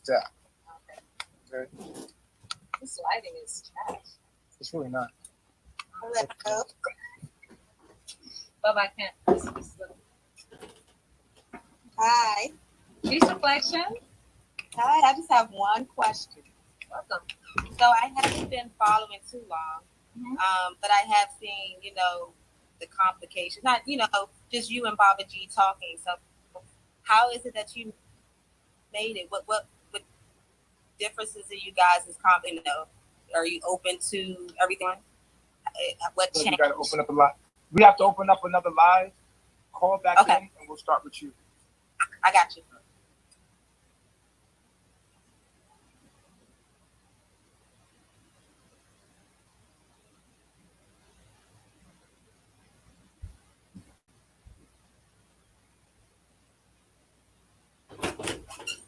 Exactly. Okay. Okay. This lighting is trash. It's really not. Hello. But I can't. Hi. Cheese reflection. Hi. I just have one question. Welcome. So I haven't been following too long, but I have seen, the complications. Not, just you and Baba G talking. So, how is it that you made it? What differences in you guys is Are you open to everything? What So changed? we got to open up a live. We have to open up another live. Call back in, and we'll start with you. I got you.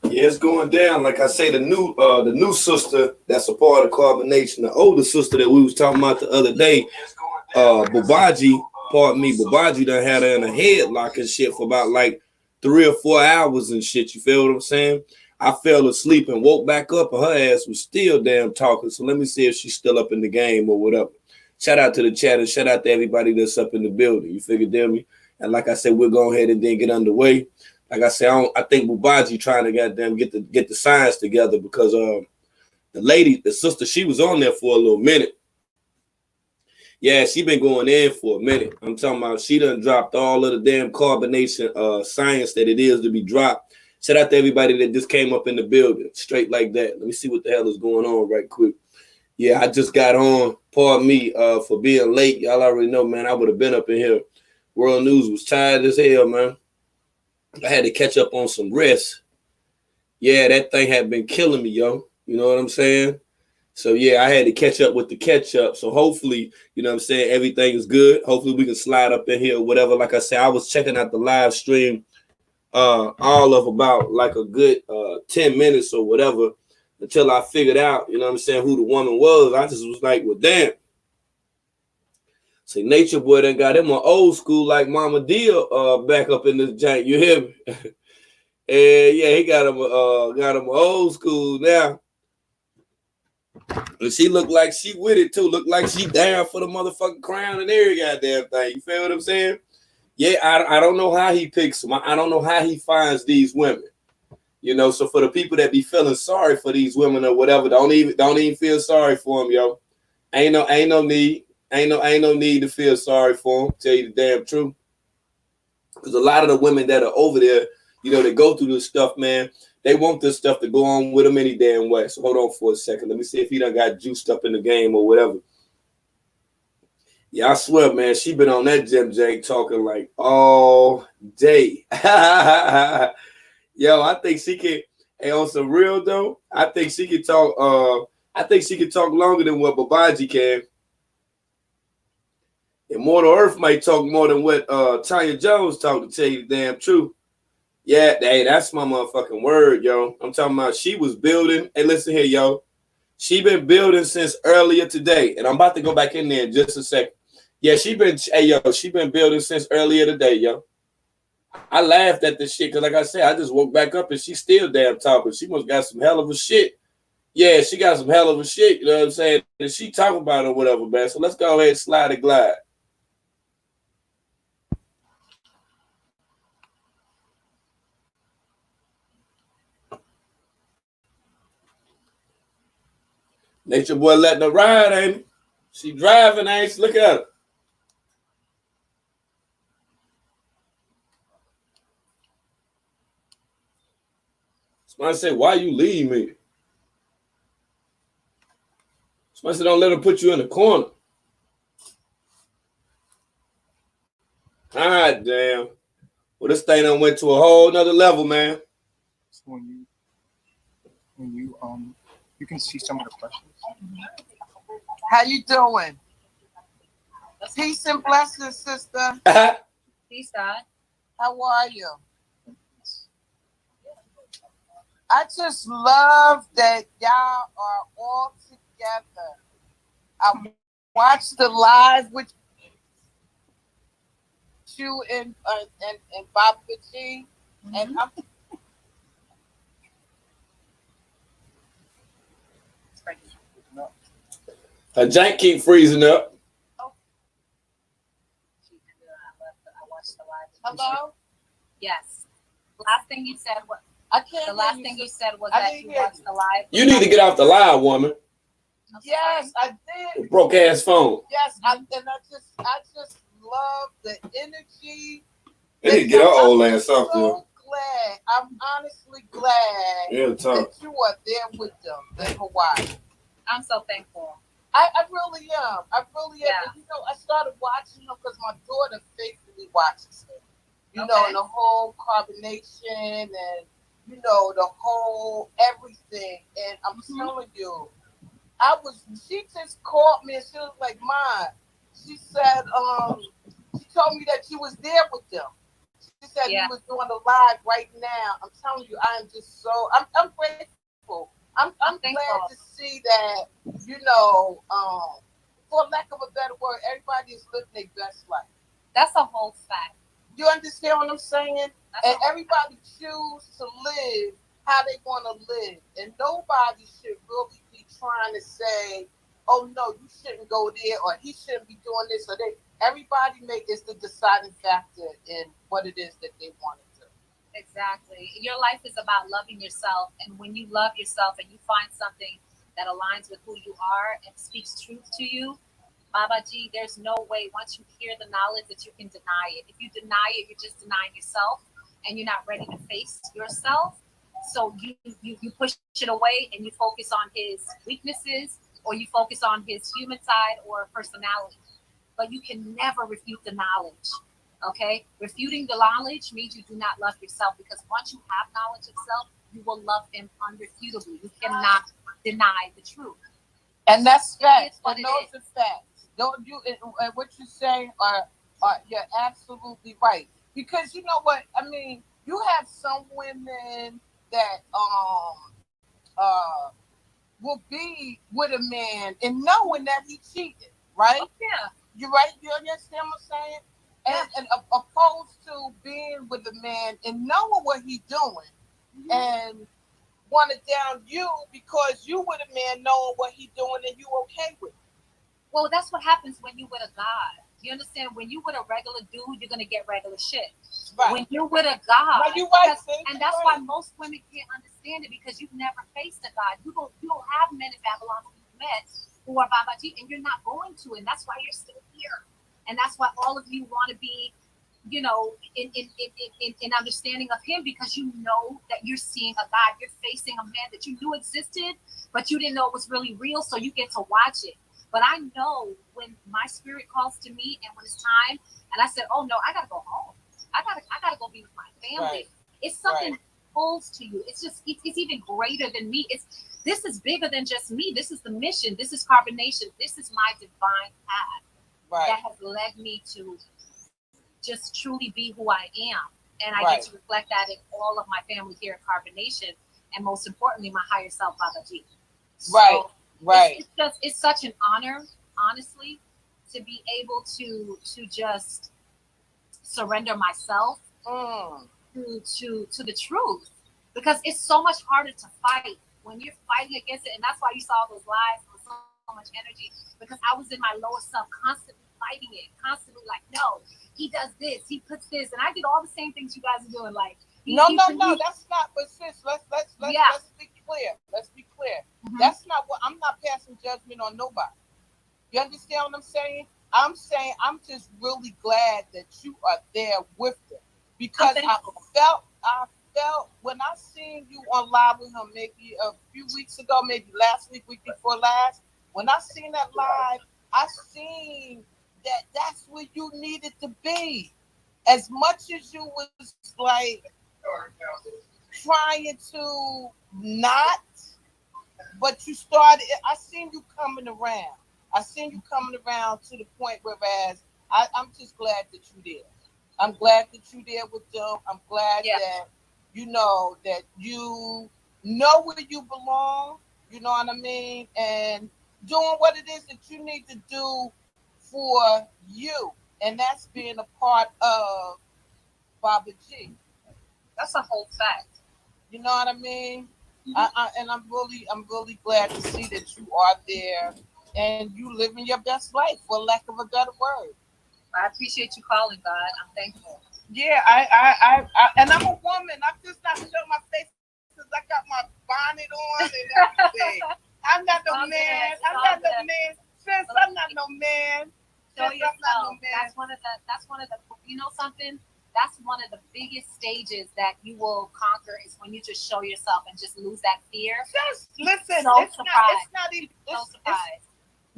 Yeah, it's going down. Like I say, the new sister that's a part of Carbonation, the older sister that we was talking about the other day, Babaji, pardon me, Babaji done had her in a headlock and shit for about like 3 or 4 hours and shit. You feel what I'm saying? I fell asleep and woke back up and her ass was still damn talking. So let me see if she's still up in the game or whatever. Shout out to the chat and shout out to everybody that's up in the building. You figured, damn me? And like I said, we'll go ahead and then get underway. Like I said, I think Babaji trying to goddamn get the science together because the sister, she was on there for a little minute. Yeah, she been going in for a minute. I'm talking about she done dropped all of the damn carbonation science that it is to be dropped. Shout out to everybody that just came up in the building, straight like that. Let me see what the hell is going on right quick. Yeah, I just got on. Pardon me for being late. Y'all already know, man, I would have been up in here. World News was tired as hell, man. I had to catch up on some rest. Yeah, that thing had been killing me, yo. You know what I'm saying? So, yeah, I had to catch up with the catch up. So, hopefully, you know what I'm saying, everything is good. Hopefully, we can slide up in here or whatever. Like I said, I was checking out the live stream all of about like a good 10 minutes or whatever until I figured out, you know what I'm saying, who the woman was. I just was like, well, damn. See, Nature Boy done got him an old school like Mama Deal back up in this jank. You hear me? And yeah, he got him old school now. And she looked like she with it too. Looked like she down for the motherfucking crown and every goddamn thing. You feel what I'm saying? Yeah, I don't know how he picks them. I don't know how he finds these women. You know, so for the people that be feeling sorry for these women or whatever, don't even feel sorry for them, yo. Ain't no need. Ain't no need to feel sorry for them. Tell you the damn truth. Because a lot of the women that are over there, you know, they go through this stuff, man. They want this stuff to go on with them any damn way. So hold on for a second. Let me see if he done got juiced up in the game or whatever. Yeah, I swear, man, she been on that Jim J talking like all day. Yo, I think she can. Hey, on some real though, I think she can talk. I think she can talk longer than what Babaji can. Immortal.Earth might talk more than what Tanya Jones talked, to tell you the damn truth. Yeah, hey, that's my motherfucking word, yo. I'm talking about she was building. Hey, listen here, yo. She been building since earlier today. And I'm about to go back in there in just a second. Yeah, she been building since earlier today, yo. I laughed at this shit because, like I said, I just woke back up and she's still damn talking. She must got some hell of a shit. Yeah, she got some hell of a shit, you know what I'm saying? And she talking about it or whatever, man. So let's go ahead and slide and glide. Nature Boy letting her ride, ain't he? She driving, ain't she? Look at her. Somebody said, why you leave me? Somebody said, don't let her put you in the corner. God damn. Well, this thing done went to a whole nother level, man. So when you can see some of the questions. How you doing? Peace and blessings, sister. Peace, God. How are you? I just love that y'all are all together. I watched the live with you and Baba G, and Her jank keep freezing up. Hello? Yes. Last thing you said was I can't. the last thing you said was I that didn't you hear watched the live. You need to get off the live, woman. Yes, I did. Broke ass phone. Yes, I just love the energy. They need to get her old ass off there. I'm so glad. I'm honestly glad that you are there with them in Hawaii. I'm so thankful. I really am. I really am. Yeah. And, you know, I started watching them because my daughter faithfully watches them. You know, and the whole carbonation and, you know, the whole everything. And I'm telling you, she just called me and she was like, Mom, she said, she told me that you was there with them. She said you was doing a live right now. I'm telling you, I am just so, I'm grateful. I'm glad to see that, you know, for lack of a better word, everybody is living their best life. That's a whole fact. You understand what I'm saying? And everybody choose to live how they want to live. And nobody should really be trying to say, oh, no, you shouldn't go there or he shouldn't be doing this or that. Everybody is the deciding factor in what it is that they want to do. Exactly. Your life is about loving yourself. And when you love yourself and you find something that aligns with who you are and speaks truth to you, Baba G, there's no way once you hear the knowledge that you can deny it. If you deny it, you're just denying yourself and you're not ready to face yourself. So you push it away and you focus on his weaknesses or you focus on his human side or personality. But you can never refute the knowledge. Okay? Refuting the knowledge means you do not love yourself because once you have knowledge of self, you will love him unrefutably. You cannot deny the truth. And that's facts. And those are facts. Don't you and what you say are you're absolutely right. Because you know what? I mean, you have some women that will be with a man and knowing that he cheated, right? Oh, yeah. You're right. You understand what I'm saying? And opposed to being with a man and knowing what he's doing and want to down you because you with a man knowing what he's doing and you okay with it. Well, that's what happens when you with a God. You understand? When you with a regular dude, you're gonna get regular shit. Right. When you're with a God, now you right, and that's why most women can't understand it because you've never faced a God. You don't have men in Babylon who you've met who are Babaji, and you're not going to, and that's why you're still here. And that's why all of you want to be, you know, in understanding of him because you know that you're seeing a God. You're facing a man that you knew existed, but you didn't know it was really real, so you get to watch it. But I know when my spirit calls to me and when it's time, and I said, oh no, I gotta go home. I gotta go be with my family. Right. It's something that pulls to you. It's just it's even greater than me. This is bigger than just me. This is the mission. This is carbonation. This is my divine path that has led me to just truly be who I am. And I get to reflect that in all of my family here at Carbonation, and most importantly, my higher self, Baba G. So, it's such an honor, honestly, to be able to just surrender myself to the truth, because it's so much harder to fight when you're fighting against it. And that's why you saw those lives with so much energy, because I was in my lower self constantly fighting it, constantly like, no, he does this, he puts this, and I did all the same things you guys are doing. Like, no, that's not. But sis, let's be clear. Let's be clear. Mm-hmm. That's not what I'm not passing judgment on nobody. You understand what I'm saying? I'm saying I'm just really glad that you are there with them, because I felt when I seen you on live with him maybe a few weeks ago, maybe last week before last. When I seen that live, I seen that that's where you needed to be. As much as you was like trying to not, but you started. I seen you coming around. I seen you coming around to the point whereas I'm just glad that you're there. I'm glad that you're there with them. I'm glad that you know where you belong. You know what I mean? And doing what it is that you need to do for you. And that's being a part of Baba G. That's a whole fact. You know what I mean? Mm-hmm. And I'm really glad to see that you are there and you living your best life, for lack of a better word. I appreciate you calling, God. I'm thankful. Yeah, I and I'm a woman. I'm just not showing my face because I got my bonnet on and everything. I'm not no man. I'm not no man. Sis, I'm not no man. Show yourself. That's one of the. You know something? That's one of the biggest stages that you will conquer is when you just show yourself and just lose that fear. Just listen. So it's surprised. Not even. So surprised.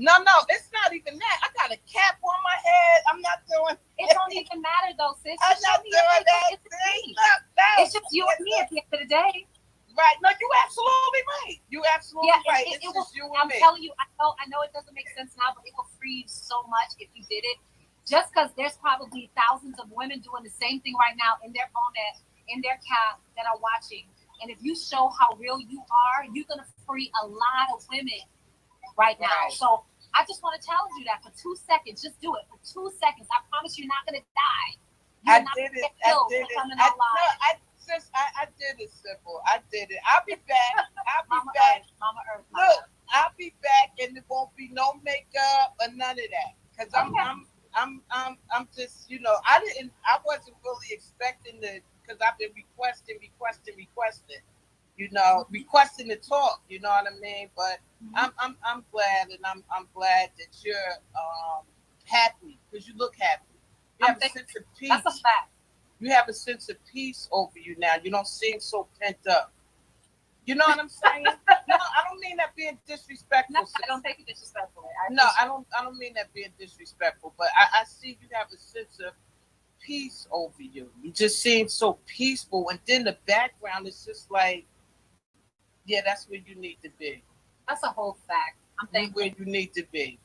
No, it's not even that. I got a cap on my head. I'm not doing. It don't even matter though, sis. I'm not doing that. It's just you and me at the end of the day. Right. No, you absolutely right. You absolutely right. It's just you and I'm me. telling you, I know it doesn't make sense now, but it will free you so much if you did it. Just because there's probably thousands of women doing the same thing right now in their phone, in their cap that are watching. And if you show how real you are, you're gonna free a lot of women right now. Right. So I just want to challenge you that for 2 seconds. Just do it for 2 seconds. I promise you're not gonna die. I did it. I did it simple. I did it. I'll be back. Mama Earth. Look, I'll be back, and there won't be no makeup or none of that. Cause I'm just, I wasn't really expecting to, cause I've been requesting, requesting to talk. You know what I mean? But I'm glad, and I'm glad that you're happy, because you look happy. You have a sense of peace. That's a fact. You have a sense of peace over you now. You don't seem so pent up. You know what I'm saying? No, I don't mean that being disrespectful. No, I don't take it disrespectfully. I don't mean that being disrespectful, but I see you have a sense of peace over you. You just seem so peaceful, and then the background is just like, yeah, that's where you need to be. That's a whole fact. I'm thankful. Where you need to be,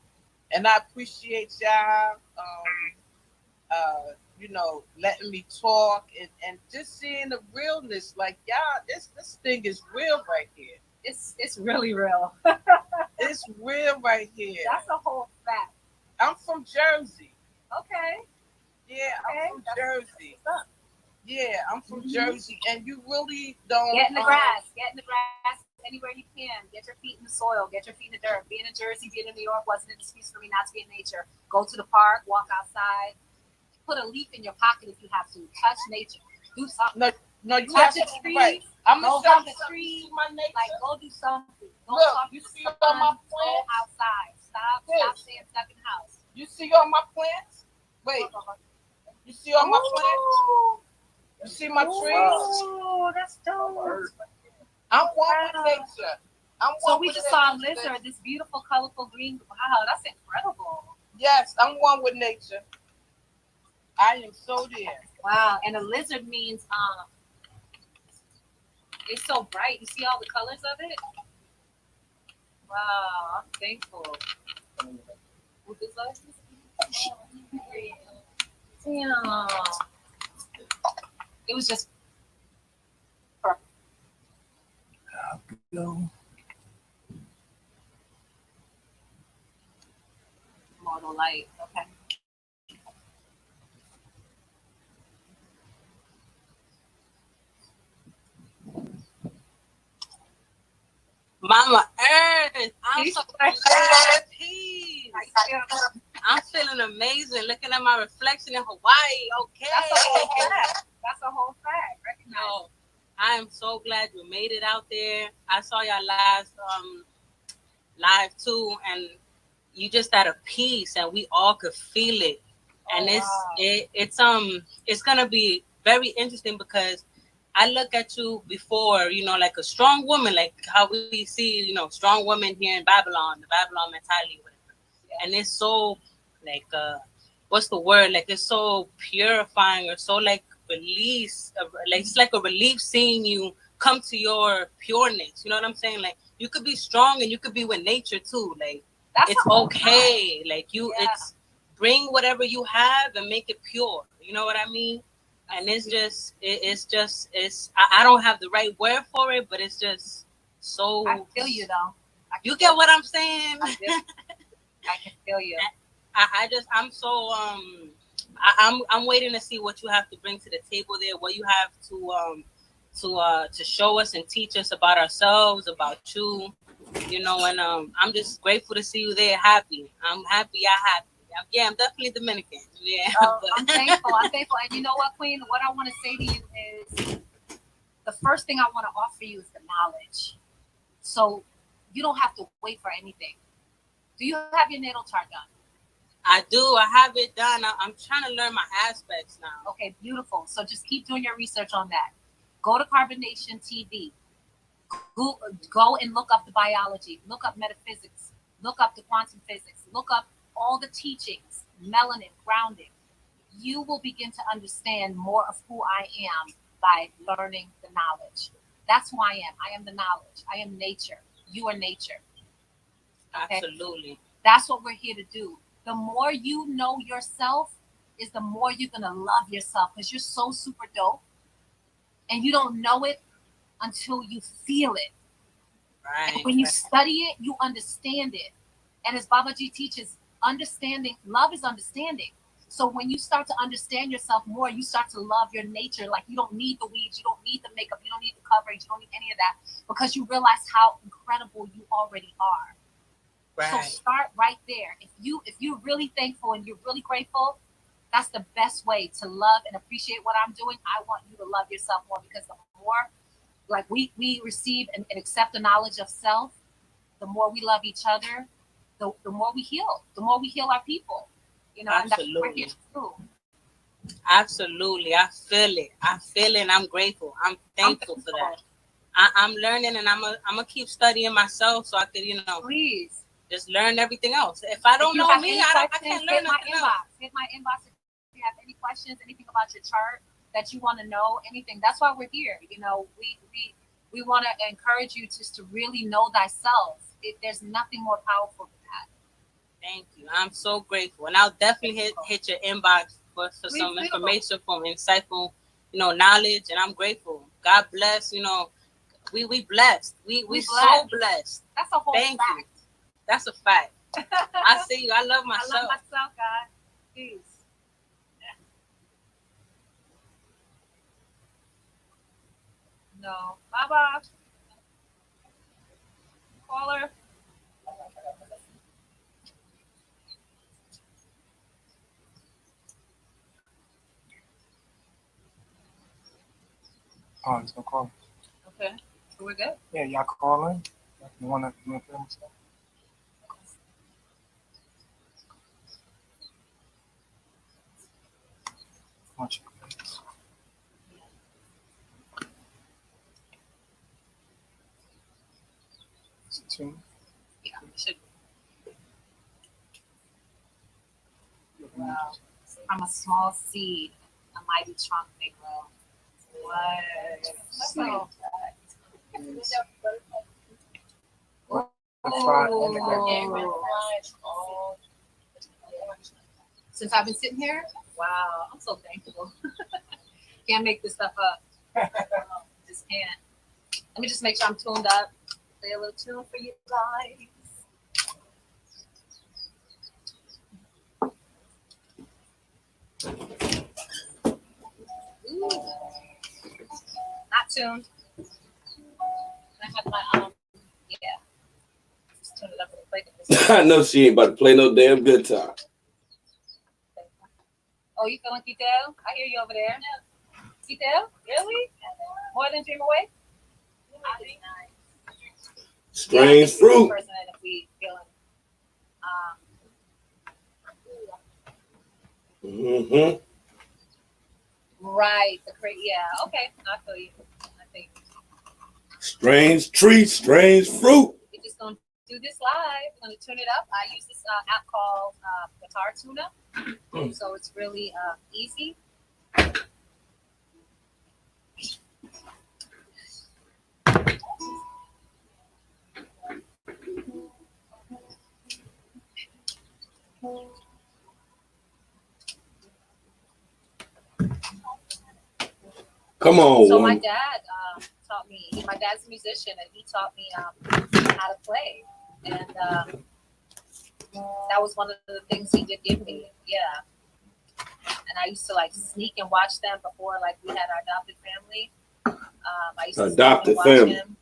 and I appreciate y'all. Letting me talk and just seeing the realness. Like, y'all, this thing is real right here. It's really real. It's real right here. That's a whole fact. I'm from Jersey. Okay. Yeah, I'm from Jersey. Yeah, I'm from Jersey, and you really don't get in the grass. Get in the grass anywhere you can. Get your feet in the soil. Get your feet in the dirt. Being in Jersey, being in New York wasn't an excuse for me not to be in nature. Go to the park. Walk outside. Put a leaf in your pocket if you have to. Touch nature. Do something. No, you touch have a to. tree. Right. I'm go hug the tree. My nature. Like, go do something. Go Look, talk you to see sun, all my plants? Go outside. Stop staying stuck in the house. You see all my plants? Wait. You see all my plants? You see my trees? Oh, that's dope. I'm one with nature. So we just saw a lizard, this beautiful, colorful green. Wow, that's incredible. Yes, I'm one with nature. I am so there. Wow, and a lizard means it's so bright. You see all the colors of it? Wow, I'm thankful. What is that? Damn. It was just perfect. Go. Model light. Okay. Mama Earth, I'm so happy. I'm feeling amazing. Looking at my reflection in Hawaii. Okay. That's a whole fact. Recognize. No, I am so glad you made it out there. I saw your last live too, and you just had a peace, and we all could feel it. And it's gonna be very interesting because I look at you before, like a strong woman, like how we see, strong women here in Babylon, the Babylon mentality, whatever. Yeah. And it's so like, what's the word? Like, it's so purifying or so like release, like it's like a relief seeing you come to your pureness. You know what I'm saying? Like, you could be strong and you could be with nature too. Like, it's okay. Like it's bring whatever you have and make it pure. You know what I mean? And it's I don't have the right word for it, but it's just so. I feel you though. You get what I'm saying? I can feel you. I'm so I'm waiting to see what you have to bring to the table there, what you have to show us and teach us about ourselves, about you. you know, and I'm just grateful to see you there, happy. I'm happy, I'm definitely Dominican. Yeah. I'm thankful. I'm thankful. And you know what, Queen? What I want to say to you is the first thing I want to offer you is the knowledge. So you don't have to wait for anything. Do you have your natal chart done? I do. I have it done. I'm trying to learn my aspects now. Okay, beautiful. So just keep doing your research on that. Go to Carbonation TV. Go and look up the biology. Look up metaphysics. Look up the quantum physics. Look up all the teachings, melanin, grounding. You will begin to understand more of who I am by learning the knowledge. That's who I am. I am the knowledge. I am nature. You are nature. Okay? Absolutely. That's what we're here to do. The more you know yourself is the more you're going to love yourself because you're so super dope and you don't know it until you feel it. Right. And when you study it, you understand it. And as Babaji teaches, understanding, love is understanding. So when you start to understand yourself more, you start to love your nature. Like you don't need the weeds, you don't need the makeup, you don't need the coverage, you don't need any of that because you realize how incredible you already are. Right. So start right there. If you're really thankful and you're really grateful, that's the best way to love and appreciate what I'm doing. I want you to love yourself more because the more like we receive and accept the knowledge of self, the more we love each other, the more we heal. The more we heal our people. You know, absolutely. And that's what we're here to do. Absolutely. I feel it and I'm grateful. I'm thankful for that. I'm learning and I'm gonna keep studying myself so I could, you know, please just learn everything else. If I don't know me, I can't learn nothing else. Hit my inbox if you have any questions, anything about your chart that you want to know, anything. That's why we're here. You know, we want to encourage you just to really know thyself. There's nothing more powerful than that. Thank you. I'm so grateful. And I'll definitely hit your inbox for some information, from insightful, you know, knowledge. And I'm grateful. God bless, you know, we blessed. We so blessed. That's a whole Thank fact. you. That's a fact. I see you. I love myself. I love myself, God. Peace. No. Bye-bye. Caller. Oh, there's no call. Okay. So we're good? Yeah, y'all calling? You wanna film stuff? Watch it, please. Is it tuned? Yeah, it should. Wow. From a small seed, a mighty trunk may grow. What? Since I've been sitting here, wow, I'm so thankful. Can't make this stuff up. Just can't. Let me just make sure I'm tuned up. Play a little tune for you guys. Ooh. Not tuned. I have my yeah. Just tune it up and play this. I know she ain't about to play no damn guitar. Oh, you feeling Kitel? I hear you over there. Kitel? Really? More than Dream Away? Strange fruit. Person if we feeling, right. Yeah. Okay. I feel you. I think. Strange treat, strange fruit. We're just gonna do this live. We're gonna tune it up. I use this app called Guitar Tuner, so it's really easy. Come on. So my dad taught me. My dad's a musician, and he taught me how to play. And that was one of the things he did give me. Yeah. And I used to like sneak and watch them before, like we had our adopted family. I used to Adopted family. Him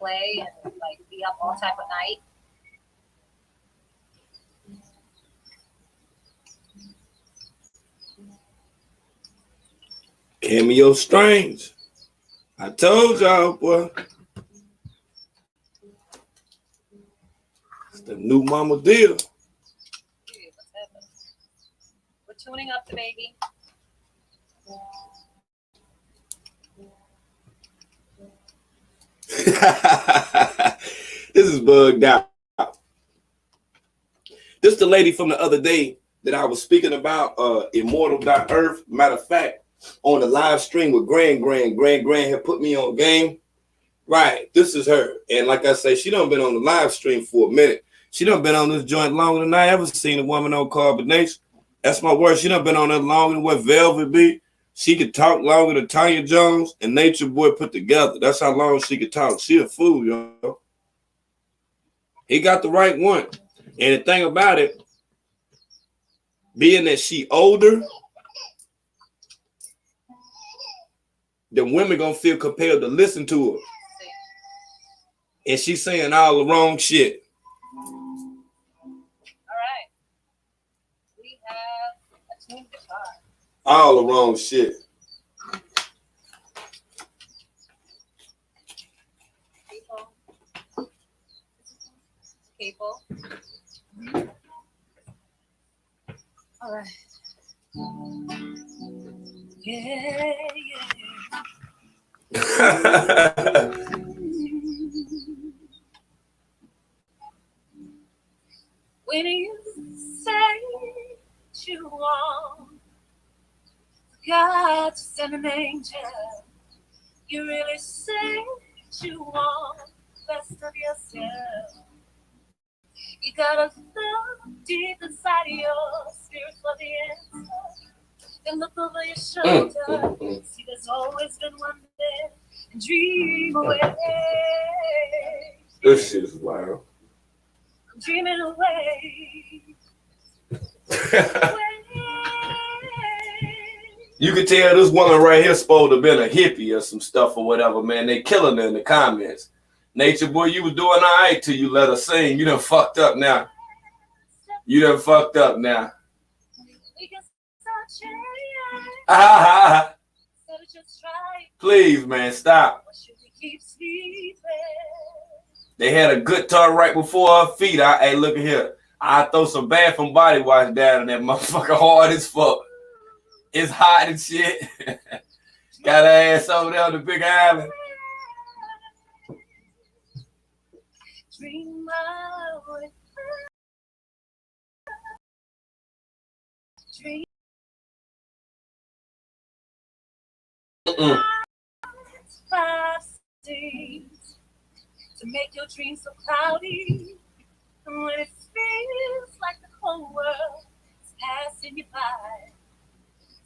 play and like be up all type of night. Cameo Strange. I told y'all, boy. It's the new mama deal. We're tuning up the baby. This is bugged out. This is the lady from the other day that I was speaking about, Immortal.Earth. Matter of fact, on the live stream with Grand had put me on game. Right, this is her. And like I say, she done been on the live stream for a minute. She done been on this joint longer than I ever seen a woman on Carbonation. That's my word. She done been on that longer than what Velvet be. She could talk longer than Tanya Jones and Nature Boy put together. That's how long she could talk. She a fool, yo. He got the right one. And the thing about it, being that she older, the women gonna feel compelled to listen to her. And she's saying all the wrong shit. All right. We have a tuned guitar. All the wrong shit. Cable. All right. Yeah. When you say you want God to send an angel, you really say you want the best of yourself. You gotta look deep inside of your spirit for the answer. Then look over your shoulder. See, there's always been one there. And dream away. This shit is loud. I'm dreaming away. You can tell this woman right here supposed to have been a hippie or some stuff or whatever, man. They killing her in the comments. Nature Boy, you was doing all right till you let her sing. You done fucked up now. You done fucked up now. Please, man, stop. They had a good guitar right before her feet. Hey, look at here. I throw some Bath and Body Wash down in that motherfucker hard as fuck. It's hot and shit. Got her ass over there on the Big Island. Dream away. Dream. Five things to make your dreams so cloudy. And when it feels like the whole world is passing you by,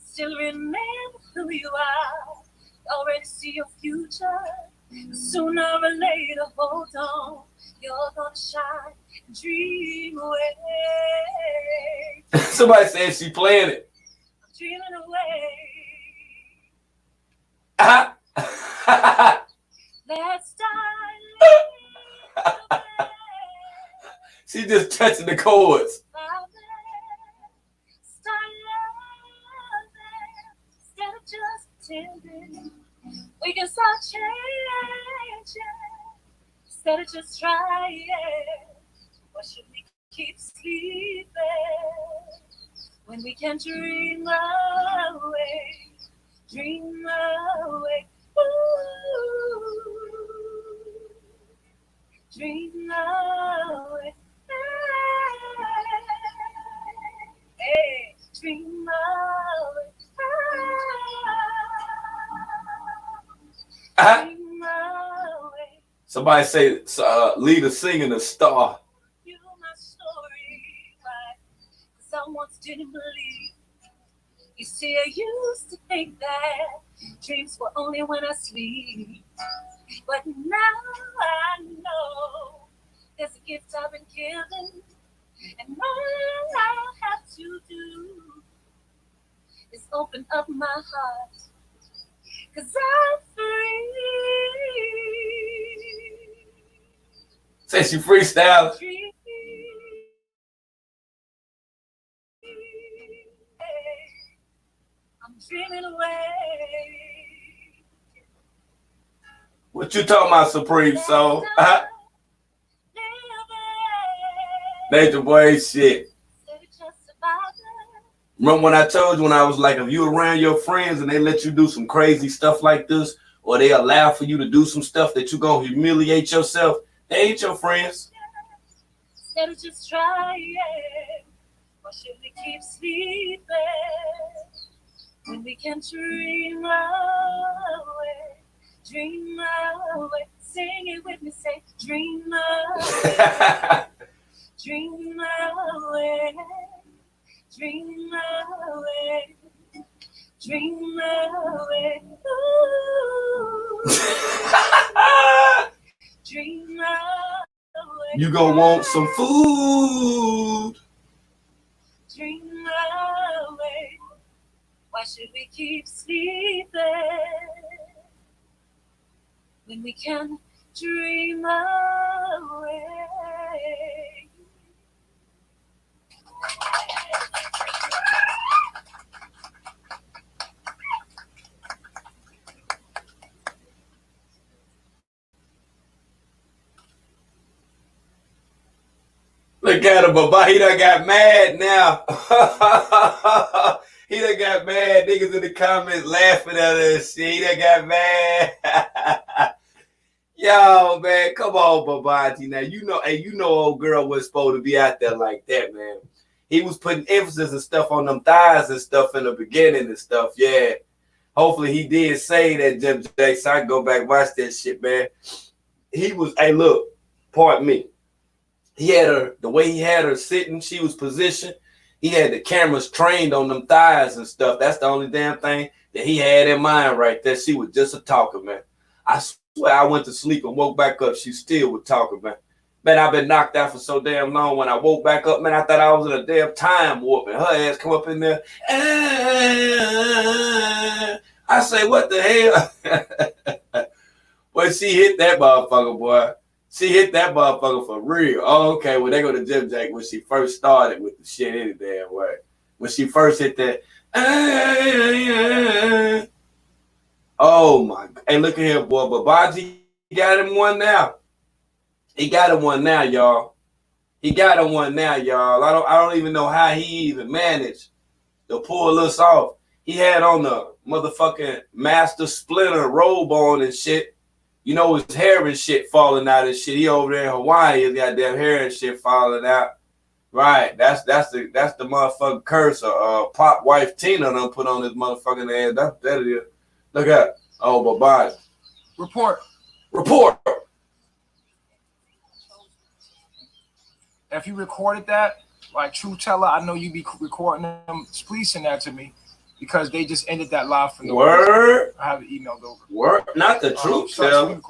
still remember who you are. Already see your future. Sooner or later, hold on. You're gonna shine. Dream away. Somebody said she playing it. I'm dreaming away. Let's start. She just touching the chords. Start loving instead of just pretending. We can start changing instead of just trying. Why should we keep sleeping when we can dream away? Dream away. Ooh. Dream away. Hey, dream away. Dream away. Somebody say, leader singing a star. You my story, right? 'Cause I once didn't believe. You see, I used to think that dreams were only when I sleep. But now I know there's a gift I've been given. And all I have to do is open up my heart. 'Cause I'm free. Say she freestyle. I'm dreaming away. What you talking about, Supreme Soul? Nature Boy shit. Remember when I told you when I was like, if you around your friends and they let you do some crazy stuff like this, or they allow for you to do some stuff that you gonna humiliate yourself, they ain't your friends. Instead of just trying, or should we keep sleeping when we can dream away, dream away? Sing it with me, say dream away, dream away, dream away, dream away. Ooh. Dream away. You gonna want some food. Dream away. Why should we keep sleeping when we can dream away? Look at him, Baba. He done got mad now. He done got mad. Niggas in the comments laughing at us. He done got mad. Yo, man, come on, Babaji. Now, you know, hey, you know old girl was supposed to be out there like that, man. He was putting emphasis and stuff on them thighs and stuff in the beginning and stuff, yeah. Hopefully he did say that, Jim J, so I can go back and watch that shit, man. He was, hey, look, pardon me. He had her, the way he had her sitting, she was positioned. He had the cameras trained on them thighs and stuff. That's the only damn thing that he had in mind right there. She was just a talker, man. I swear I went to sleep and woke back up. She still was talking, man. Man, I've been knocked out for so damn long. When I woke back up, man, I thought I was in a damn time warp. And her ass come up in there. I say, what the hell? Well, she hit that motherfucker, boy. She hit that motherfucker for real. Oh, okay. Well, they go to Jim Jack when she first started with the shit any damn way. When she first hit that. Oh, my God. Hey, look at here, boy. Babaji got him one now. He got him one now, y'all. He got him one now, y'all. I don't even know how he even managed to pull this off. He had on the motherfucking Master Splinter robe on and shit. You know, his hair and shit falling out and shit. He over there in Hawaii, his goddamn hair and shit falling out. Right. That's the motherfucking curse Pop wife Tina done put on his motherfucking ass. That it is. Look at it. Oh, bye-bye. Report. If you recorded that, like True Teller, I know you be recording them. Please send that to me because they just ended that live from the word. I have it emailed over. Word, not the Truth Teller.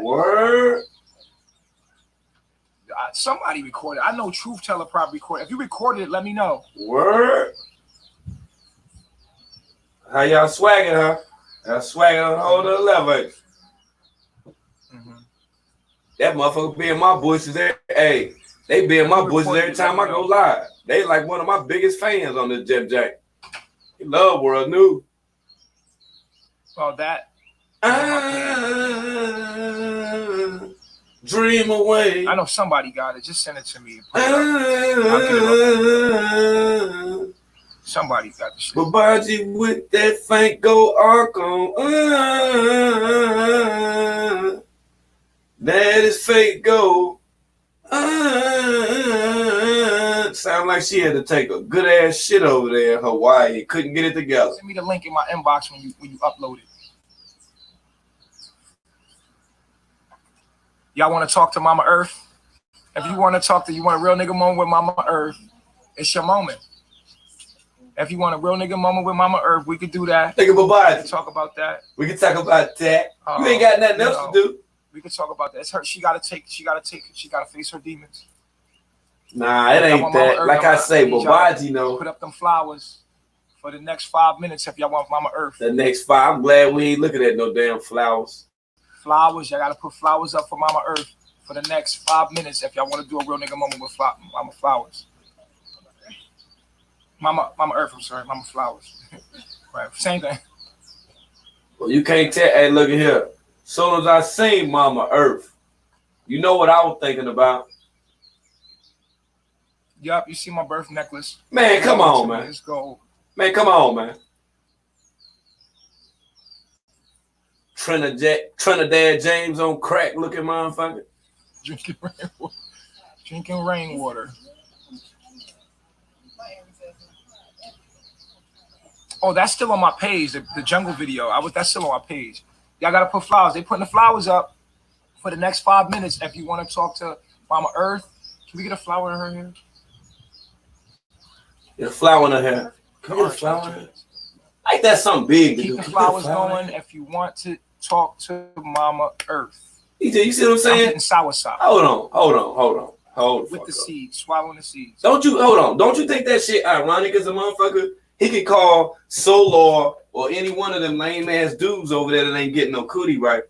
Word. Somebody recorded. I know Truth Teller probably recorded. If you recorded it, let me know. Word. How y'all swagging, huh? Y'all swagging on hold of the level. That motherfucker be in my bushes. Hey, they be in my bushes every time I go live. They like one of my biggest fans on this Jim Jack. He love World News. Oh, that. Dream away. I know somebody got it. Just send it to me. Somebody got the shit. Babaji with that faint gold arc on. That is fake gold. Sound like she had to take a good ass shit over there in Hawaii. Couldn't get it together. Send me the link in my inbox when you upload it. Y'all want to talk to Mama Earth? If you want to talk to, you want a real nigga moment with Mama Earth, it's your moment. If you want a real nigga moment with Mama Earth, we could do that. Think about We can talk about that. We can talk about that. You ain't got nothing else to do. We can talk about that. It's her. She gotta face her demons. Nah, it ain't that. Earth, like I say, Babaji know. Put up them flowers for the next 5 minutes if y'all want Mama Earth. The next 5. I'm glad we ain't looking at no damn flowers. Flowers. Y'all gotta put flowers up for Mama Earth for the next 5 minutes if y'all want to do a real nigga moment with Mama Flowers. Mama Earth, I'm sorry, Mama Flowers. Right, same thing. Well, you can't tell. Hey, look at here. Soon as I seen Mama Earth, you know what I was thinking about? Yup, you see my birth necklace. Man, come on, man. Let's go. Man, come on, man. Trinidad James on crack looking motherfucker. Drinking rainwater. Drinking rainwater. Oh, that's still on my page. The jungle video. That's still on my page. Y'all gotta put flowers. They putting the flowers up for the next 5 minutes. If you want to talk to Mama Earth, can we get a flower in her hair? Get a flower in her hair. Come on, flower in her hair. Ain't that something big to do? Keep the flowers going if you want to talk to Mama Earth. You see what I'm saying? I'm getting sour. Hold on. With the seeds, swallowing the seeds. Don't you think that shit ironic as a motherfucker? He could call Solar or any one of them lame ass dudes over there that ain't getting no cootie right.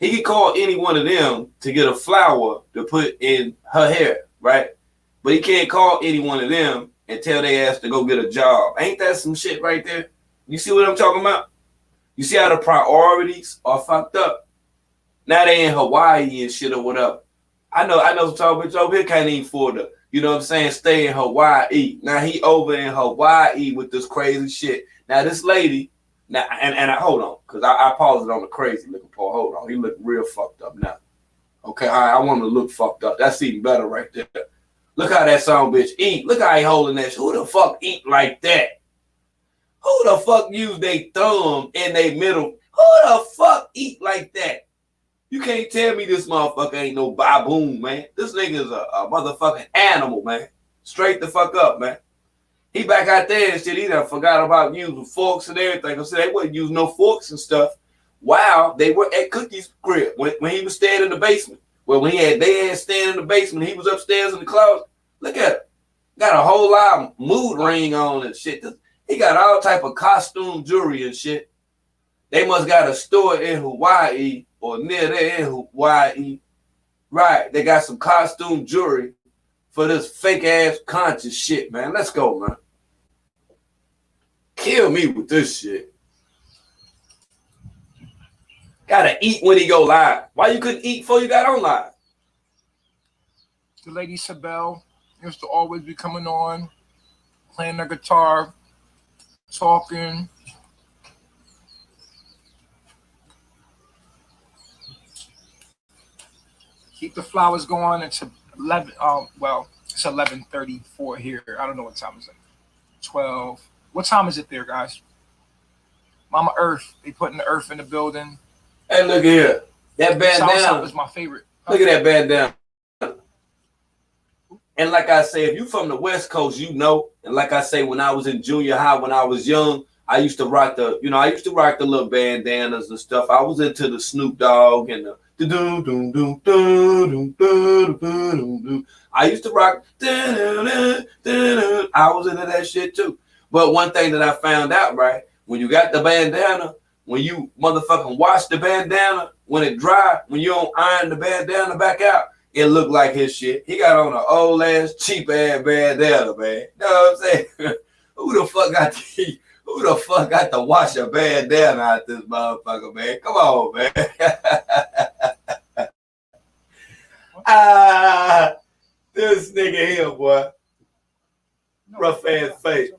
He could call any one of them to get a flower to put in her hair, right? But he can't call any one of them and tell they ass to go get a job. Ain't that some shit right there? You see what I'm talking about? You see how the priorities are fucked up? Now they in Hawaii and shit or whatever. I know some talk bitch over here can't even afford to, you know what I'm saying, stay in Hawaii. Now he over in Hawaii with this crazy shit. Now this lady, now and I hold on, because I paused it on the crazy looking part. Hold on, he look real fucked up now. Okay, all right, I want him to look fucked up. That's even better right there. Look how that song bitch eat. Look how he holding that shit. Who the fuck eat like that? Who the fuck use their thumb in their middle? Who the fuck eat like that? You can't tell me this motherfucker ain't no baboon, man. This nigga is a motherfucking animal, man. Straight the fuck up, man. He back out there and shit. He done forgot about using forks and everything. I said they wouldn't use no forks and stuff while they were at Cookie's crib when he was staying in the basement. Well, when they had staying in the basement, he was upstairs in the closet. Look at him. Got a whole lot of mood ring on and shit. He got all type of costume jewelry and shit. They must got a store in Hawaii or near there in Hawaii. Right. They got some costume jewelry for this fake ass conscious shit, man. Let's go, man. Kill me with this shit. Gotta eat when he go live. Why you couldn't eat before you got on live? The lady Sabelle used to always be coming on, playing the guitar, talking. Keep the flowers going until 11. Well, it's 11:34 here. I don't know what time is it. 12. What time is it there, guys? Mama Earth. They putting the earth in the building. Hey, look here. That bandana is my favorite. Look at that bandana. And like I say, if you from the West Coast, you know. And like I say, when I was in junior high, when I was young, I used to rock the little bandanas and stuff. I was into the Snoop Dogg and the I used to rock. I was into that shit too. But one thing that I found out, right, when you got the bandana, when you motherfucking wash the bandana, when it dry, when you don't iron the bandana back out, it looked like his shit. He got on an old ass, cheap ass bandana, man. You know what I'm saying? Who the fuck got to wash a bandana out this motherfucker, man? Come on, man. This nigga here, boy. Rough ass face.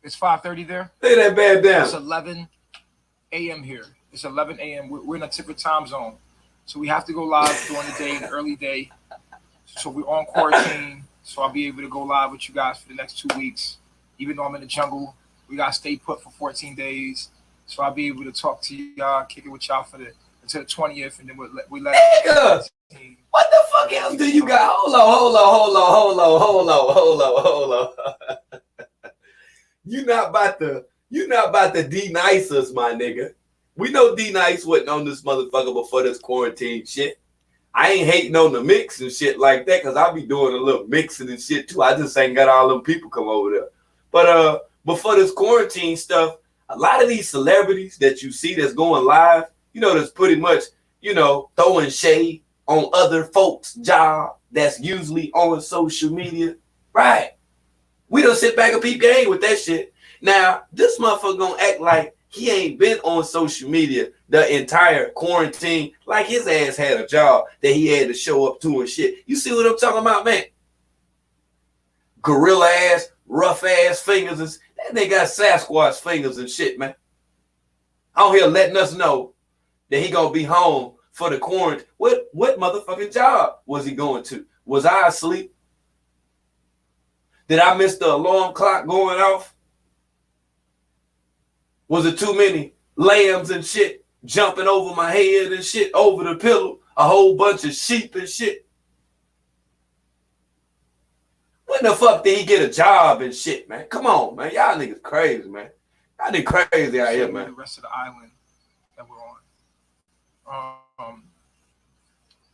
It's 5:30 there. Look at that bandana. It's 11 a.m. here. It's 11 a.m. We're in a different time zone. So we have to go live during the day, the early day. So we're on quarantine. So I'll be able to go live with you guys for the next 2 weeks. Even though I'm in the jungle, we got to stay put for 14 days. So I'll be able to talk to y'all, kick it with y'all until the 20th. And then we let what the fuck else do you got? Hold on. You not about to de-nice us, my nigga. We know D-Nice wasn't on this motherfucker before this quarantine shit. I ain't hating on the mix and shit like that, because I'll be doing a little mixing and shit too. I just ain't got all them people come over there. But before this quarantine stuff, a lot of these celebrities that you see that's going live, that's pretty much, throwing shade on other folks' job that's usually on social media. Right. We don't sit back and peep game with that shit. Now, this motherfucker gonna act like he ain't been on social media the entire quarantine, like his ass had a job that he had to show up to and shit. You see what I'm talking about, man? Gorilla ass, rough ass fingers. That nigga got Sasquatch fingers and shit, man. Out here letting us know that he gonna be home for the quarantine. What motherfucking job was he going to? Was I asleep? Did I miss the alarm clock going off? Was it too many lambs and shit jumping over my head and shit, over the pillow? A whole bunch of sheep and shit. When the fuck did he get a job and shit, man? Come on, man. Y'all niggas crazy, man. Y'all niggas crazy out here, man. The rest of the island that we're on.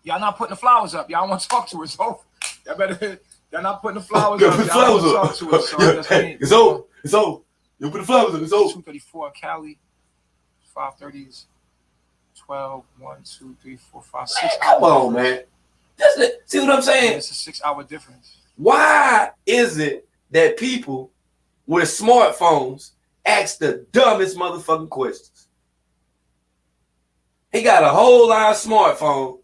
Y'all not putting the flowers up. Y'all want to talk to us. Oh, y'all better. Y'all not putting the flowers up. Y'all want to talk to us. So hey, it's over. It's over. You put the flowers up. It's over. 2:34 in Cali. 5:30 is 12. 1, 2, 3, 4, 5, 6 hours. Come on, man. See what I'm saying? It's a 6-hour difference. Why is it that people with smartphones ask the dumbest motherfucking questions? He got a whole lot of smartphone.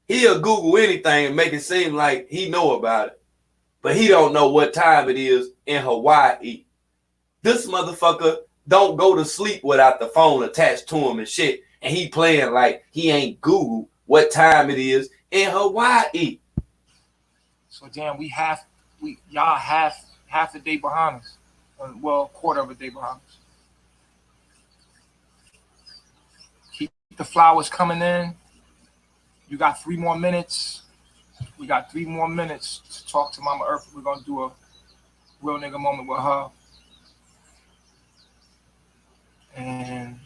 He'll Google anything and make it seem like he know about it. But he don't know what time it is in Hawaii. This motherfucker don't go to sleep without the phone attached to him and shit. And he playing like he ain't Google what time it is in Hawaii. So damn, y'all half the day behind us. Well, quarter of a day behind us. Keep the flowers coming in. You got 3 more minutes. We got 3 more minutes to talk to Mama Earth. We're gonna do a real nigga moment with her. And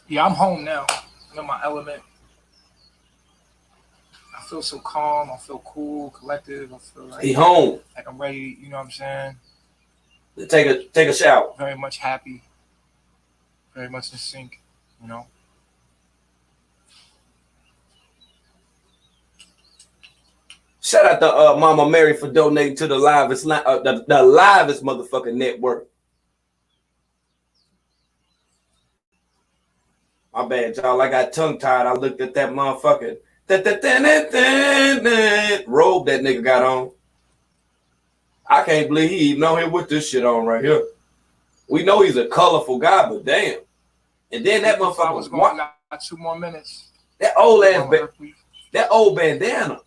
yeah, I'm home now. I'm in my element. I feel so calm. I feel cool, collective. I feel like he home. Like I'm ready. You know what I'm saying? Take a shower. Very much happy. Very much in sync. You know. Shout out to Mama Mary for donating to the livest, the livest motherfucking network. My bad, y'all. I got tongue tied. I looked at that motherfucking robe that nigga got on. I can't believe he even know him with this shit on right here. We know he's a colorful guy, but damn. And then that motherfucker was going. Got 2 more minutes. That old ass, that old bandana.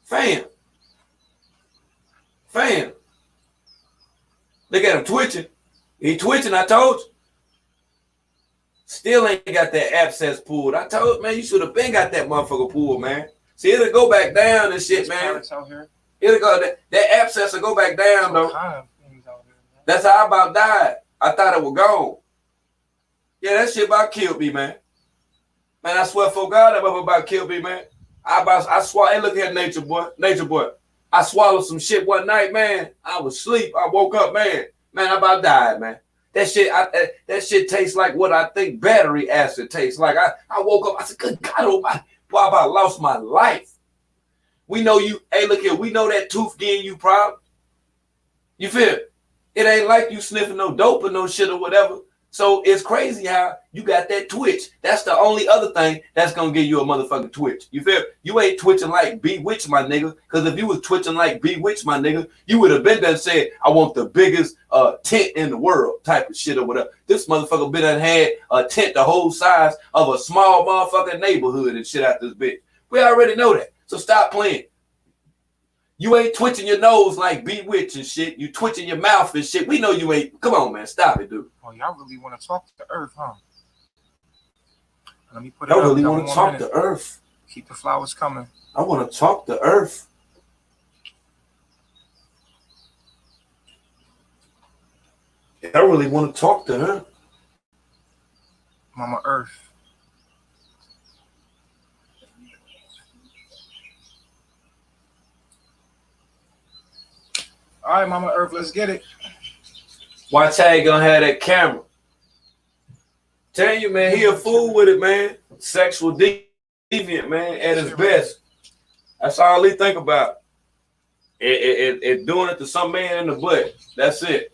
Fam. Look at him twitching. He twitching, I told you. Still ain't got that abscess pulled. I told you, man, you should have been got that motherfucker pulled, man. See, it'll go back down and shit, man. It'll go, that abscess will go back down, though. That's how I about died. I thought it was gone. Yeah, that shit about killed me, man. Man, I swear for God, that motherfucker about killed me, man. I swallow. Hey, look here, nature boy. I swallowed some shit one night, man. I was asleep. I woke up, man. I about died, man. That shit tastes like what I think battery acid tastes like. I woke up. I said, "Good God, oh my, boy, I about lost my life." We know you. Hey, look here. We know that tooth getting you problems. You feel it? It ain't like you sniffing no dope or no shit or whatever. So it's crazy how you got that twitch. That's the only other thing that's gonna give you a motherfucking twitch. You feel? You ain't twitching like Bewitched, my nigga. Because if you was twitching like Bewitched, my nigga, you would have been there and said, "I want the biggest tent in the world," type of shit or whatever. This motherfucker been and had a tent the whole size of a small motherfucking neighborhood and shit out this bitch. We already know that. So stop playing. You ain't twitching your nose like Bewitched and shit. You twitching your mouth and shit. We know you ain't. Come on, man. Stop it, dude. Oh, y'all really want to talk to Earth, huh? Let me put it up. I really want to talk to Earth. Keep the flowers coming. I want to talk to Earth. I really want to talk to her. Mama Earth. All right, Mama Earth, let's get it. Watch how he gonna have that camera. Tell you, man, he a fool with it, man. Sexual deviant, man, at his best. That's all he think about. It doing it to some man in the butt. That's it.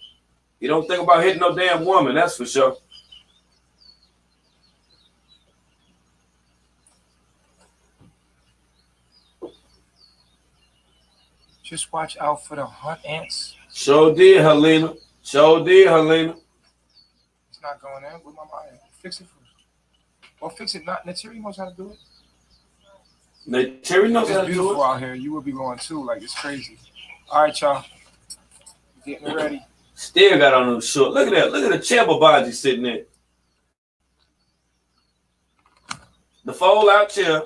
You don't think about hitting no damn woman, that's for sure. Just watch out for the hunt ants. Sure did, Helena. Sure did, Helena. It's not going in. With my mind. Fix it first. Or fix it not. Natiri knows how to do it. Natiri knows how It's to do beautiful it. out here. You will be going too. Like, it's crazy. All right, y'all. Getting ready. Still got on them short. Look at that. Look at the chair Babaji sitting there. The fold out chair.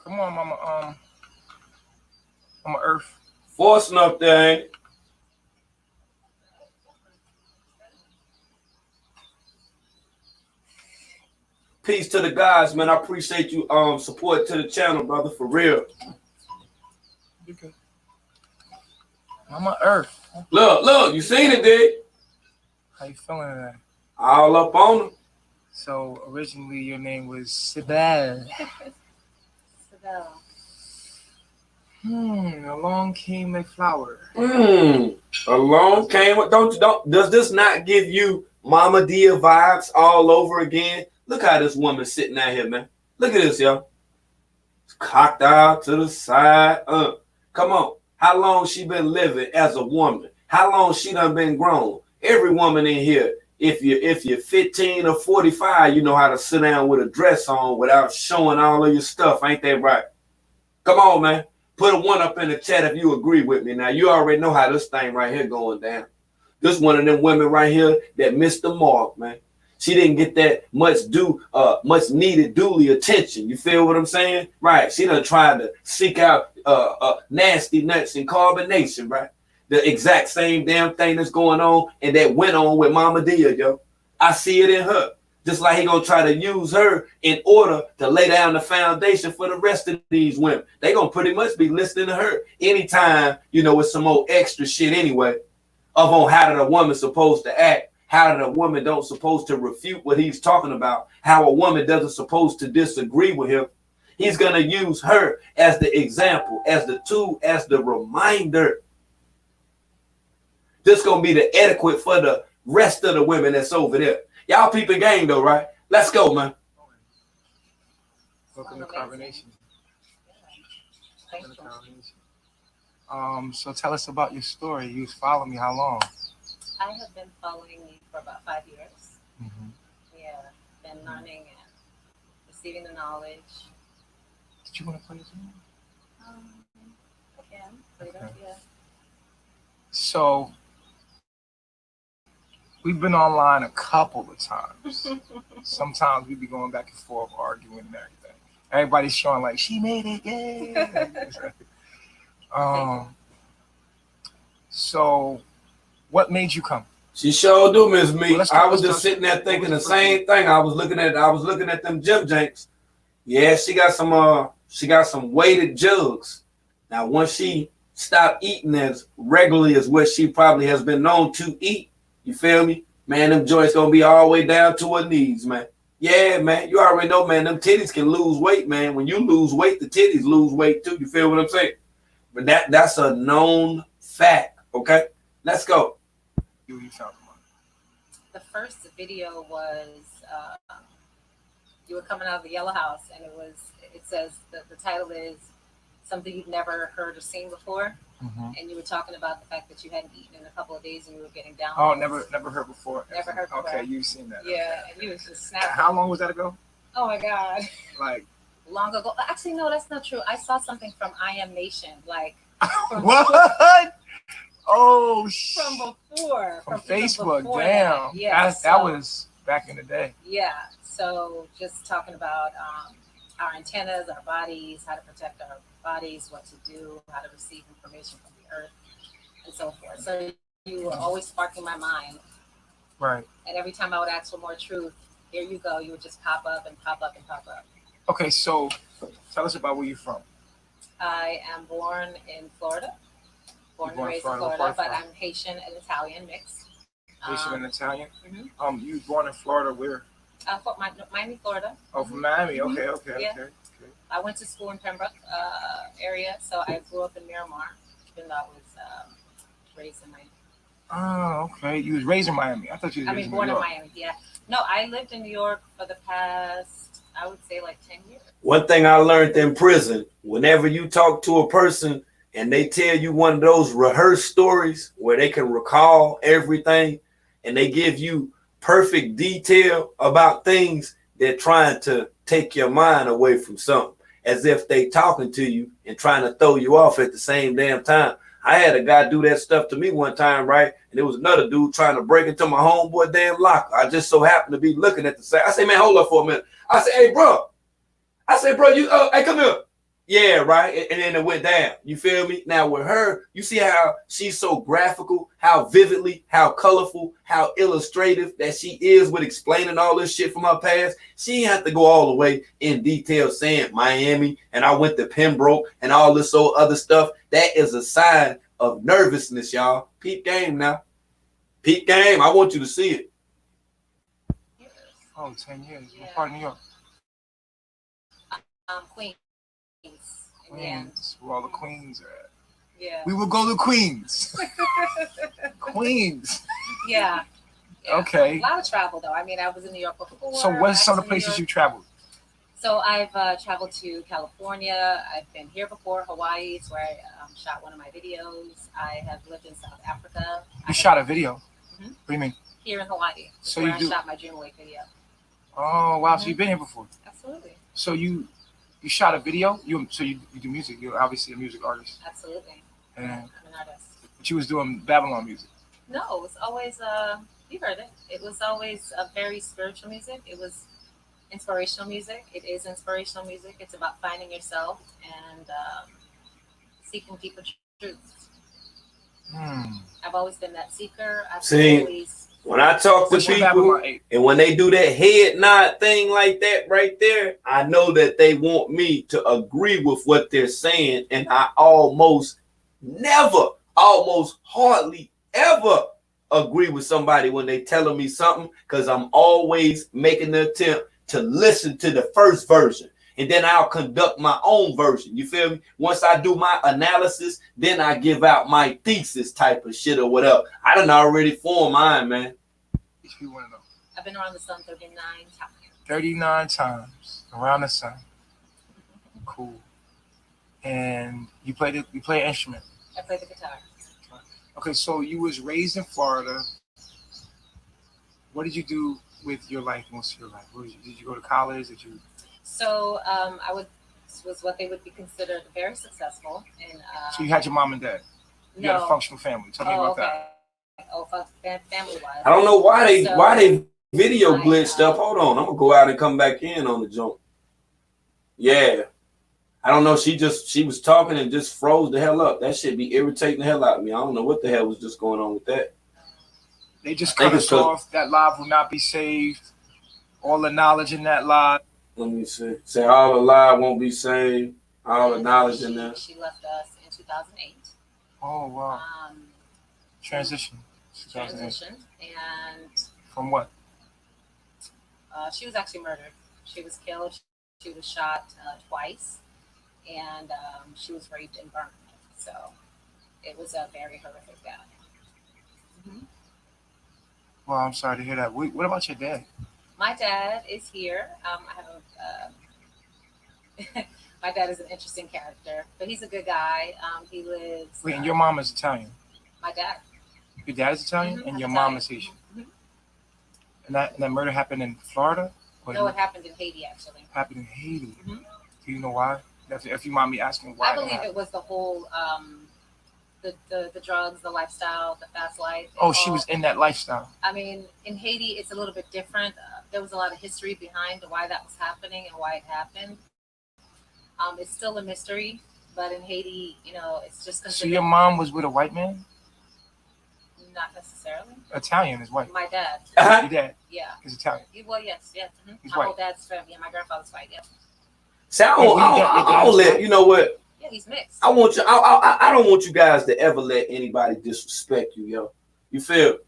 Come on, Mama. Mama Earth. Forcing up there, ain't it? Peace to the guys, man. I appreciate you support to the channel, brother, for real. You good. Mama Earth. Look, you seen it, dude. How you feeling today? All up on him. So originally your name was Sibel. Along came a flower. Along came. Don't. Does this not give you Mama Dia vibes all over again? Look how this woman sitting out here, man. Look at this, yo. Cocked out to the side. Come on. How long she been living as a woman? How long she done been grown? Every woman in here, if you're 15 or 45, you know how to sit down with a dress on without showing all of your stuff. Ain't that right? Come on, man. Put a 1 up in the chat if you agree with me. Now, you already know how this thing right here going down. This one of them women right here that missed the mark, man. She didn't get that much needed duly attention. You feel what I'm saying? Right. She done tried to seek out nasty nuts and carbonation, right? The exact same damn thing that's going on and that went on with Mama Dia, yo. I see it in her. Just like he gonna try to use her in order to lay down the foundation for the rest of these women. They gonna pretty much be listening to her anytime, you know, with some old extra shit anyway, of on how did a woman supposed to act, how did a woman don't supposed to refute what he's talking about, how a woman doesn't supposed to disagree with him. He's gonna use her as the example, as the tool, as the reminder. This gonna be the etiquette for the rest of the women that's over there. Y'all peeping game though, right? Let's go, man. Welcome to Carbonation. So tell us about your story. You was following me how long? I have been following you for about 5 years. Mm-hmm. Yeah, been learning and receiving the knowledge. Did you want to play this one? Again, yeah. So we've been online a couple of times. Sometimes we be going back and forth, arguing and everything. Everybody's showing like she made it, yeah. So what made you come? She sure do, Miss Me. Well, I was just sitting there thinking the same thing. I was looking at them Jim Janks. Yeah, she got some weighted jugs. Now, once she stopped eating as regularly as what she probably has been known to eat, you feel me? Man, them joints gonna be all the way down to her knees, man. Yeah, man. You already know, man, them titties can lose weight, man. When you lose weight, the titties lose weight too. You feel what I'm saying? But that's a known fact, okay? Let's go. The first video was you were coming out of the Yellow House, and it says that the title is something you've never heard or seen before. Mm-hmm. And you were talking about the fact that you hadn't eaten in a couple of days and you were getting down. Oh, never heard before. Never heard before. Okay, you've seen that. Yeah, and you was just snapping. How long was that ago? Oh my God. Like long ago. Actually, no, that's not true. I saw something from I Am Nation, like what? Oh, from before. From Facebook. Before damn. Yeah. That was back in the day. Yeah. So just talking about our antennas, our bodies, how to protect our bodies, what to do, how to receive information from the earth, and so forth. So you were always sparking my mind. Right. And every time I would ask for more truth, here you go, you would just pop up and pop up and pop up. Okay, so tell us about where you're from. I am born in Florida, born and raised in Florida, but I'm Haitian and Italian mixed. Haitian and Italian. Mhm. You born in Florida where? Miami, Florida. Oh, from Miami. Mhm. Okay. Yeah. Okay. I went to school in Pembroke area, so I grew up in Miramar, even though I was raised in Miami. Oh, okay. You was raised in Miami. I thought you was I raised mean, in born New in York. Miami. Yeah. No, I lived in New York for the past, I would say, like 10 years. One thing I learned in prison, whenever you talk to a person and they tell you one of those rehearsed stories where they can recall everything and they give you perfect detail about things, they're trying to take your mind away from something, as if they talking to you and trying to throw you off at the same damn time. I had a guy do that stuff to me one time, right? And there was another dude trying to break into my homeboy damn locker. I just so happened to be looking at the side. I say, man, hold up for a minute. I say, hey, bro. I say, bro, you, hey, come here. Yeah, right. And then it went down. You feel me? Now with her, you see how she's so graphical, how vividly, how colorful, how illustrative that she is with explaining all this shit from her past. She didn't have to go all the way in detail saying Miami and I went to Pembroke and all this old other stuff. That is a sign of nervousness, y'all. Peep game now. Peep game. I want you to see it. Oh, 10 years. Yeah. What part of New York? Queens. In the end. Queens. Where all the queens are at. Yeah. We will go to Queens. Queens. Yeah. Okay. A lot of travel, though. I mean, I was in New York before. So what's some of the places you traveled? So I've traveled to California. I've been here before, Hawaii. It's where I shot one of my videos. I have lived in South Africa. You shot a video? Mm-hmm. What do you mean? Here in Hawaii. So where you do? I shot my Dream Away video. Oh, wow. So you've been here before? Absolutely. So you shot a video? You do music. You're obviously a music artist. Absolutely. And I'm an artist. But you was doing Babylon music. No, it was always, you heard it. It was always a very spiritual music. It was inspirational music. It is inspirational music. It's about finding yourself and seeking deeper truths. I've always been that seeker. When I talk to people and when they do that head nod thing like that right there, I know that they want me to agree with what they're saying. And I almost hardly ever agree with somebody when they telling me something, because I'm always making the attempt to listen to the first version. And then I'll conduct my own version. You feel me? Once I do my analysis, then I give out my thesis type of shit or whatever. I done already formed mine, man. If you want to know. I've been around the sun 39 times. 39 times around the sun. Cool. And you play an instrument? I play the guitar. Okay, so you was raised in Florida. What did you do with your life most of your life? Did you go to college? So I was what they would be considered very successful. So you had your mom and dad. You had a functional family. Tell me about that. Oh, family wise. I don't know why they video glitched up. Hold on, I'm gonna go out and come back in on the joint. Yeah, I don't know. She was talking and just froze the hell up. That shit be irritating the hell out of me. I don't know what the hell was just going on with that. They just cut us off. That live will not be saved. All the knowledge in that live. Let me see. Say all the live won't be saved. All the knowledge in there. She left us in 2008. Oh wow. Transitioned. And from what? She was actually murdered. She was killed. She was shot twice, and she was raped and burned. So it was a very horrific death. Mm-hmm. Well, I'm sorry to hear that. What about your dad? My dad is here. I have my dad is an interesting character, but he's a good guy. He lives. Wait, and your mom is Italian? My dad. Your dad is Italian, and your mom is Haitian. Mm-hmm. And that murder happened in Florida? No, it happened in Haiti, actually. Happened in Haiti. Mm-hmm. Do you know why? If you mind me asking why? I believe it was the whole the drugs, the lifestyle, the fast life. Oh, she was in that lifestyle. I mean, in Haiti, it's a little bit different. There was a lot of history behind why that was happening and why it happened. It's still a mystery, but in Haiti, it's just So considered your mom was with a white man? not necessarily. Italian is white. My dad, Your dad yeah. is Italian. Well, yes, yeah. He's My white. whole dad's family. Yeah, my grandfather's white. Yeah. See, I don't let you know what. Yeah, he's mixed. I want you. I don't want you guys to ever let anybody disrespect you, yo. You feel?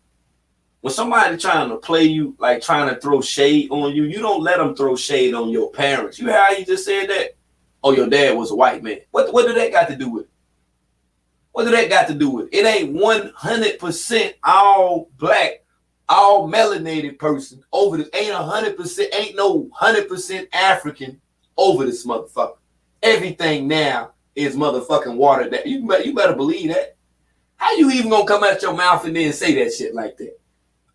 When somebody trying to play you, like trying to throw shade on you, you don't let them throw shade on your parents. You hear how you just said that? Oh, your dad was a white man. What do that got to do with it? What do that got to do with it? It ain't 100% all black, all melanated person over this. Ain't 100%, ain't no 100% African over this motherfucker. Everything now is motherfucking watered down. You better believe that. How you even gonna come out your mouth and then say that shit like that?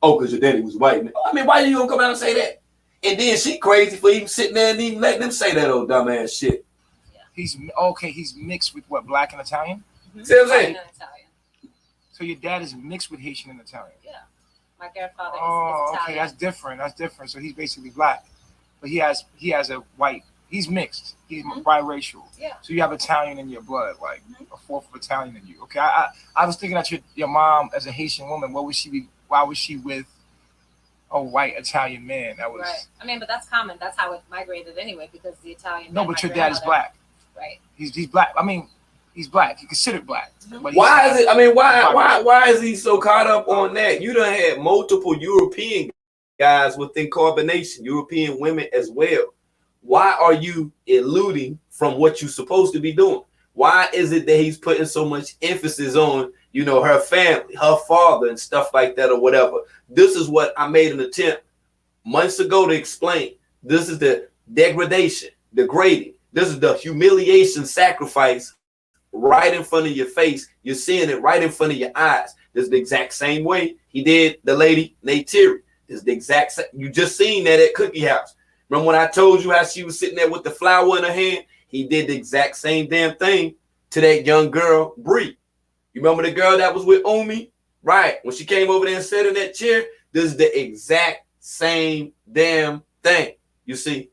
Oh, because your daddy was white man. I mean, why you gonna come out and say that? And then she crazy for even sitting there and even letting them say that old dumbass shit. He's okay. He's mixed with what, black and Italian? Mm-hmm. See what I'm saying? Italian. So your dad is mixed with Haitian and Italian. Yeah. My grandfather is Oh, Italian. okay, that's different. That's different. So he's basically black, but he has a white. He's mixed. He's biracial. Yeah. So you have Italian in your blood, like a fourth of Italian in you. Okay. I was thinking that your mom, as a Haitian woman, what would she be? Why was she with a white Italian man? That was right. I mean, but that's common. That's how it migrated anyway, because the Italian. No, but your dad is black. Right. He's black. I mean, he's black. He's considered black. But Why is it? I mean, why is he so caught up on that? You done had multiple European guys within carbonation, European women as well. Why are you eluding from what you're supposed to be doing? Why is it that he's putting so much emphasis on, her family, her father, and stuff like that, or whatever? This is what I made an attempt months ago to explain. This is the degradation, degrading. This is the humiliation, sacrifice right in front of your face. You're seeing it right in front of your eyes. This is the exact same way he did the lady Neytiri. This is the exact same. You just seen that at Cookie House. Remember when I told you how she was sitting there with the flower in her hand? He did the exact same damn thing to that young girl, Bree. You remember the girl that was with Umi? Right. When she came over there and sat in that chair, this is the exact same damn thing. You see,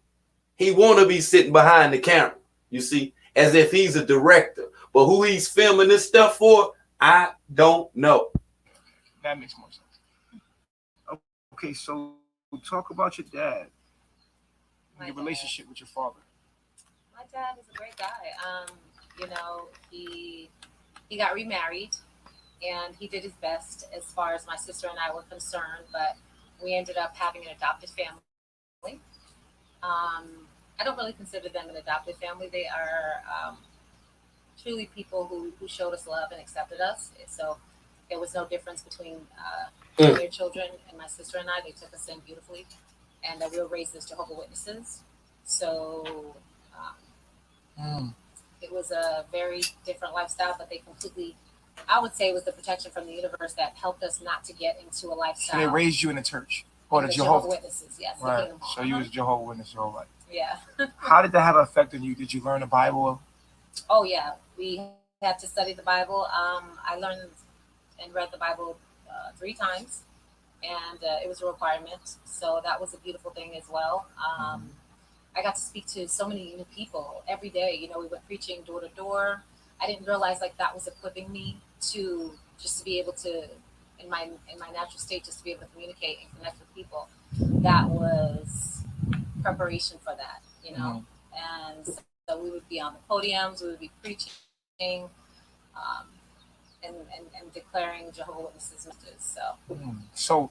he want to be sitting behind the camera, you see, as if he's a director. But who he's filming this stuff for, I don't know. That makes more sense. Okay, so talk about your dad. Your relationship with your father. My dad is a great guy. He got remarried, and he did his best as far as my sister and I were concerned. But we ended up having an adopted family. I don't really consider them an adopted family. They are truly people who showed us love and accepted us. So there was no difference between their children and my sister and I. They took us in beautifully. And we were raised as Jehovah's Witnesses. So it was a very different lifestyle, but they completely, I would say it was the protection from the universe that helped us not to get into a lifestyle. So they raised you in the church? Or the Jehovah's Witnesses, yes. Right. So you was Jehovah's Witness your whole life. Yeah. How did that have an effect on you? Did you learn the Bible? Oh, yeah. We had to study the Bible. I learned and read the Bible 3 times. And it was a requirement. So that was a beautiful thing as well. I got to speak to so many new people every day. We went preaching door to door. I didn't realize that was equipping me to just to be able to, in my natural state, just to be able to communicate and connect with people. That was preparation for that, And so we would be on the podiums, we would be preaching, and declaring Jehovah's Witnesses messages. So,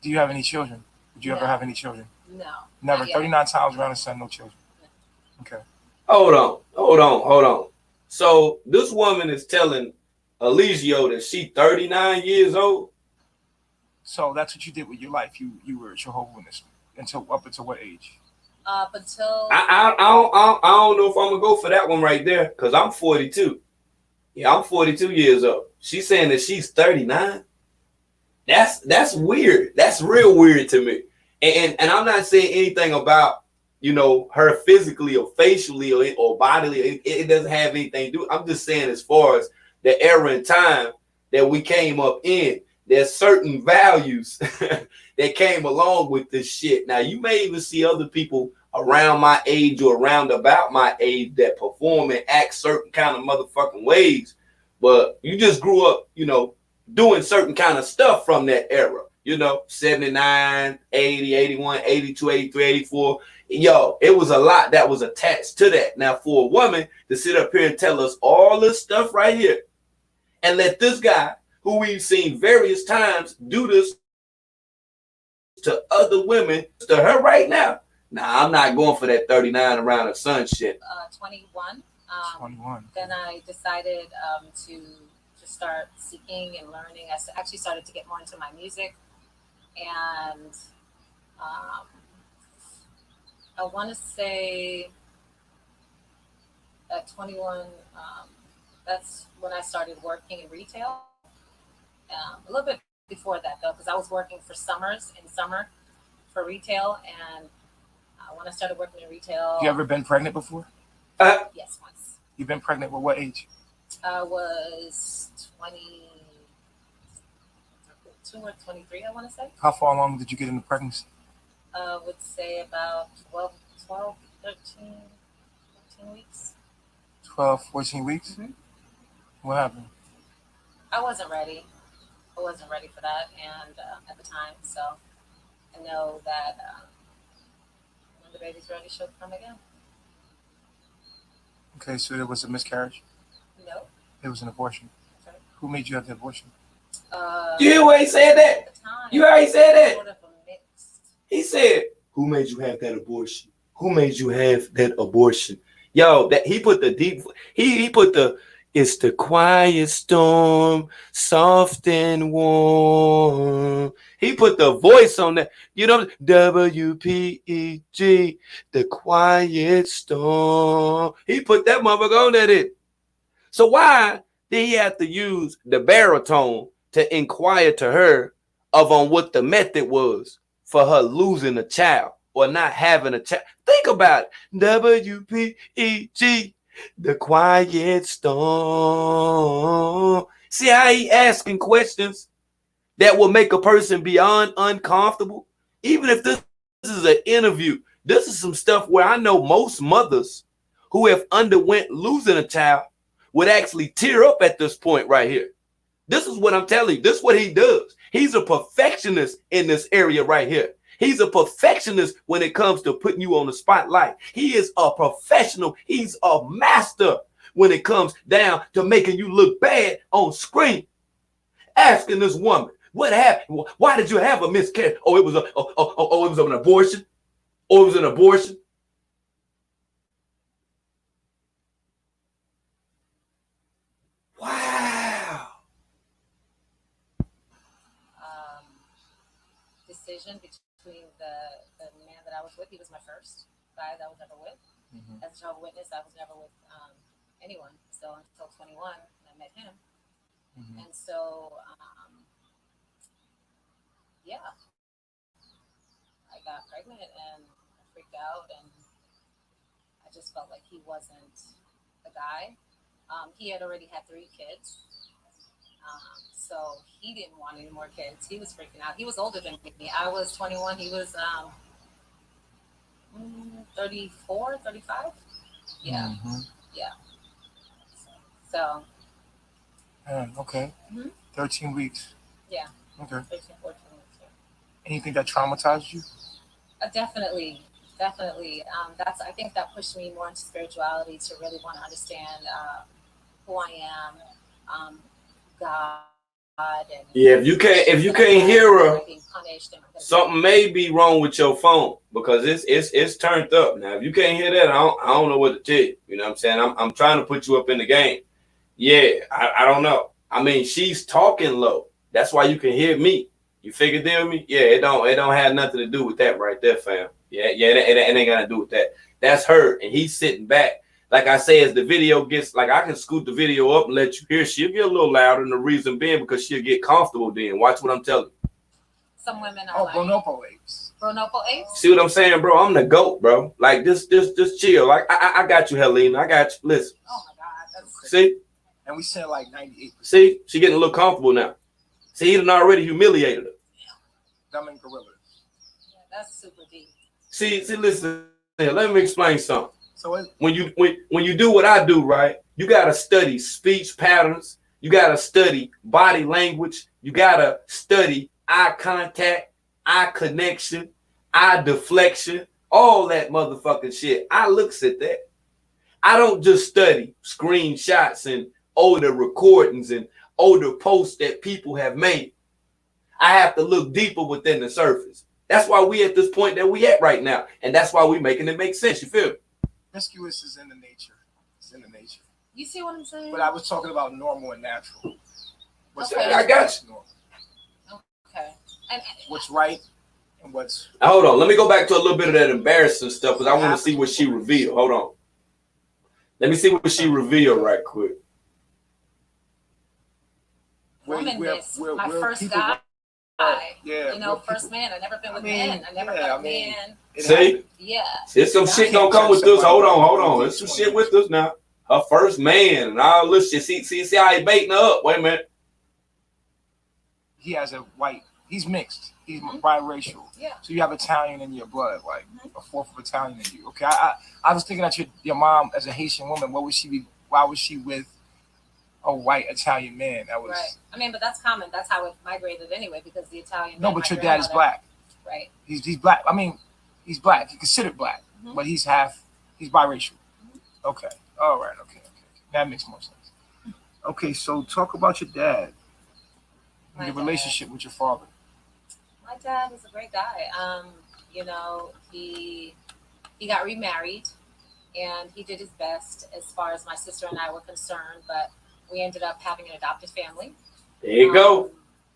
do you have any children? Did you ever have any children? No. Never. 39 times around the sun, no children. Okay. Hold on. So this woman is telling Eligio that she's 39 years old. So that's what you did with your life. You were a Jehovah's Witness up until what age? Up until I don't know if I'm gonna go for that one right there because I'm 42. Yeah, I'm 42 years old. She's saying that she's 39. That's weird. That's real weird to me. And I'm not saying anything about her physically or facially or bodily. It doesn't have anything to do. I'm just saying as far as the era and time that we came up in, there's certain values that came along with this shit. Now you may even see other people around my age or around about my age that perform and act certain kind of motherfucking ways. But you just grew up, you know, doing certain kind of stuff from that era. You know, 79, 80, 81, 82, 83, 84. Yo, it was a lot that was attached to that. Now, for a woman to sit up here and tell us all this stuff right here and let this guy, who we've seen various times, do this to other women, to her right now. Nah, I'm not going for that 39 around the sun shit. 21. 21. Then I decided to start seeking and learning. I actually started to get more into my music. And I want to say at 21, that's when I started working in retail. A little bit before that, though, because I was working for summers in summer for retail. And when I started working in retail... You ever been pregnant before? Yes, once. You've been pregnant with what age? I was 22 or 23, I want to say. How far along did you get into pregnancy? I would say about 12, 13 weeks. 12, 14 weeks? Mm-hmm. What happened? I wasn't ready. I wasn't ready for that, and at the time, so I know that when the baby's ready, she'll come again. Okay, so there was a miscarriage? No. It was an abortion. Okay. Who made you have the abortion? You hear what he said that? At the time, You already said that? sort of a mixed. He said, who made you have that abortion? Who made you have that abortion? Yo, that he put the deep, he put the, it's the quiet storm, soft and warm. He put the voice on that, you know, WPEG, the quiet storm. He put that motherfucker on that. So why did he have to use the baritone to inquire to her of on what the method was for her losing a child or not having a child? Think about it. WPEG, the quiet storm. See how he asking questions that will make a person beyond uncomfortable? Even if this is an interview, this is some stuff where I know most mothers who have underwent losing a child would actually tear up at this point right here. This is what I'm telling you. This is what he does. He's a perfectionist in this area right here. He's a perfectionist when it comes to putting you on the spotlight. He is a professional. He's a master when it comes down to making you look bad on screen. Asking this woman, what happened? Why did you have a miscarriage? Oh, it was it was an abortion. Oh, it was an abortion. Wow. Decision between the man that I was with. He was my first guy that I was ever with. Mm-hmm. As a Jehovah's Witness, I was never with anyone. So until 21, when I met him. Mm-hmm. And so, yeah, I got pregnant and I freaked out, and I just felt like he wasn't the guy. He had already had 3 kids. So he didn't want any more kids. He was freaking out. He was older than me. I was 21. He was 34, 35. Yeah. Mm-hmm. Yeah. So. Okay. Mm-hmm. 13 weeks. Yeah. Okay. 13, 14 weeks. Yeah. Anything that traumatized you? Definitely. I think that pushed me more into spirituality to really want to understand who I am, God. And yeah, if you can't hear her, something may be wrong with your phone because it's turned up. Now, if you can't hear that, I don't know what to tell you. You know what I'm saying? I'm trying to put you up in the game. Yeah, I don't know. I mean, she's talking low. That's why you can hear me. You figure deal me? Yeah, it don't have nothing to do with that right there, fam. Yeah, it ain't got to do with that. That's her, and he's sitting back. Like I say, as the video gets, like I can scoot the video up and let you hear. She'll get a little louder, and the reason being because she'll get comfortable then. Watch what I'm telling you. Some women are like Bonobo apes. Bonobo apes? See what I'm saying, bro? I'm the GOAT, bro. Like, just chill. Like, I got you, Helena. I got you. Listen. Oh, my God. That's see? And we said like 98%. See? She getting a little comfortable now. See, he done already humiliated her. Dumb and gorillas. Yeah, that's super deep. See, listen. let me explain something. So when you do what I do, right, you gotta study speech patterns, you gotta study body language, you gotta study eye contact, eye connection, eye deflection, all that motherfucking shit. I looks at that. I don't just study screenshots and older recordings and older posts that people have made. I have to look deeper within the surface. That's why we at this point that we at right now, and that's why we making it make sense. You feel me? promiscuous is in the nature. It's in the nature. You see what I'm saying? But I was talking about normal and natural. What's Okay. I got you. normal? Okay. And What's right and what's Now, hold on. Let me go back to a little bit of that embarrassing stuff because I want to see what she revealed. Hold on. Let me see what she revealed right quick. Womanness, my first guy. Yeah, you know, first man. I never been with men. I never yeah, met men. See? Yeah. There's some shit gonna come with this. Hold on. There's some shit with us now. Her first man and all this shit. See how he baiting her up. Wait a minute. He has a white. He's mixed. He's biracial. Yeah. So you have Italian in your blood, like a fourth of Italian in you. Okay. I was thinking that your mom, as a Haitian woman, what would she be? Why was she with a white Italian man? That was Right. I mean, but that's common. That's how it migrated anyway, because the Italian. no. man, But my your dad is grandmother- black. Right. He's black. I mean, he's black. He's considered black, but he's biracial. Okay. All right. Okay. That makes more sense. Okay. So talk about your dad. My Your dad. relationship with your father. My dad was a great guy. You know, he got remarried, and he did his best as far as my sister and I were concerned. But we ended up having an adopted family. There you go.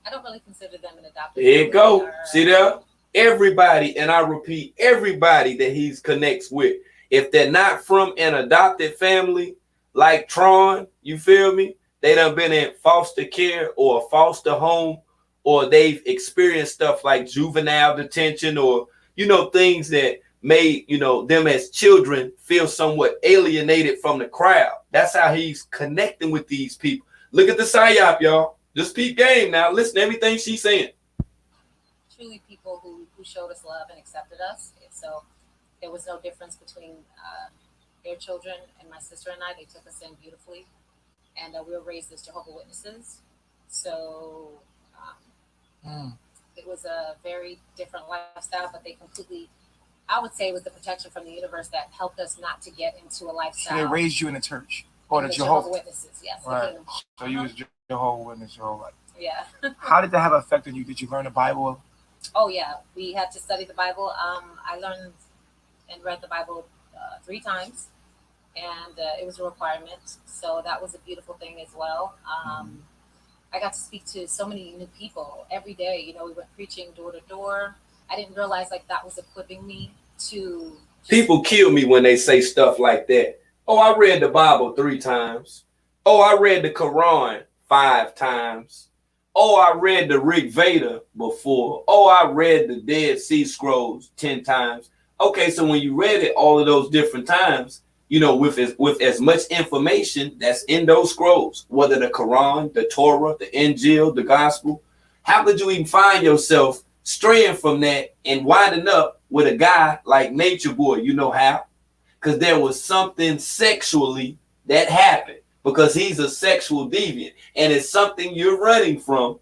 I don't really consider them an adopted. There you family. go. See there? Everybody, and I repeat, everybody that he connects with, if they're not from an adopted family like Tron, you feel me? They done been in foster care or a foster home, or they've experienced stuff like juvenile detention, or things that made them as children feel somewhat alienated from the crowd. That's how he's connecting with these people. Look at the psyop, y'all. Just peep game now. Listen to everything she's saying. Truly people who showed us love and accepted us. So there was no difference between their children and my sister and I. They took us in beautifully, and we were raised as Jehovah's Witnesses. So it was a very different lifestyle, but they completely, I would say, it was the protection from the universe that helped us not to get into a lifestyle. So they raised you in the church or the Jehovah's Jehovah. Witnesses, yes. Right. So you was Jehovah's Witness your whole life. Yeah. How did that have an effect on you? Did you learn the Bible? Oh yeah, we had to study the Bible. I learned and read the Bible 3 times, and it was a requirement. So that was a beautiful thing as well. I got to speak to so many new people every day. We went preaching door to door. I didn't realize that was equipping me to. People kill me when they say stuff like that. Oh, I read the Bible 3 times. Oh, I read the Quran 5 times. Oh, I read the Rig Veda before. Oh, I read the Dead Sea Scrolls 10 times. Okay, so when you read it all of those different times, with as much information that's in those scrolls, whether the Quran, the Torah, the Injil, the Gospel, how could you even find yourself straying from that and winding up with a guy like Nature Boy? You know how? Because there was something sexually that happened. Because he's a sexual deviant, and it's something you're running from,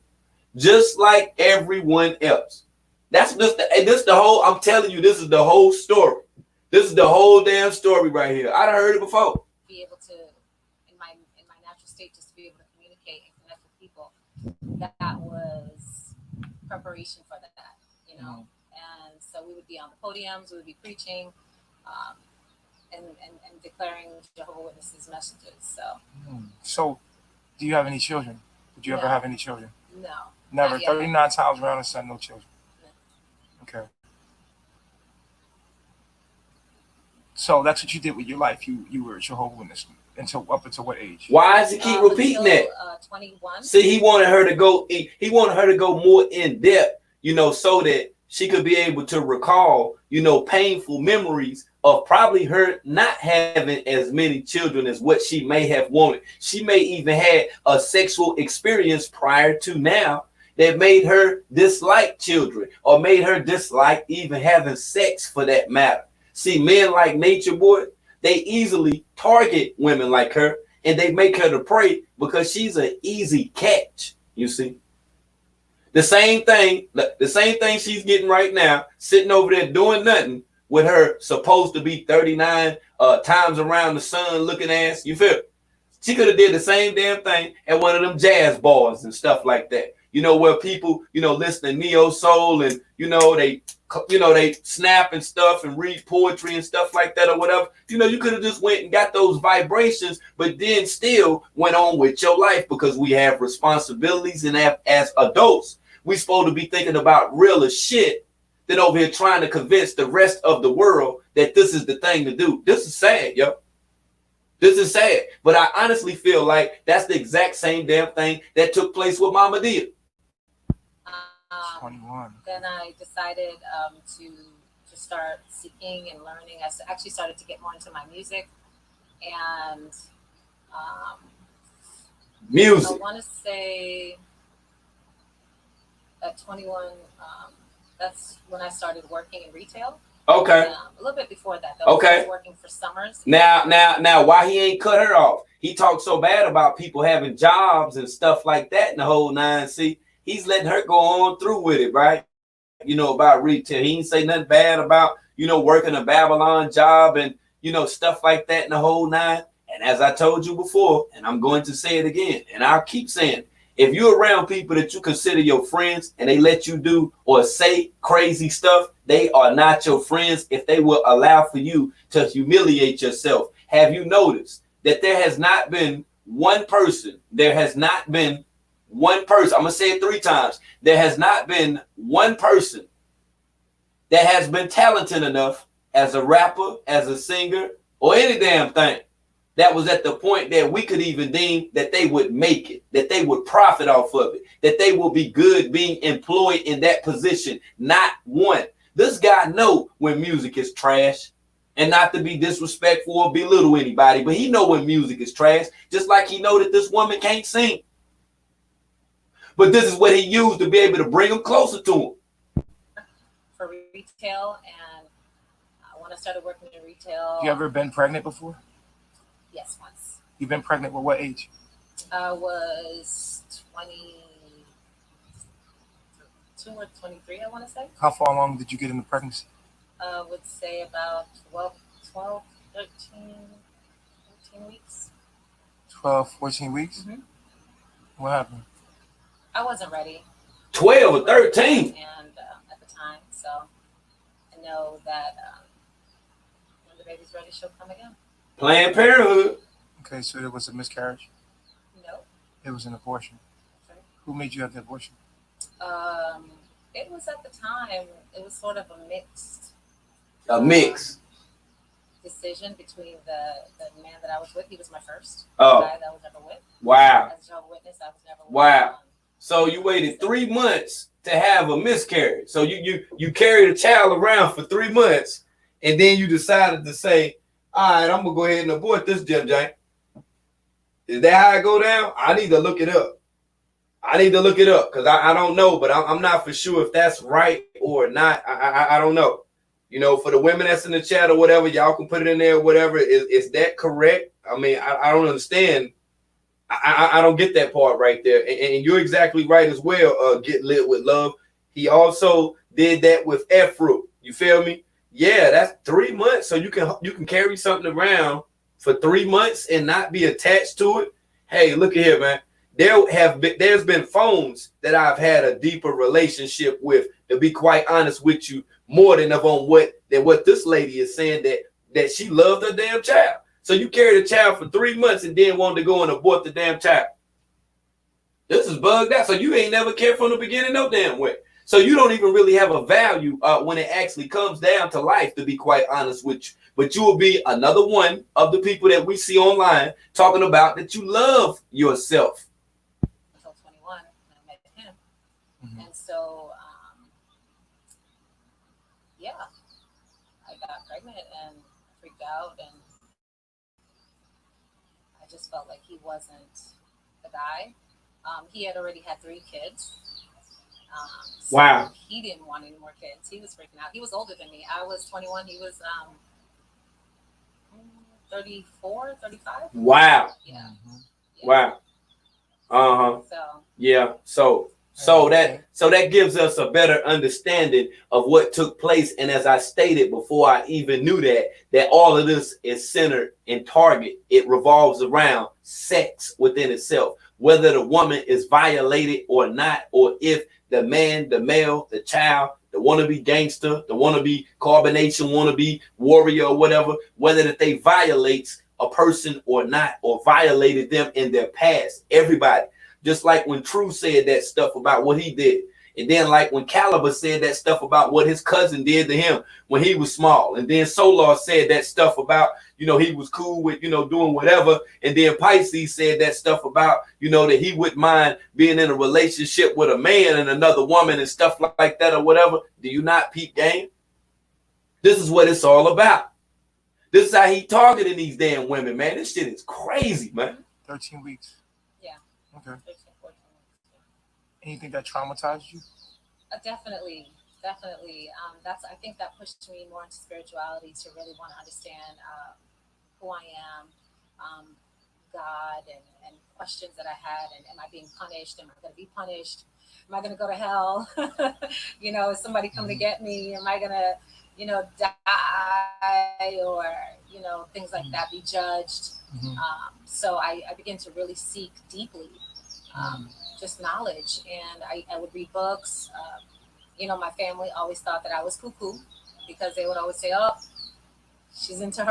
just like everyone else. That's just the whole. I'm telling you, this is the whole story. This is the whole damn story right here. I'd heard it before. Be able to, in my natural state, just to be able to communicate and connect with people. That was preparation for that, And so we would be on the podiums, we would be preaching. And declaring Jehovah's Witnesses messages. So, do you have any children? Did you ever have any children? No. Never. 39 times around the sun, no children. No. Okay. So that's what you did with your life. You were a Jehovah's Witness up until what age? Why does he keep repeating until, that? 21. See, he wanted her to go. He wanted her to go more in depth, so that she could be able to recall, painful memories of probably her not having as many children as what she may have wanted. She may even had a sexual experience prior to now that made her dislike children or made her dislike even having sex for that matter. See, men like Nature Boy, they easily target women like her, and they make her the prey because she's an easy catch. You see, the same thing she's getting right now, sitting over there doing nothing with her supposed to be 39 times around the sun looking ass. You feel? She could have did the same damn thing at one of them jazz bars and stuff like that. You know, where people, listen to neo soul and they snap and stuff and read poetry and stuff like that or whatever. You could have just went and got those vibrations, but then still went on with your life because we have responsibilities, and as adults, we supposed to be thinking about realer shit than over here trying to convince the rest of the world that this is the thing to do. This is sad, yo. This is sad, but I honestly feel like that's the exact same damn thing that took place with Mama Dia. 21. Then I decided to start seeking and learning. I actually started to get more into my music, and music. I want to say at 21, that's when I started working in retail. Okay. A little bit before that, though. Okay. I was working for Summers. Now, why he ain't cut her off? He talked so bad about people having jobs and stuff like that in the whole nine. See, he's letting her go on through with it, right? About retail. He ain't say nothing bad about, working a Babylon job and, stuff like that in the whole nine. And as I told you before, and I'm going to say it again, and I'll keep saying it, if you're around people that you consider your friends and they let you do or say crazy stuff, they are not your friends if they will allow for you to humiliate yourself. Have you noticed that there has not been one person, I'm going to say it 3 times. There has not been one person that has been talented enough as a rapper, as a singer, or any damn thing that was at the point that we could even deem that they would make it, that they would profit off of it, that they will be good being employed in that position. Not one. This guy know when music is trash, and not to be disrespectful or belittle anybody, but he know when music is trash, just like he know that this woman can't sing. But this is what he used to be able to bring them closer to him. For retail, and when I started working in retail. You ever been pregnant before? Yes, once. You've been pregnant with what age? I was 22 or 23, I want to say. How far along did you get into pregnancy? I would say about 12, 13, 14 weeks. 12, 14 weeks? Mm-hmm. What happened? I wasn't ready. 12 or 13? And at the time, so I know that when the baby's ready, she'll come again. Planned Parenthood. Okay, so it was a miscarriage? No. It was an abortion. Okay. Who made you have the abortion? It was at the time, it was sort of a mix decision between the man that I was with. He was my first guy that I was ever with. Wow. As a Jehovah's Witness, I was never with. Wow. So you waited 3 months to have a miscarriage. So you carried a child around for 3 months, and then you decided to say, all right, I'm gonna go ahead and abort this Jim Jank. Is that how it go down? I need to look it up. Because I don't know, but I'm not for sure if that's right or not. I don't know. For the women that's in the chat or whatever, y'all can put it in there or whatever. Is that correct? I mean, I don't understand. I don't get that part right there. And you're exactly right as well. Get lit with love. He also did that with F-Fruit. You feel me? Yeah, that's 3 months. So you can carry something around for 3 months and not be attached to it. Hey, look at here, man. There's been phones that I've had a deeper relationship with, to be quite honest with you, more than what this lady is saying, that she loved her damn child. So you carried a child for 3 months and then wanted to go and abort the damn child. This is bugged out. So you ain't never cared from the beginning no damn way. So you don't even really have a value when it actually comes down to life, to be quite honest with you. But you will be another one of the people that we see online talking about that you love yourself. Until 21, and I met him. Mm-hmm. And so, yeah, I got pregnant and freaked out, and I just felt like he wasn't the guy. He had already had 3 kids. So Wow. he didn't want any more kids. He was freaking out. He was older than me. I was 21. He was 34, 35. Wow. Yeah. Wow. Uh-huh. So Yeah. So that gives us a better understanding of what took place. And as I stated before I even knew that all of this is centered in target. It revolves around sex within itself, whether the woman is violated or not, or if the man, the male, the child, the wannabe gangster, the wannabe carbonation, wannabe warrior or whatever, whether that they violates a person or not, or violated them in their past. Everybody. Just like when True said that stuff about what he did. And then like when Caliber said that stuff about what his cousin did to him when he was small. And then Solar said that stuff about, he was cool with, doing whatever. And then Pisces said that stuff about, that he wouldn't mind being in a relationship with a man and another woman and stuff like that or whatever. Do you not peep game? This is what it's all about. This is how he targeting these damn women, man. This shit is crazy, man. 13 weeks. yeah. Okay. 13, 14. Anything that traumatized you? Definitely. I think that pushed me more into spirituality to really want to understand who I am, God, and questions that I had. And am I being punished? Am I going to be punished? Am I going to go to hell? Is somebody coming to get me? Am I going to, die or, things like that, be judged? So I began to really seek deeply just knowledge. And I would read books. My family always thought that I was cuckoo because they would always say, oh, she's into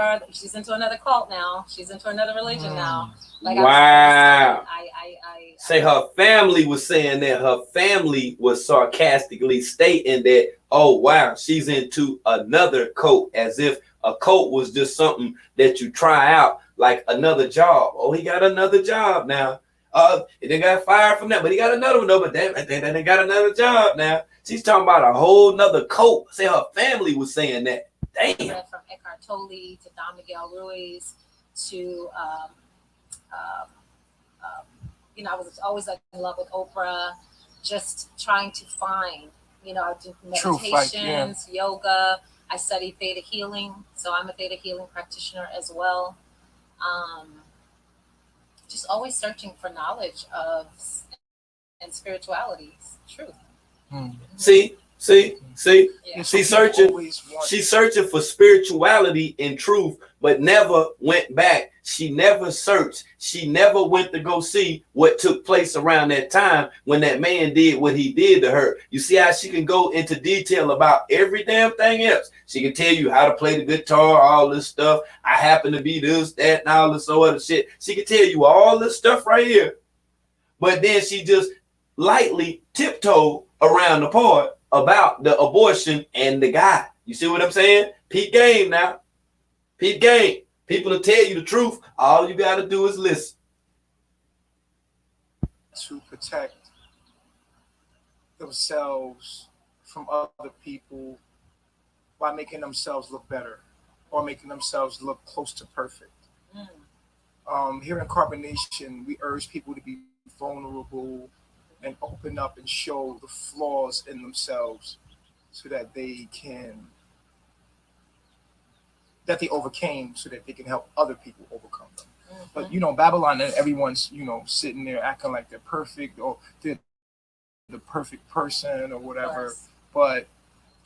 another cult now. She's into another religion now. Like, wow. I her family was saying that. Her family was sarcastically stating that, oh, wow, she's into another cult, as if a cult was just something that you try out, like another job. Oh, he got another job now. They got fired from that, but he got another one. No, but they got another job now. She's talking about a whole nother cult. Say her family was saying that. Damn. From Eckhart Tolle to Don Miguel Ruiz to I was always in love with Oprah, just trying to find, I do meditations, yoga. I studied theta healing, so I'm a theta healing practitioner as well. Just always searching for knowledge of and spirituality's truth. See, Yeah. she's searching for spirituality and truth, but never went back. She never searched. She never went to go see what took place around that time when that man did what he did to her. You see how she can go into detail about every damn thing else. She can tell you how to play the guitar, all this stuff. I happen to be this, that, and all this other shit. She can tell you all this stuff right here. But then she just lightly tiptoed around the part about the abortion and the guy. You see what I'm saying? Peep game now. Peep game. People will tell you the truth. All you got to do is listen. To protect themselves from other people by making themselves look better or making themselves look close to perfect. Here in Carbonation, we urge people to be vulnerable and open up and show the flaws in themselves so that they overcame, so that they can help other people overcome them. But Babylon, and everyone's sitting there acting like they're perfect or they're the perfect person or whatever. Yes. But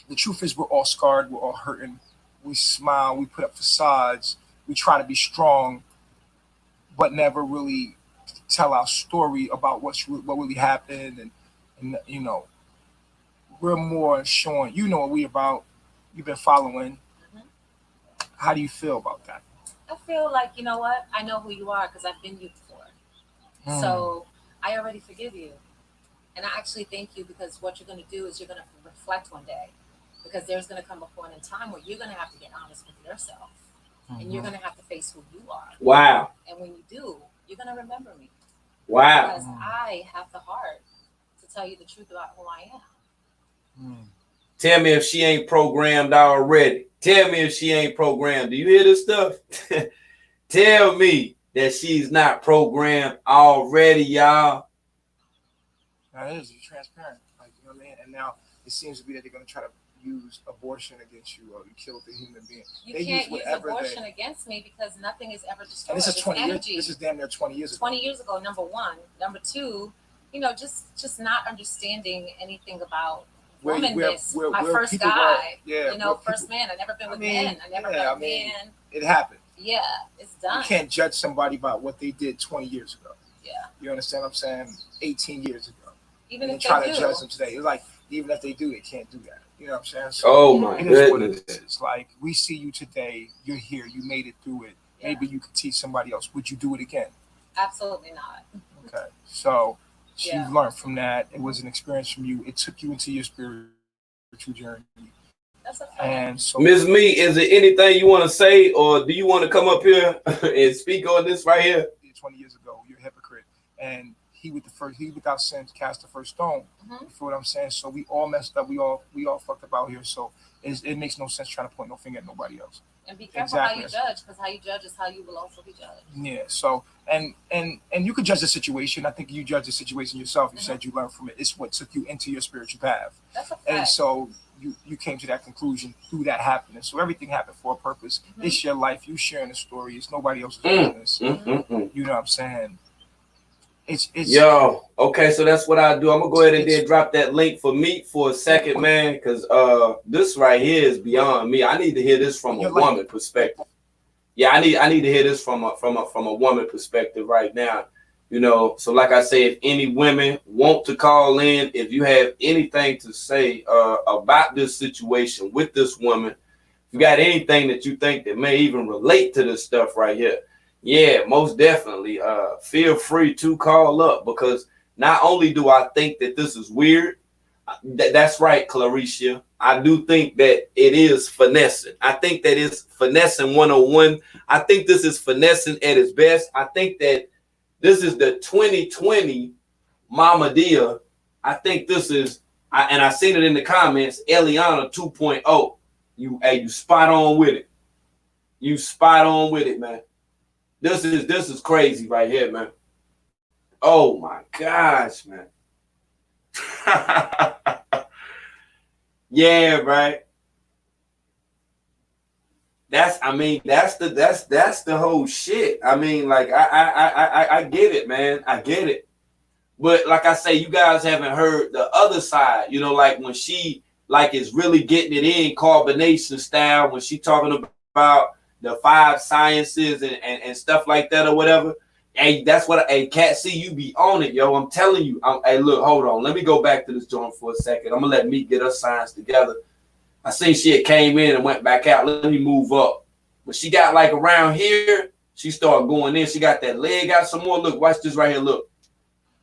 the truth is, we're all scarred, we're all hurting. We smile, we put up facades, we try to be strong, but never really tell our story about what really happened. And we're more showing, what we about. You've been following. How do you feel about that? I feel like, you know what? I know who you are because I've been you before. So I already forgive you. And I actually thank you, because what you're going to do is you're going to reflect one day, because there's going to come a point in time where you're going to have to get honest with yourself. And you're going to have to face who you are. Wow. And when you do, you're going to remember me. Wow. Because I have the heart to tell you the truth about who I am. Tell me if she ain't programmed already. Tell me if she ain't programmed. Do you hear this stuff? Tell me that she's not programmed already, y'all. That is, you're transparent. Like, you know what I mean? now it seems to be that they're going to try to use abortion against you or you killed the human being. You They can't use use whatever abortion against me because nothing is ever destroyed. And this is It's 20 years. energy. This is damn near 20 years ago. 20 years ago, number one. Number two, you know, just not understanding anything about womanness. My first guy, you know, first man. I never been with men. I never met a man. It happened. Yeah, it's done. You can't judge somebody by what they did 20 years ago. Yeah. You understand what I'm saying? 18 years ago. Even if try they to do. judge them today. It's like, even if they do, they can't do that. You know what I'm saying? So Oh my goodness. It's like, we see you today. You're here. You made it through it. Yeah. Maybe you could teach somebody else. Would you do it again? Absolutely not. Okay. So you learned from that. It was an experience from you. It took you into your spiritual journey. That's a fact. And so, Ms. Me, is there anything you want to say, or do you want to come up here and speak on this right here? 20 years ago, you're a hypocrite. And he without sin cast the first stone. Mm-hmm. You feel what I'm saying? So we all messed up. We all fucked up out here. So it makes no sense trying to point no finger at nobody else. And be careful how you judge, because how you judge is how you will also be judged. Yeah. So and you could judge the situation. I think you judge the situation yourself. You said you learned from it. It's what took you into your spiritual path. That's a fact. And so you came to that conclusion through that happening. So everything happened for a purpose. Mm-hmm. It's your life. You sharing the story. It's nobody else's business. Mm-hmm. You know what I'm saying? It's yo, okay, so that's what I do. I'm gonna go ahead and then drop that link for me for a second, man, because this right here is beyond me. I need to hear this from a woman perspective. Yeah, I need to hear this from a woman perspective right now. You know, so like I say, if any women want to call in, if you have anything to say about this situation with this woman, if you got anything that you think that may even relate to this stuff right here. Yeah, most definitely. Feel free to call up, because not only do I think that this is weird, that's right, Claricia. I do think that it is finessing. I think that it's finessing 101. I think this is finessing at its best. I think that this is the 2020 Mama Dia. I think this is, and I seen it in the comments, Eliana 2.0. You spot on with it. You spot on with it, man. This is crazy right here, man. Oh my gosh, man. Yeah, right. That's the whole shit. I mean, like I get it, man. I get it. But like I say, you guys haven't heard the other side, you know, like when she like is really getting it in carbonation style, when she talking about the 5 sciences and stuff like that or whatever. Hey, that's what Cat C, you be on it, yo. I'm telling you. Hey, look, hold on. Let me go back to this joint for a second. I'm gonna let me get her science together. I seen she had came in and went back out. Let me move up. But she got like around here, she started going in. She got that leg out some more. Look, watch this right here. Look.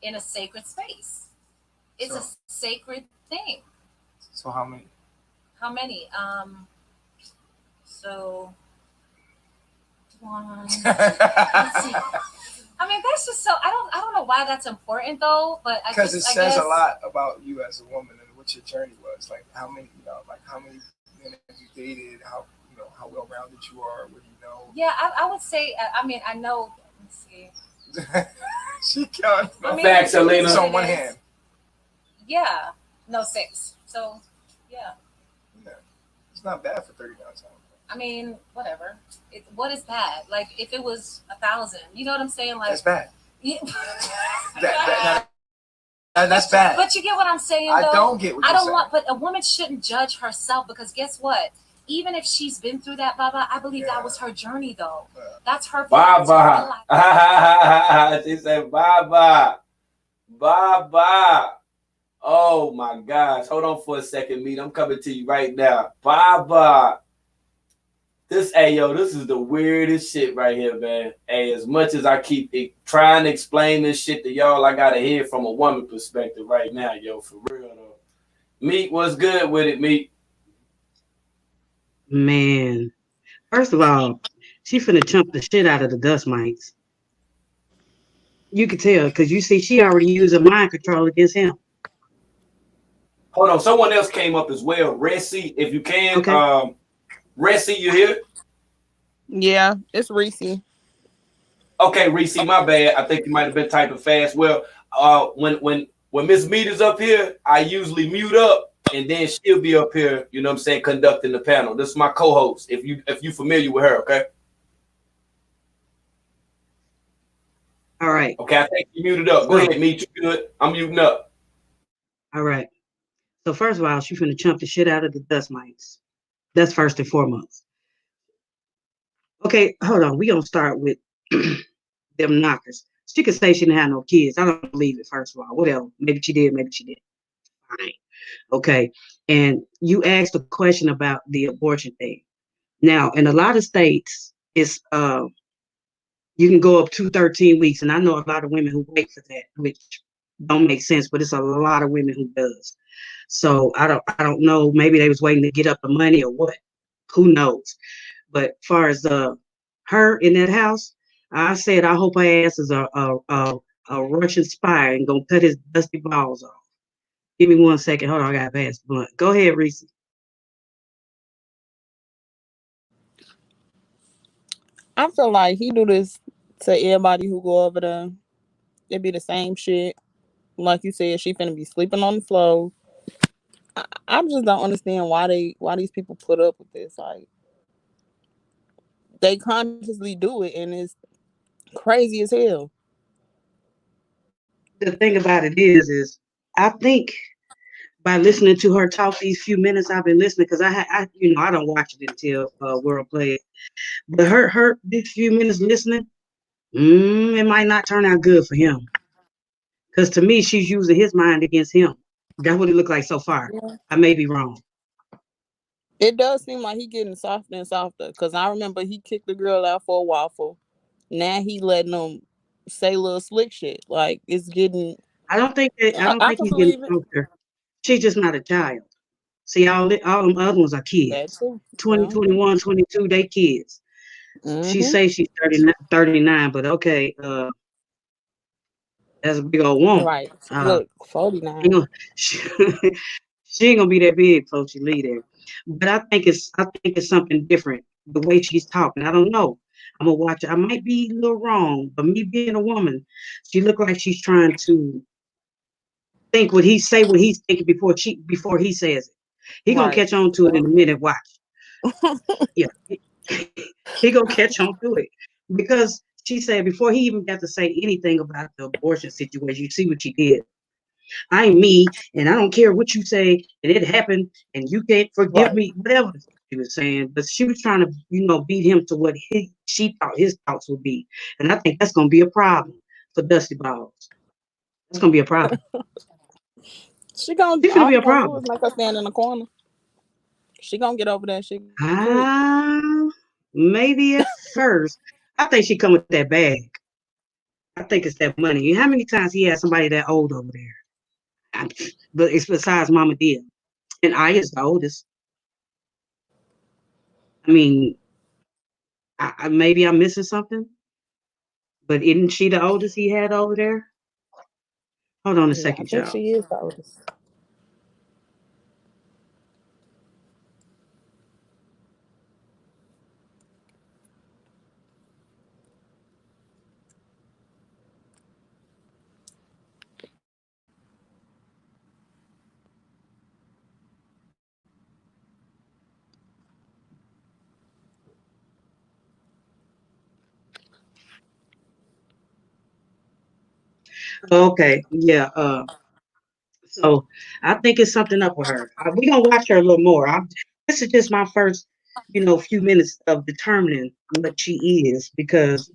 In a sacred space. It's a sacred thing. So how many? How many? So one. Let's see. I mean, that's just so. I don't know why that's important though, but because it says a lot about you as a woman and what your journey was. Like how many, how many men have you dated? How well rounded you are? What do you know? Yeah, I would say. I mean, I know. Let's see. She can't. Facts, Elena. It's on one hand. Yeah. No, 6. So, yeah. It's not bad for 39 times. I mean, whatever. What is bad? Like, if it was 1,000, you know what I'm saying? Like, that's bad. Yeah. That's bad. But you get what I'm saying, though? I don't get what you're saying. But a woman shouldn't judge herself, because guess what? Even if she's been through that, Baba, I believe that was her journey, though. That's her. Baba. She said, Baba. Baba. Oh my gosh. Hold on for a second, Meat. I'm coming to you right now. Baba. This is the weirdest shit right here, man. Hey, as much as I keep trying to explain this shit to y'all, I gotta hear from a woman perspective right now, yo, for real though. Meat, what's good with it, Meat? Man, first of all, she finna chump the shit out of the dust mites. You can tell, because you see she already used a mind control against him. Hold on, someone else came up as well. Resi, if you can. Okay. Resi, you here? Yeah, it's Reese. Okay, Reese, my bad. I think you might have been typing fast. Well, when when Miss Mead is up here, I usually mute up and then she'll be up here, you know what I'm saying, conducting the panel. This is my co-host, if you familiar with her, okay? All right. Okay, I think you muted up. Go ahead, Mead, you good. I'm muting up. All right. So first of all, she finna chump the shit out of the dust mites. That's first and foremost. Okay, hold on. We gonna start with them knockers. She could say she didn't have no kids. I don't believe it, first of all. Whatever. Maybe she did, maybe she didn't. Fine. Okay. And you asked a question about the abortion thing. Now, in a lot of states, it's you can go up to 13 weeks, and I know a lot of women who wait for that, which don't make sense, but it's a lot of women who does. So I don't know. Maybe they was waiting to get up the money or what. Who knows? But far as her in that house, I said I hope her ass is a Russian spy and gonna cut his dusty balls off. Give me 1 second. Hold on, I gotta pass the blunt. Go ahead, Reese. I feel like he do this to everybody who go over there. It be the same shit. Like you said, she finna be sleeping on the floor. I just don't understand why these people put up with this. Like they consciously do it, and it's crazy as hell. The thing about it is I think by listening to her talk these few minutes I've been listening, because I don't watch it until World Play it. But her these few minutes listening, it might not turn out good for him. Because to me, she's using his mind against him. That's what it looked like so far. Yeah. I may be wrong. It does seem like he getting softer and softer. Cause I remember he kicked the girl out for a waffle. Now he letting them say little slick shit. Like it's getting. I don't I think can he's getting believe it. closer. She's just not a child. See, all them other ones are That kids. too. 20, Yeah. 21, 22, they kids. She Mhm. say she's 39, but okay, that's a big old woman. Right. Uh, Look, ain't 49. gonna, she, she ain't gonna be that big before she leave there. But I think it's something different. The way she's talking, I don't know. I'm gonna watch it. I might be a little wrong, but me being a woman, she look like she's trying to what he's thinking before he says it. He gonna Right. catch on to it in a minute. Watch. Yeah, he gonna catch on to it because she said before he even got to say anything about the abortion situation. You see what she did. I'm me, and I don't care what you say, and it happened, and you can't forgive Right. me, whatever she was saying. But she was trying to, beat him to what she thought his thoughts would be. And I think that's going to be a problem for Dusty Balls. That's going to be a problem. She gonna She's going to all be he a gonna do problem. is make her stand in the corner. She gonna get over that shit quick. Ah, maybe at first. I think she come with that bag. I think it's that money. How many times he had somebody that old over there? But it's besides Mama Dia. And I is the oldest. I mean, maybe I'm missing something. But isn't she the oldest he had over there? Hold on a Yeah, I second, think y'all. she is the oldest. Okay, yeah. So I think it's something up with her. We gonna watch her a little more. This is just my first, few minutes of determining what she is because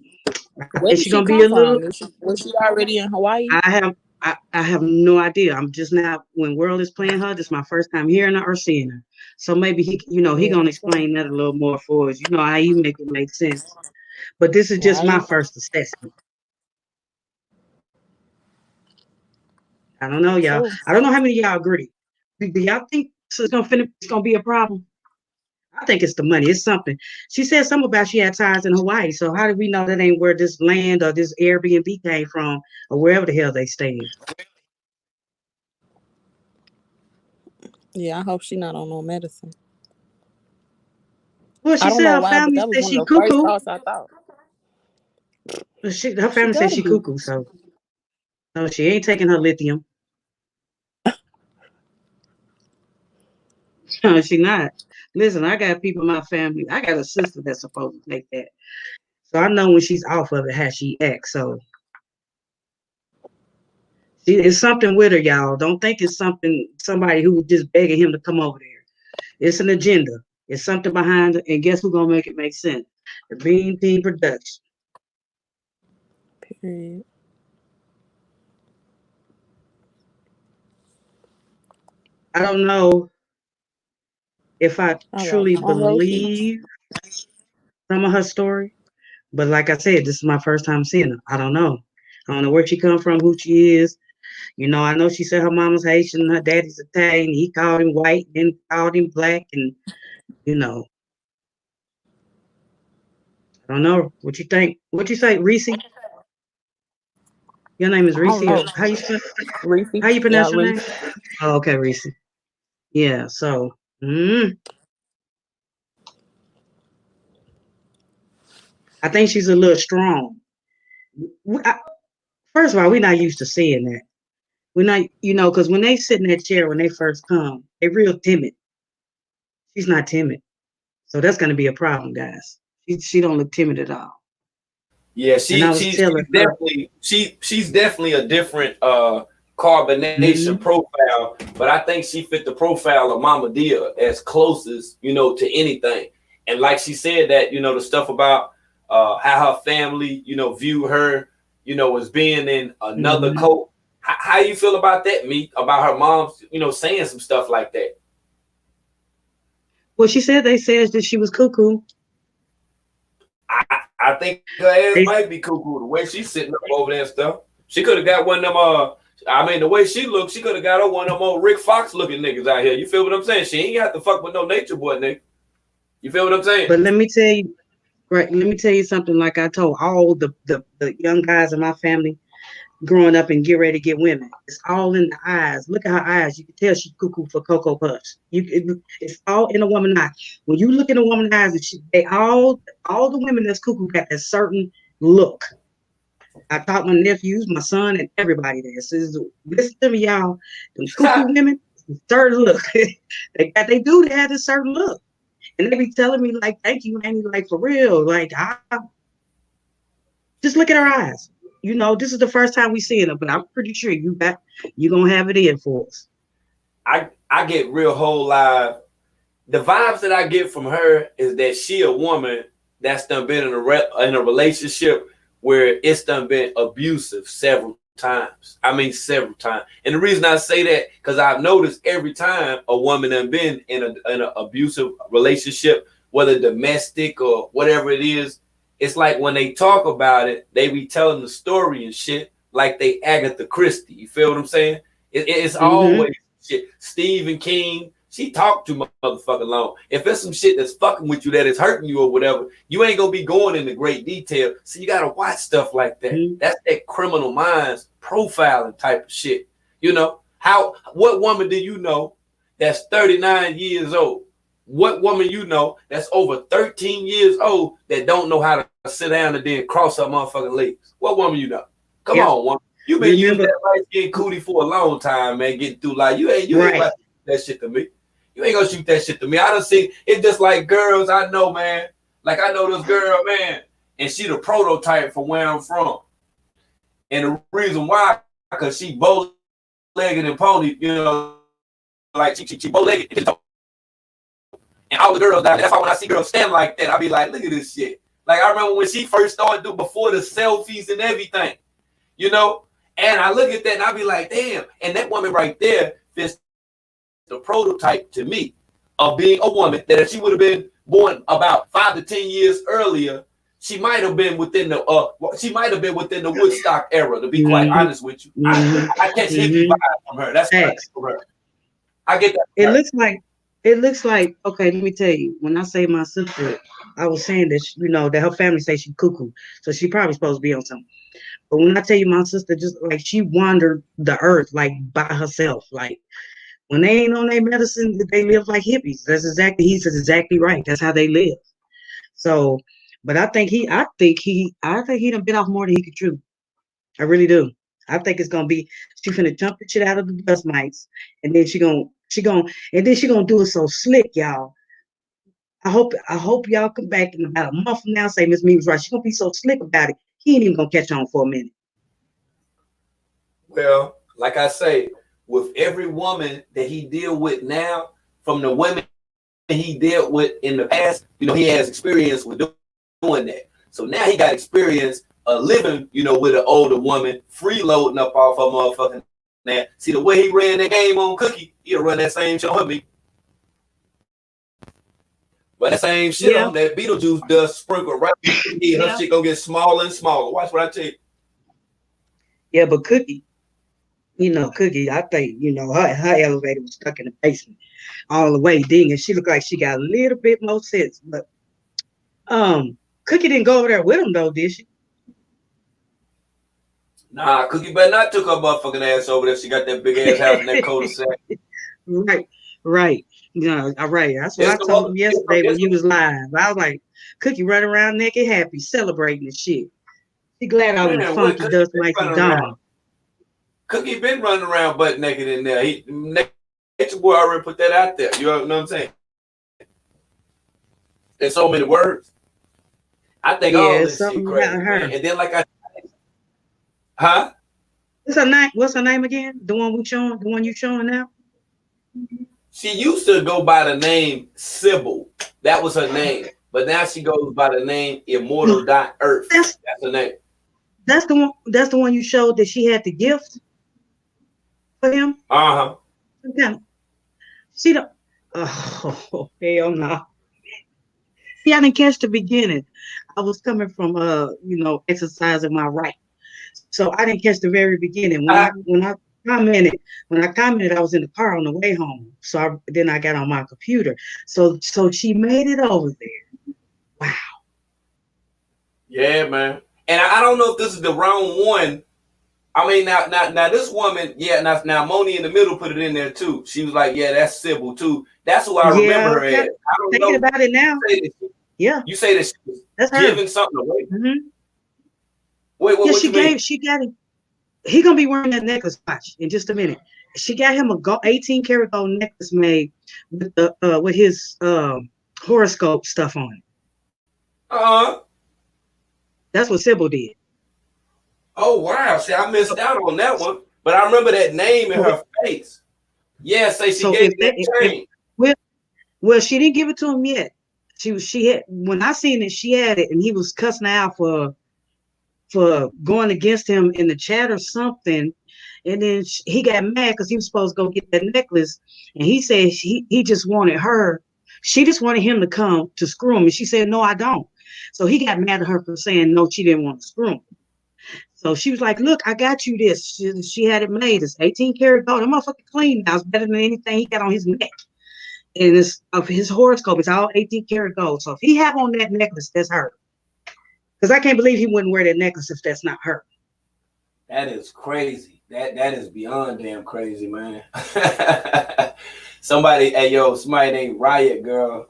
I Where think did she's she gonna be come a little. from? Was she already in Hawaii? I have I have no idea. I'm just now when World is playing her. This is my first time hearing her or seeing her. So maybe he Yeah, gonna that's right. explain that a little more for us. You know how you make it make sense. But this is just my Right. first assessment. I don't know, y'all. True. I don't know how many of y'all agree. Do y'all think this is it's gonna be a problem? I think it's the money. It's something. She said something about she had ties in Hawaii. So how do we know that ain't where this land or this Airbnb came from or wherever the hell they staying? Yeah, I hope she not on no medicine. Well, I she don't said know her why, but family that was said one she of the first cuckoo. thoughts I thought. Her She family said gotta she be. cuckoo, so she ain't taking her lithium. No, she not. Listen, I got people in my family. I got a sister that's supposed to take that. So I know when she's off of it, how she acts. So it's something with her, y'all. Don't think it's somebody who was just begging him to come over there. It's an agenda. It's something behind it. And guess who's gonna make it make sense? The Bean Team Production. Period. I don't know if I I got truly front row seats. believe some of her story, but like I said, this is my first time seeing her. I don't know. I don't know where she come from, who she is. I know she said her mama's Haitian, her daddy's Italian. He called him white, then called him black, and you know, I don't know what you think. What you say, Reese? Your name is I Reese. don't know. Reese. How you Yeah, pronounce your name? Reese. Oh, okay, Reese. Yeah. So, I think she's a little strong. First of all, we're not used to seeing that. We're not, because when they sit in that chair when they first come, they're real timid. She's not timid, so that's going to be a problem, guys. She don't look timid at all. Yeah, And I was she's telling her, definitely she's definitely a different carbonation mm-hmm, profile, but I think she fit the profile of Mama Dia as close as to anything. And like she said that the stuff about how her family view her as being in another mm-hmm. cult. How you feel about that, me? About her mom saying some stuff like that? Well, she said they said that she was cuckoo. I think her ass They, might be cuckoo the way she's sitting up over there and stuff. She could have got one of them. I mean, the way she looks, she could have got her one of them old Rick Fox looking niggas out here. You feel what I'm saying? She ain't got to fuck with no nature boy nigga. You feel what I'm saying? but let me tell you, right? Let me tell you something. Like I told all the young guys in my family, growing up and get ready to get women. It's all in the eyes. Look at her eyes. You can tell she's cuckoo for Cocoa Puffs. It's all in a woman's eyes. When you look in a woman's eyes, they all the women that's cuckoo got that certain look. I taught my nephews, my son, and everybody there. Says, listen to me, y'all. Them cuckoo women, certain look. They have a certain look. And they be telling me like, thank you, Annie, like for real. Like I just look at her eyes. This is the first time we seeing her, but I'm pretty sure you gonna have it in for us. I get real whole live. The vibes that I get from her is that she a woman that's done been in a relationship where it's done been abusive several times. I mean, several times. And the reason I say that because I've noticed every time a woman done been in an abusive relationship, whether domestic or whatever it is, it's like when they talk about it, they be telling the story and shit like they Agatha Christie. You feel what I'm saying? It's Mm-hmm. always shit. Stephen King, she talked too motherfucking long. If it's some shit that's fucking with you that is hurting you or whatever, you ain't gonna be going into great detail. So you gotta watch stuff like that. Mm-hmm. That's that Criminal Minds profiling type of shit. What woman do you know that's 39 years old? What woman you know that's over 13 years old that don't know how to sit down and then cross her motherfucking legs? What woman you know? Come Yep. on, woman. You've been using Remember, that light skin cootie for a long time, man, getting through life. You ain't right? about to shoot that shit to me. You ain't gonna shoot that shit to me. I done see it just like girls I know, man. Like I know this girl, man, and she the prototype for where I'm from. And the reason why, because she bow-legged and pony, like she bow-legged. And all the girls down there, that's why when I see girls stand like that, I be like, look at this shit. Like I remember when she first started doing before the selfies and everything, And I look at that and I be like, damn. And that woman right there fits the prototype to me of being a woman that if she would have been born about 5 to 10 years earlier, she might have been within the Woodstock era, to be quite Mm-hmm. honest with you. I catch hippie Mm-hmm. vibes from her. That's what I get from her. I get that It from her. looks like okay, let me tell you. When I say my sister, I was saying that that her family say she cuckoo, so she probably supposed to be on something. But when I tell you my sister, just like she wandered the earth like by herself, like when they ain't on their medicine, they live like hippies. He's exactly right. That's how they live. So, but I think he done bit off more than he could chew. I really do. I think it's gonna be she finna jump the shit out of the dust mites, and then she gonna And then she gonna do it so slick, y'all. I hope y'all come back in about a month from now and say Miss Me was right. She gonna be so slick about it. He ain't even gonna catch on for a minute. Well, like I say, with every woman that he deal with now, from the women he dealt with in the past, he has experience with doing that. So now he got experience living, with an older woman, freeloading up off her motherfucking. Now, see the way he ran that game on Cookie, he'll run that same shit on me. But that same shit on that Beetlejuice does sprinkle right here. Her shit gonna get smaller and smaller. Watch what I tell you. Yeah, but Cookie, Cookie, I think, her elevator was stuck in the basement all the way ding, and she looked like she got a little bit more sense. But Cookie didn't go over there with him though, did she? Nah, Cookie better not took her motherfucking ass over there. She got that big ass house in that cul-de-sac. Right. All right. That's what I told him yesterday when he was live. I was like, Cookie running around naked, happy, celebrating and shit. She glad all the funky dust mites are gone. Cookie been running around butt naked in there. Nature Boy already put that out there. You know what I'm saying? In so many words. I think all this shit crazy, man. And then huh? What's her name again? The one you showing now? She used to go by the name Sybil. That was her name. But now she goes by the name Immortal.Earth. That's her name. That's the one you showed that she had the gift for him? Uh-huh. See the hell no. See, I didn't catch the beginning. I was coming from exercising my right. So I didn't catch the very beginning. When I commented, I was in the car on the way home. So then I got on my computer. So she made it over there. Wow. Yeah, man. And I don't know if this is the wrong one. I mean, now this woman, now Moni in the middle put it in there too. She was like, yeah, that's Sybil too. That's who I remember her as. I don't thinking know. About it now. You say that she was giving something away. Mm-hmm. Wait, she got him. He gonna be wearing that necklace. Watch in just a minute. She got him a 18 karat gold necklace made with his horoscope stuff on it. That's what Sybil did. Oh wow! See, I missed out on that one, but I remember that name in her face. Yeah, say she gave that chain. Well, she didn't give it to him yet. She had, when I seen it, she had it, and he was cussing out for going against him in the chat or something. And then he got mad because he was supposed to go get that necklace, and he said he just wanted her. She just wanted him to come to screw him, and she said, "No, I don't." So he got mad at her for saying no, she didn't want to screw him. So she was like, "Look, I got you this." She had it made. It's 18 karat gold. That motherfucker clean now. It's better than anything he got on his neck. And it's of his horoscope. It's all 18 karat gold. So if he have on that necklace, that's her. Because I can't believe he wouldn't wear that necklace if that's not her. That is crazy. That is beyond damn crazy, man. Somebody named Riot Girl.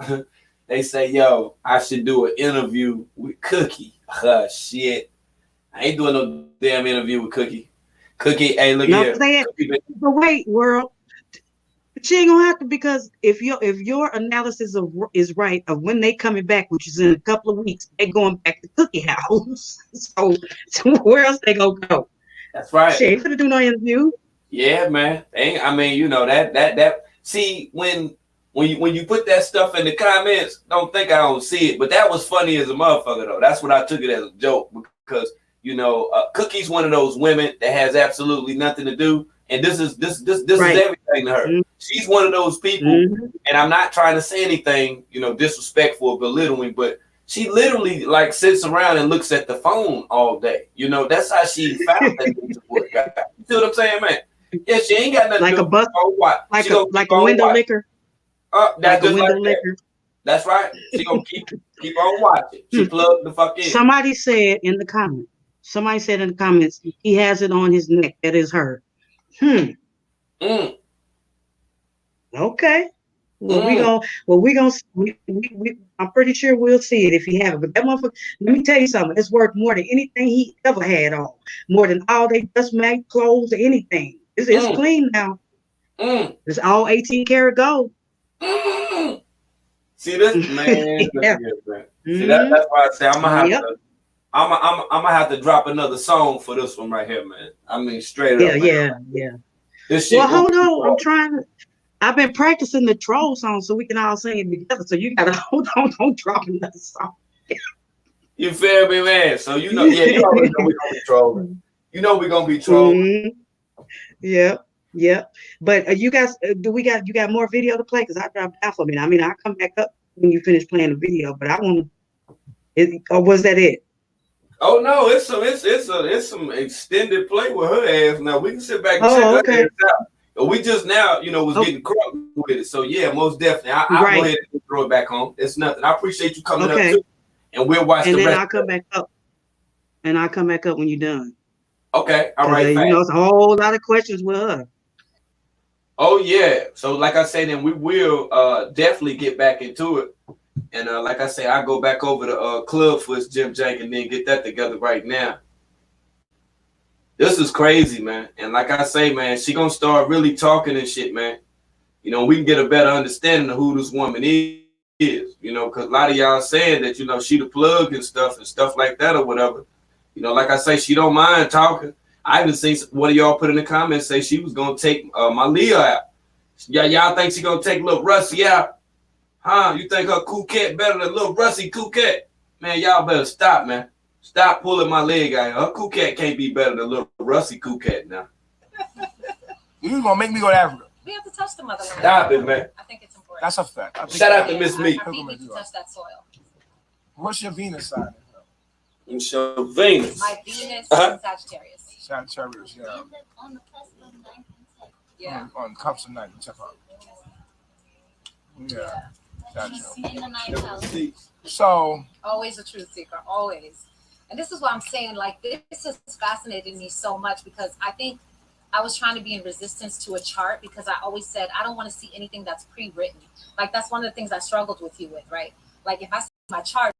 They say, yo, I should do an interview with Cookie. Shit. I ain't doing no damn interview with Cookie. Cookie, hey, look here. But wait, world. She ain't gonna have to, because if your analysis is right of when they coming back, which is in a couple of weeks, they going back to Cookie house. So where else they gonna go? That's right. She ain't gonna do no interview. Yeah, man. I mean, that. See, when you put that stuff in the comments, don't think I don't see it. But that was funny as a motherfucker, though. That's what I took it as a joke, because Cookie's one of those women that has absolutely nothing to do, and this is everything to her. Mm-hmm. She's one of those people, and I'm not trying to say anything, disrespectful or belittling, but she literally sits around and looks at the phone all day. That's how she found that work. You see what I'm saying, man? Yeah, she ain't got nothing like to a bus, like a window licker. That's just window licker. That's right. She gonna keep on watching. She plugged the fuck in. Somebody said in the comments, he has it on his neck. That is her. Okay. Well, I'm pretty sure we'll see it if he have it. But that motherfucker, let me tell you something. It's worth more than anything he ever had on. More than all they dust mag clothes or anything. It's clean now. It's all 18 karat gold. See this, man. Look Yeah. at this, man. See that's why I say I'm gonna have Yep. to. I'm gonna have to drop another song for this one right here, man. I mean, straight Yeah, up, man. yeah, yeah. This shit Well, gonna hold be on. I'm trying to. I've been practicing the troll song so we can all sing it together. So you gotta hold on. Don't drop another song. You feel me, man? So you know, yeah, you already know we're gonna be trolling. You know we're gonna be trolling. Mhm. Yep. Yep. But you guys, you got more video to play? Because I dropped out for a minute. I mean, I'll come back up when you finish playing the video, but I want to, or was that it? Oh no, it's some extended play with her ass. Now we can sit back and check Oh, her okay. ass out. But we just now, was Oh, getting crunk with it. So yeah, most definitely. I'll go right. ahead and throw it back home. It's nothing. I appreciate you coming up Okay. too. And we'll watch And the then rest I'll come of it. back up. And I'll come back up when you're done. Okay, all Because, right, fast. it's a whole lot of questions with her. Oh yeah. So like I say, then we will definitely get back into it. And like I say, I go back over to Club for his Jim Jank and then get that together right now. This is crazy, man. And like I say, man, she gonna start really talking and shit, man. We can get a better understanding of who this woman is. Because a lot of y'all saying that, she the plug and stuff like that or whatever. Like I say, she don't mind talking. I even seen one of y'all put in the comments say she was gonna take my Leah out. Yeah, y'all think she gonna take little Russie out? Huh? You think her cool cat better than little Russie cool cat? Man, y'all better stop, man. Stop pulling my leg out. Her cool cat can't be better than little Russie cool cat now. You gonna make me go to Africa? We have to touch the motherland. Stop it, man. I think it's important. That's a fact. Shout out to Miss Meek. Our feet need to touch that soil. What's your Venus sign? It's your Venus. My Venus is Sagittarius. Sagittarius, yeah. On the cusp of 9 and 10. Yeah. On cups of night, check out. Yeah. Gotcha. In the ninth house. So Always a truth seeker, always. And this is what I'm saying, like, this has fascinated me so much because I think I was trying to be in resistance to a chart because I always said, I don't want to see anything that's pre-written. Like, that's one of the things I struggled with you with, right? Like, if I see my chart,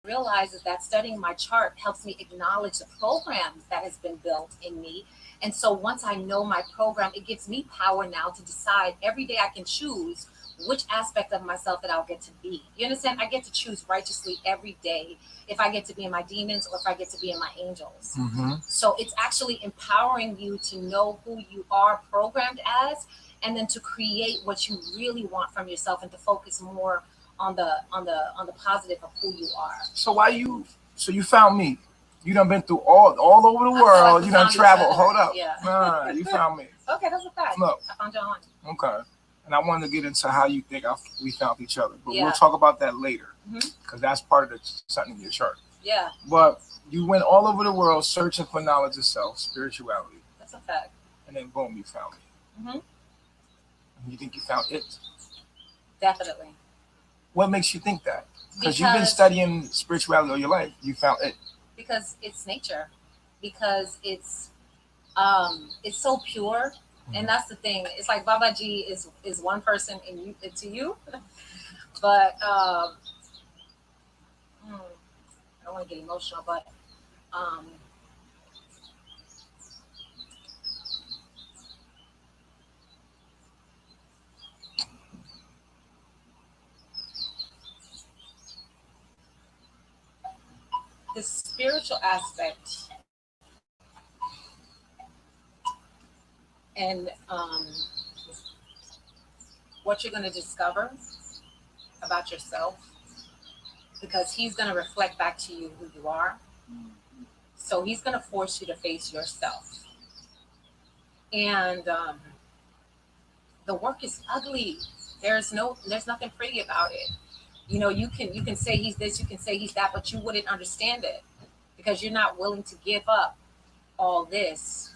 realizes that studying my chart helps me acknowledge the program that has been built in me. And so once I know my program, it gives me power now to decide every day I can choose which aspect of myself that I'll get to be. You understand? I get to choose righteously every day if I get to be in my demons or if I get to be in my angels. mm-hmm. So it's actually empowering you to know who you are programmed as, and then to create what you really want from yourself and to focus more on the positive of who you are. So you found me. You done been through all over the world. You done traveled. Hold up. Yeah. Nah, you found me. Okay, that's a fact. Look. I found you online. Okay. And I wanted to get into how you think we found each other. But Yeah. we'll talk about that later. Mhm. Because that's part of something in your chart. Yeah, But you went all over the world searching for knowledge of self, spirituality. that's a fact. And then boom, you found me. Mhm. And you think you found it. Definitely. What makes you think that? Because you've been studying spirituality all your life. You found it. Because it's nature. Because it's so pure. And that's the thing. It's like Babaji is one person to you, but I don't want to get emotional, but the spiritual aspect and what you're going to discover about yourself, because he's going to reflect back to you who you are. So he's going to force you to face yourself. And the work is ugly. There's nothing pretty about it. You can say he's this, you can say he's that, but you wouldn't understand it because you're not willing to give up all this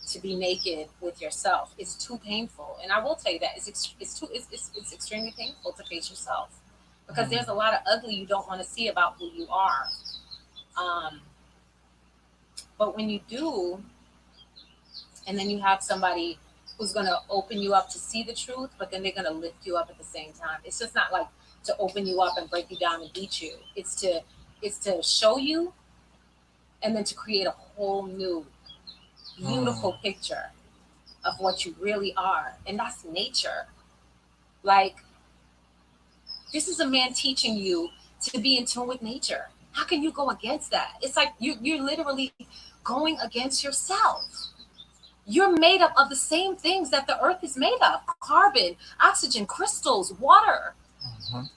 to be naked with yourself. It's too painful. And I will tell you that it's extremely painful to face yourself because there's a lot of ugly you don't want to see about who you are. But when you do, and then you have somebody who's going to open you up to see the truth, but then they're going to lift you up at the same time. It's just not like to open you up and break you down and beat you. It's to show you and then to create a whole new beautiful picture. of what you really are, and that's nature. Like, this is a man teaching you to be in tune with nature. How can you go against that? It's like you're literally going against yourself. You're made up of the same things that the earth is made of: carbon, oxygen, crystals, water.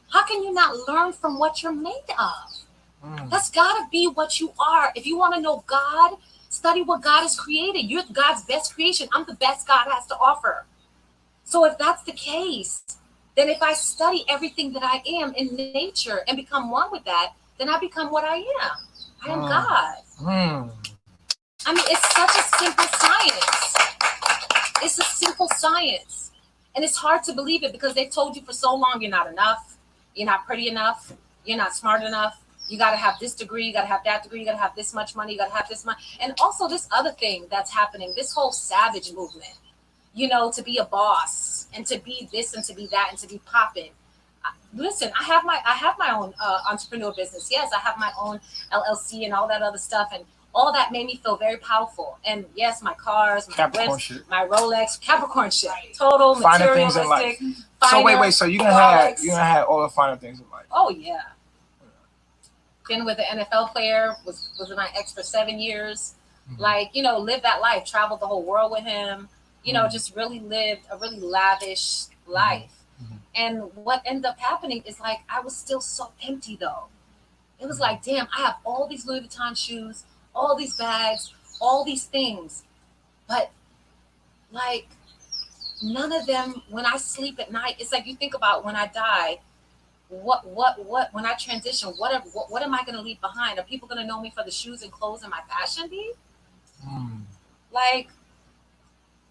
How can you not learn from what you're made of? That's got to be what you are. If you want to know God, study what God has created. You're God's best creation. I'm the best God has to offer. So if that's the case, then if I study everything that I am in nature and become one with that, then I become what I am. I am God. I mean, it's such a simple science. It's a simple science. And it's hard to believe it because they've told you for so long you're not enough, you're not pretty enough, you're not smart enough, you got to have this degree, you got to have that degree, you got to have this much money, you got to have this much. And also this other thing that's happening, this whole savage movement, you know, to be a boss and to be this and to be that and to be popping. Listen, I have my own entrepreneur business. Yes, I have my own LLC and all that other stuff, and all that made me feel very powerful. And yes, my cars, my whips, my Rolex, Capricorn shit, total finer things in life. materialistic. So wait, so you gonna have all the finer things in life. Oh yeah. Been with an NFL player, was with my ex for 7 years. Like, you know, lived that life, traveled the whole world with him. You know, just really lived a really lavish life. And what ended up happening is, like, I was still so empty though. It was like, damn, I have all these Louis Vuitton shoes, all these bags, all these things, but like none of them, when I sleep at night, it's like you think about when I die, what when I transition, what am I going to leave behind? Are people going to know me for the shoes and clothes and my fashion be? Like,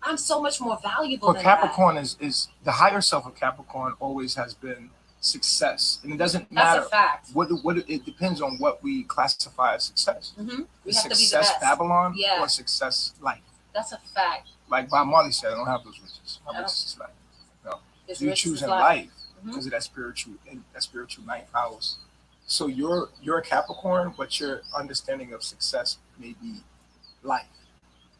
I'm so much more valuable But than Capricorn that. is the higher self of Capricorn always has been success, and it doesn't matter. That's a fact. What it depends on what we classify as success. We have Success to be the best. Babylon Yeah. or success life. That's a fact. Like Bob Marley said, I don't have those riches. My No. riches is life. No. It's So you're riches choosing is life. life because of that spiritual night powers. So you're a Capricorn, but your understanding of success may be life.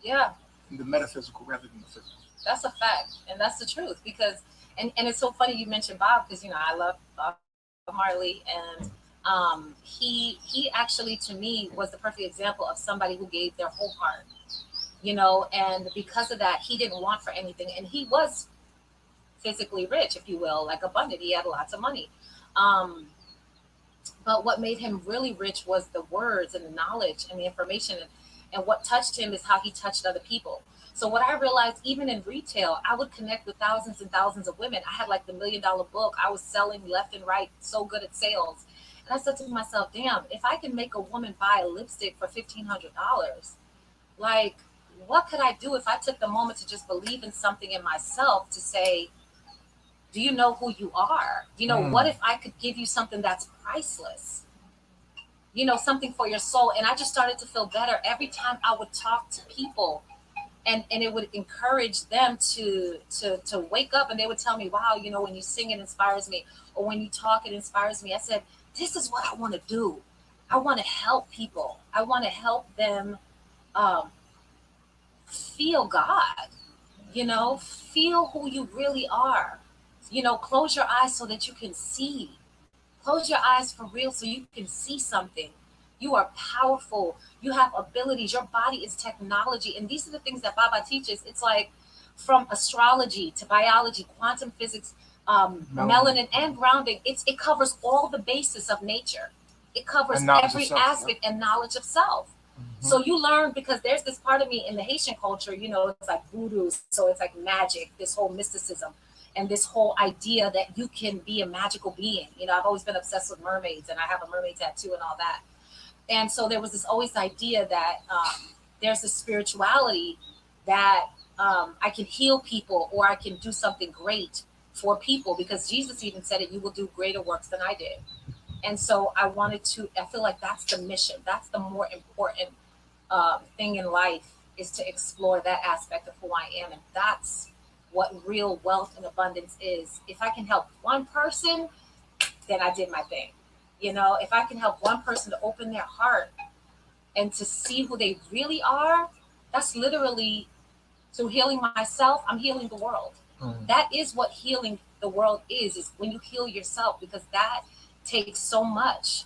Yeah. The metaphysical rather than the physical. That's a fact, and that's the truth. Because and it's so funny you mentioned Bob, because, you know, I love Bob Marley, and he actually, to me, was the perfect example of somebody who gave their whole heart, you know. And because of that, he didn't want for anything, and he was physically rich, if you will, like abundant. He had lots of money, but what made him really rich was the words and the knowledge and the information, and what touched him is how he touched other people. So what I realized, even in retail, I would connect with thousands and thousands of women. I had like the $1 million book. I was selling left and right, so good at sales. And I said to myself, damn, if I can make a woman buy a lipstick for $1,500, like, what could I do if I took the moment to just believe in something in myself, to say, do you know who you are? You know, what if I could give you something that's priceless? You know, something for your soul. And I just started to feel better every time I would talk to people. And it would encourage them to wake up, and they would tell me, wow, you know, when you sing, it inspires me, or when you talk, it inspires me. I said, this is what I want to do. I want to help people. I want to help them feel God, you know, feel who you really are. You know, close your eyes so that you can see. Close your eyes for real so you can see something. You are powerful. You have abilities. Your body is technology. And these are the things that Baba teaches. It's like from astrology to biology, quantum physics, melanin and grounding. It covers all the basis of nature. It covers every aspect and knowledge of self. So you learn, because there's this part of me in the Haitian culture, you know, it's like voodoo. So it's like magic, this whole mysticism, and this whole idea that you can be a magical being. You know, I've always been obsessed with mermaids, and I have a mermaid tattoo and all that. And so there was this always idea that there's a spirituality that I can heal people, or I can do something great for people, because Jesus even said it, you will do greater works than I did. And so I feel like that's the mission. That's the more important thing in life, is to explore that aspect of who I am. And that's what real wealth and abundance is. If I can help one person, then I did my thing. You know, if I can help one person to open their heart and to see who they really are, that's literally Through healing myself, I'm healing the world. That is what healing the world is when you heal yourself, because that takes so much,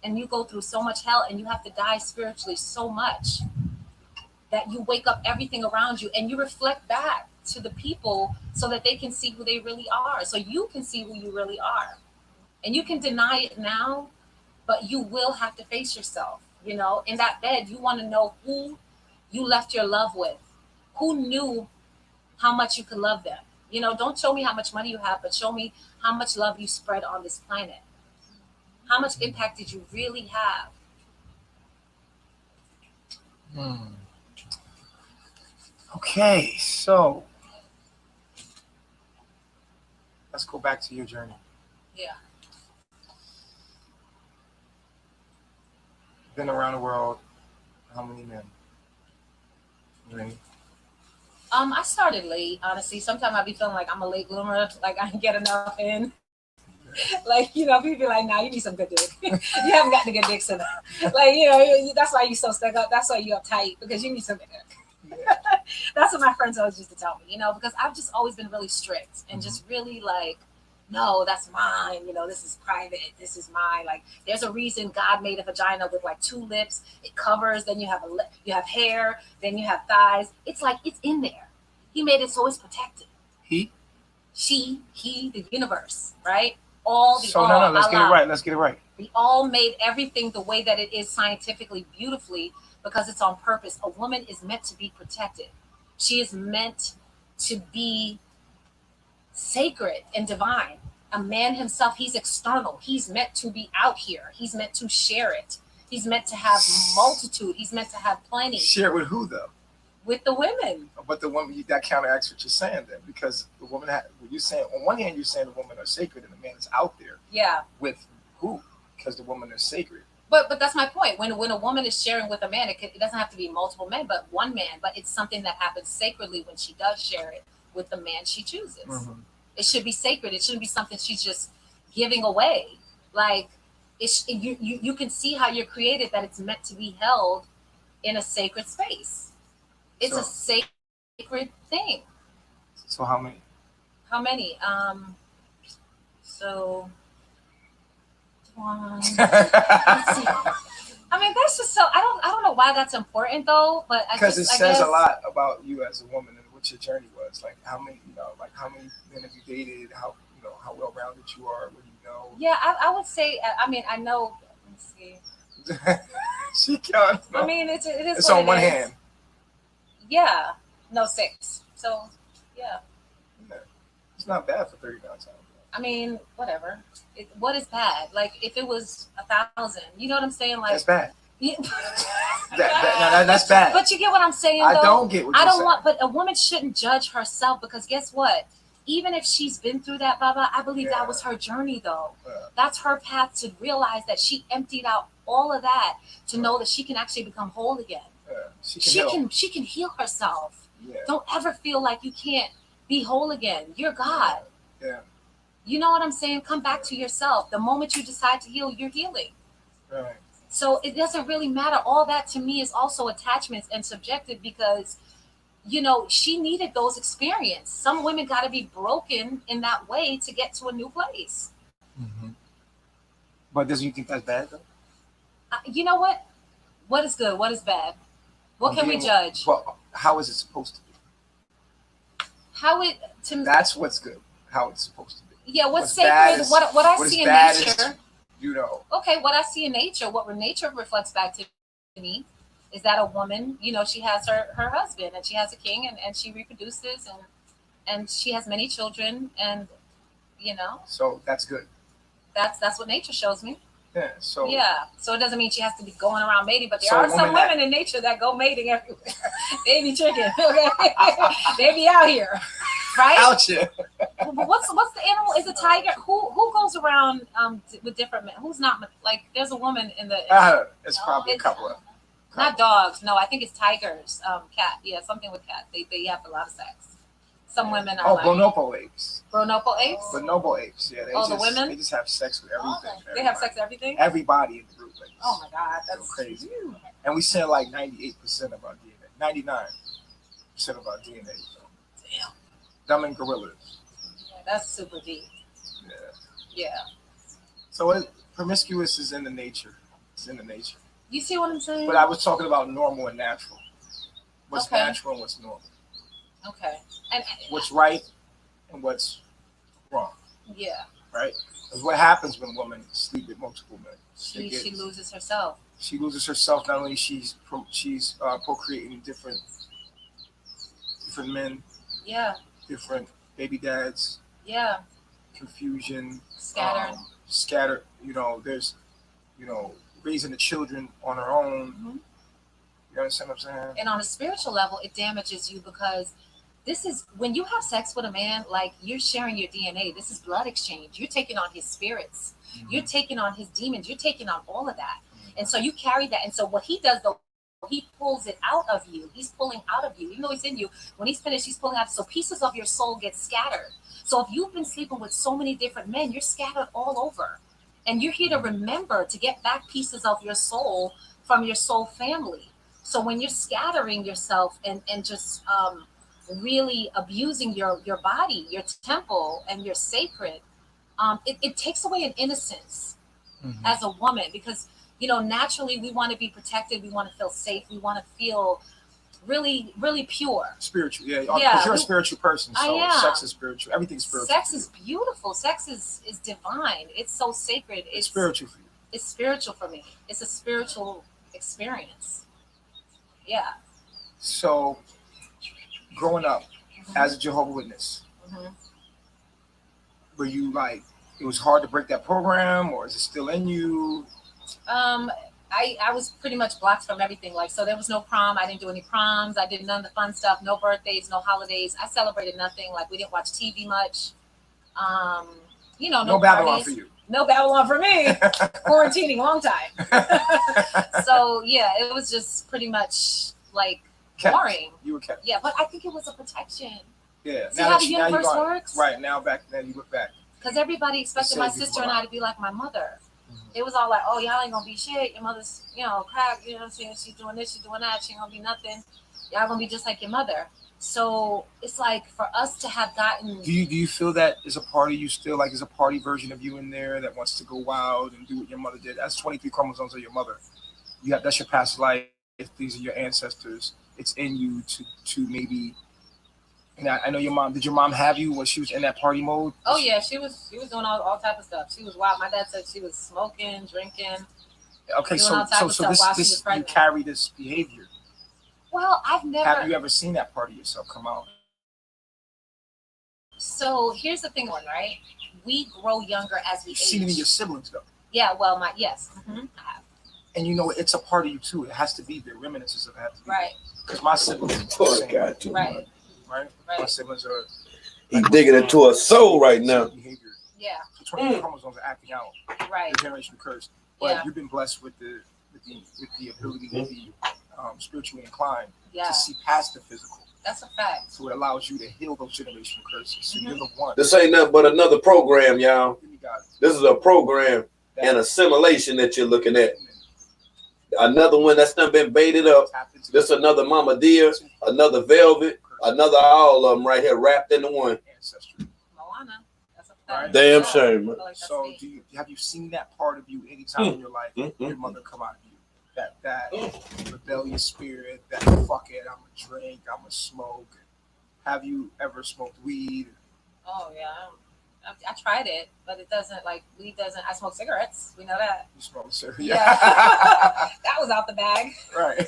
and you go through so much hell, and you have to die spiritually so much that you wake up everything around you, and you reflect back to the people so that they can see who they really are, so you can see who you really are. And you can deny it now, but you will have to face yourself. You know, in that bed, you want to know who you left your love with, who knew how much you could love them. You know, don't show me how much money you have, but show me how much love you spread on this planet. How much impact did you really have? Okay, so let's go back to your journey. Yeah. Been around the world. How many men? Right. I started late, honestly. Sometimes I be feeling like I'm a late bloomer, like I didn't get enough in. Like, you know, people be like, nah, you need some good dick. You haven't got the good dicks enough. Like, you know, that's why you so stuck up. That's why you uptight, because you need some good dick. That's what my friends always used to tell me, you know, because I've just always been really strict and just really like, no, that's mine. You know, this is private. This is mine. Like, there's a reason God made a vagina with like 2 lips. It covers. Then you have you have hair. Then you have thighs. It's like it's in there. He made it so it's protected. He, she, he, the universe, right? All the so all. no, let's Allah. get it right. Let's get it right. We all made everything the way that it is scientifically, beautifully, because it's on purpose. A woman is meant to be protected. She is meant to be sacred and divine. A man himself, he's external. He's meant to be out here. He's meant to share it. He's meant to have multitude. He's meant to have plenty. Share it with who though? With the women. But the woman, that counteracts what you're saying then, because the woman, what you're saying, on one hand, you're saying the women are sacred and the man is out there. Yeah. With who? Because the woman is sacred. But that's my point. When a woman is sharing with a man, it doesn't have to be multiple men, but one man. But it's something that happens sacredly when she does share it with the man she chooses. Mm-hmm. It should be sacred. It shouldn't be something she's just giving away. Like, you can see how you're created, that it's meant to be held in a sacred space. It's a sacred thing. So how many? How many? So one. I mean, that's just so. I don't know why that's important though, but because it says a lot about you as a woman and what your journey was. Like how many, like how many men have you dated? How how well rounded you are? What do you know? Yeah, I would say. I mean, I know. Let's see. She can't. I mean, it is. It's on one hand. Yeah. No, 6. So, yeah. It's not bad for 39 times. I mean, whatever. What is bad? Like, if it was 1,000, you know what I'm saying? Like, that's bad. Yeah. That's bad. But you get what I'm saying, though? I don't get what you're saying. But a woman shouldn't judge herself, because guess what? Even if she's been through that, Baba, I believe that was her journey, though. Yeah. That's her path to realize that she emptied out all of that to know that she can actually become whole again. Yeah. She can heal herself. Yeah. Don't ever feel like you can't be whole again. You're God. Yeah. You know what I'm saying? Come back to yourself. The moment you decide to heal, you're healing. Right. So it doesn't really matter. All that to me is also attachments and subjective, because, she needed those experiences. Some women got to be broken in that way to get to a new place. Mm-hmm. But doesn't you think that's bad, though? You know what? What is good? What is bad? What can we judge? Well, how is it supposed to be? That's what's good. How it's supposed to be. Yeah, what's sacred? What I see in nature. Okay, what I see in nature, what nature reflects back to me, is that a woman, she has her husband, and she has a king, and she reproduces, and she has many children, and So that's good. That's what nature shows me. Yeah. So it doesn't mean she has to be going around mating, but there are some women in nature that go mating everywhere. They be tricking. Okay, they be out here, right? Out here. What's the animal? Is a tiger? Who goes around with different men? Who's not like? There's a woman in the. It's probably a couple of. Not dogs. No, I think it's tigers. Cat. Yeah, something with cat. They have a lot of sex. Some women are bonobo apes. Bonobo apes? Bonobo apes, yeah. The women? They just have sex with everything. They have sex with everything? Everybody in the group. Oh my God, that's crazy. And we send like 98% of our DNA. 99. of our DNA. Damn. Them and gorillas. Yeah, that's super deep. Yeah. Yeah. So promiscuous is in the nature. It's in the nature. You see what I'm saying? But I was talking about normal and natural. What's Okay. natural and what's normal. Okay. And What's right and what's wrong. yeah. Right? Because what happens when women sleep with multiple men? She loses herself. She loses herself. Not only she's procreating different men, Yeah. different baby dads, Yeah. confusion, Scattered. There's raising the children on her own. Mm-hmm. You understand what I'm saying? And on a spiritual level, it damages you because this is when you have sex with a man, like you're sharing your DNA. This is blood exchange. You're taking on his spirits. Mm-hmm. You're taking on his demons. You're taking on all of that. And so you carry that. And so what he does, though, he pulls it out of you. He's pulling out of you. Even though he's in you, when he's finished, he's pulling out. So pieces of your soul get scattered. So if you've been sleeping with so many different men, you're scattered all over. And you're here to remember to get back pieces of your soul from your soul family. So when you're scattering yourself and just really abusing your body, your temple, and your sacred, it takes away an innocence as a woman because, naturally we want to be protected. We want to feel safe. We want to feel really, really pure. Spiritual, yeah. Because you're a spiritual person, so sex is spiritual. Everything's spiritual. Sex is beautiful. Sex is divine. It's so sacred. It's spiritual for you. It's spiritual for me. It's a spiritual experience. Yeah. So, growing up as a Jehovah's Witness, were you like, it was hard to break that program, or is it still in you? I was pretty much blocked from everything. Like, so there was no prom. I didn't do any proms. I did none of the fun stuff. No birthdays, no holidays. I celebrated nothing. Like, we didn't watch TV much. No Babylon for you. No Babylon for me. Quarantining, long time. So yeah, it was just pretty much like boring. You were kept. Yeah, but I think it was a protection. Yeah. See how the universe works? Right, now you look back. Because everybody expected my sister and I to be like my mother. It was all like, oh, y'all ain't gonna be shit. Your mother's, crack, you know what I'm saying? She's doing this, she's doing that, she ain't gonna be nothing. Y'all gonna be just like your mother. So it's like for us to have gotten. Do you feel that is a part of you still, like there's a party version of you in there that wants to go wild and do what your mother did? That's 23 chromosomes of your mother. That's your past life. These are your ancestors. It's in you to maybe. And I know your mom. Did your mom have you when she was in that party mode? Oh yeah, she was doing all type of stuff. She was wild. My dad said she was smoking, drinking. Okay, so this you carry this behavior. Well, I've never. Have you ever seen that part of yourself come out? So here's the thing, right? We grow younger as we age. You've seen it in your siblings, though. Yeah, well, yes. I have. And it's a part of you too. It has to be the reminiscences of that. Right. Because my siblings. Right. Right. My siblings are. He's digging into a soul right now. Behavior. Yeah. The 20 chromosomes are acting out. Right. The generation curse. But you've been blessed with the ability to be spiritually inclined to see past the physical. That's a fact. So it allows you to heal those generational curses. So you're the one. This ain't nothing but another program, y'all. This is a program and assimilation that you're looking at. Another one that's not been baited up. This another Mama Dear, another Velvet, another all of them right here wrapped into one. Moana. That's a fact. Damn shame. So have you seen that part of you anytime in your life? Your mother come out of you. That rebellious spirit, that fuck it, I'm gonna drink, I'm gonna smoke. Have you ever smoked weed? Oh yeah. I tried it, but it doesn't weed doesn't. I smoke cigarettes. We know that. You smoke cigarettes? Yeah. That was out the bag. Right.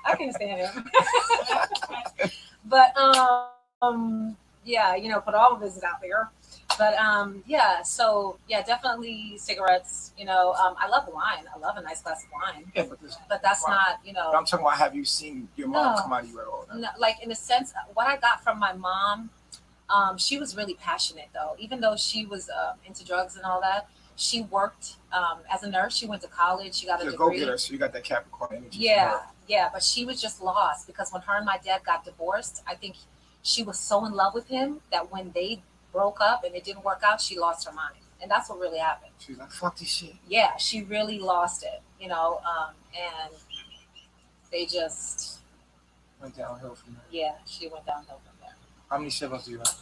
I can stand him. But yeah, put all of this out there. But so definitely cigarettes. I love wine. I love a nice glass of wine. Yeah, but that's not. But I'm talking about, have you seen your mom come out of you at all? No, like in a sense, what I got from my mom, she was really passionate though. Even though she was into drugs and all that, she worked as a nurse. She went to college. She got a degree. Go get her. So you got that Capricorn energy. Yeah. But she was just lost because when her and my dad got divorced, I think she was so in love with him that when they broke up and it didn't work out, she lost her mind. And that's what really happened. She's like, fuck this shit. Yeah, she really lost it, and they just Went downhill from there. yeah, she went downhill from there. How many siblings do you have?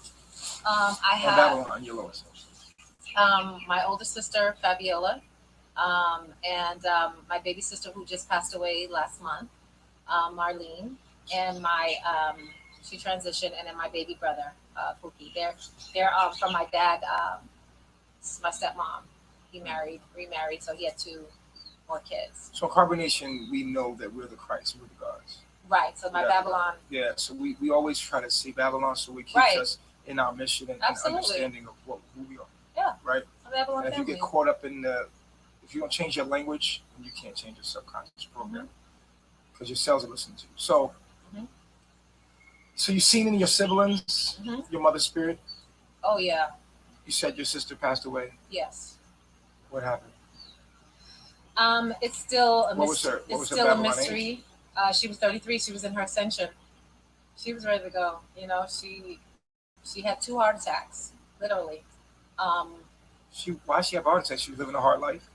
I On have Babylon, your lowest. my older sister Fabiola, and my baby sister who just passed away last month, Marlene, and my she transitioned, and then my baby brother Pookie. They're from my dad, my stepmom. He remarried, so he had 2 more kids. So in Carbonation, we know that we're the Christ, we're the gods. Right. So my Yeah. Babylon. Yeah, so we always try to see Babylon so it keeps Right. us in our mission and Absolutely. understanding of who we are. Yeah. Right? My Babylon And if you family. get caught up in if you don't change your language, then you can't change your subconscious program because your cells are listening to you. So, so you've seen in your siblings, your mother's spirit. Oh yeah. You said your sister passed away. Yes. What happened? It's still a What was her- what it's was her still a Babylon mystery. She was 33. She was in her ascension. She was ready to go. You know, she had 2 heart attacks, literally. Why she have heart attack? She was living a hard life.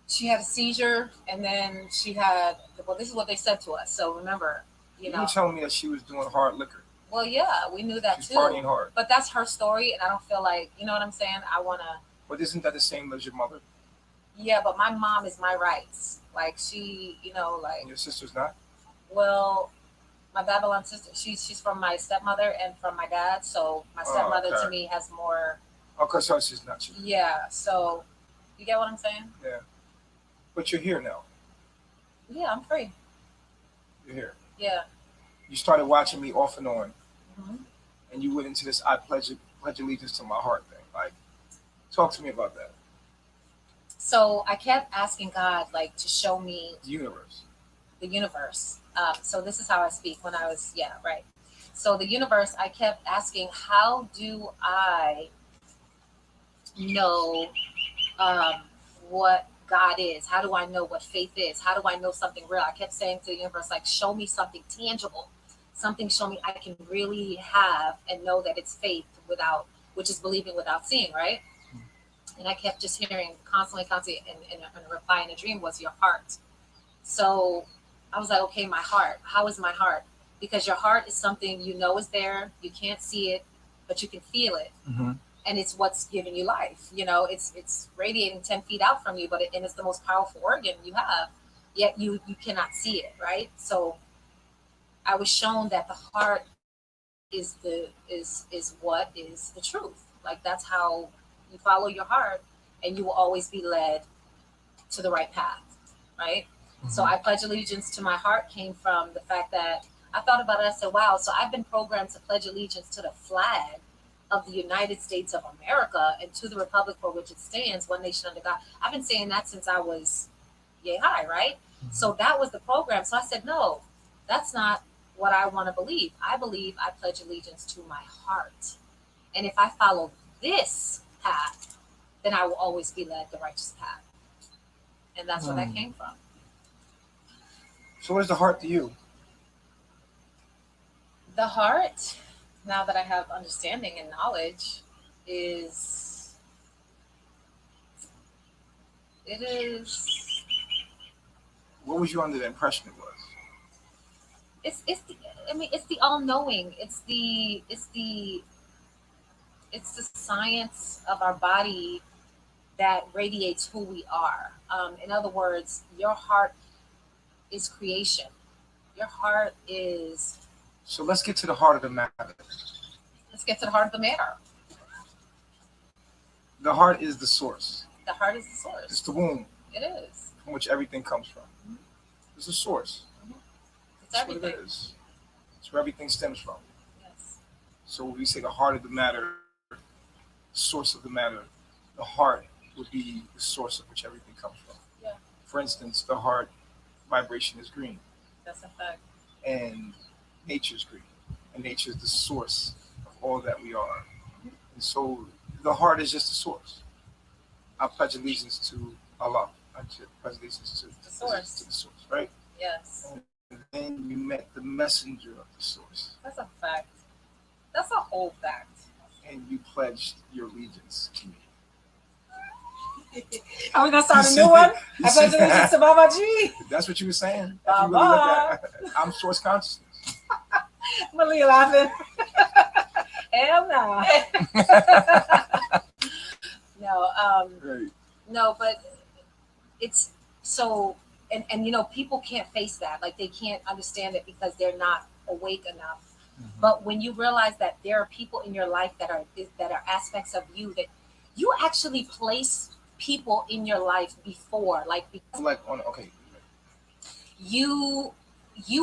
She had a seizure, and then she had. Well, this is what they said to us. So remember, You were telling me that she was doing hard liquor. Well, yeah, we knew that She's too. partying hard. But that's her story, and I don't feel like, you know what I'm saying? I wanna. But isn't that the same as your mother? Yeah, but my mom is my rights. Like she, like. And your sister's not? Well, my Babylon sister, she's from my stepmother and from my dad. So my stepmother okay. to me has more. Okay, so she's not you. Yeah. So, you get what I'm saying? Yeah. But you're here now. Yeah, I'm free. You're here. Yeah. You started watching me off and on, hmm and you went into this I pledge allegiance to my heart thing. Like, talk to me about that. So I kept asking God, like, to show me The universe. the universe. So this is how I speak when I was, right. So the universe, I kept asking, how do I know what God is? How do I know what faith is? How do I know something real? I kept saying to the universe, like, show me something tangible, something show me I can really have and know that it's faith which is believing without seeing, right? And I kept just hearing constantly, and a reply in a dream was your heart. So I was like, okay, my heart. How is my heart? Because your heart is something you know is there. You can't see it, but you can feel it. Mm-hmm. And it's what's giving you life. It's radiating 10 feet out from you, and it's the most powerful organ you have. Yet you cannot see it, right? So I was shown that the heart is what is the truth. Like that's how you follow your heart, and you will always be led to the right path, right? So I pledge allegiance to my heart came from the fact that I thought about it. I said, wow, so I've been programmed to pledge allegiance to the flag of the United States of America and to the republic for which it stands, one nation under God. I've been saying that since I was yay high, right? So that was the program. So I said, no, that's not what I want to believe. I believe I pledge allegiance to my heart. And if I follow this path, then I will always be led the righteous path. And that's where that came from. So what is the heart to you? The heart, now that I have understanding and knowledge, it is. What was you under the impression it was? It's the all-knowing. It's the science of our body that radiates who we are. In other words, your heart is creation. Your heart is. So let's get to the heart of the matter. Let's get to the heart of the matter. The heart is the source. The heart is the source. It's the womb. It is. From which everything comes from. It's the source. It's That's everything. what it is. It's where everything stems from. Yes. So when we say the heart of the matter, source of the matter, the heart would be the source of which everything comes from. Yeah. For instance, the heart vibration is green. That's a fact. And nature's green. And nature is the source of all that we are. And so the heart is just the source. I pledge allegiance to Allah. I pledge allegiance to the source. To the source, right? Yes. And then you met the messenger of the source. That's a fact. That's a whole fact. And you pledged your allegiance to me. Are we gonna start a new one? I pledge allegiance to Baba G. That's what you were saying. If you really look at I'm source consciousness. Malia laughing. Hell no. No, Right. no, but it's so, and you know, people can't face that. Like they can't understand it because they're not awake enough. But when you realize that there are people in your life that are aspects of you that you actually place people in your life before, like because Like on okay. you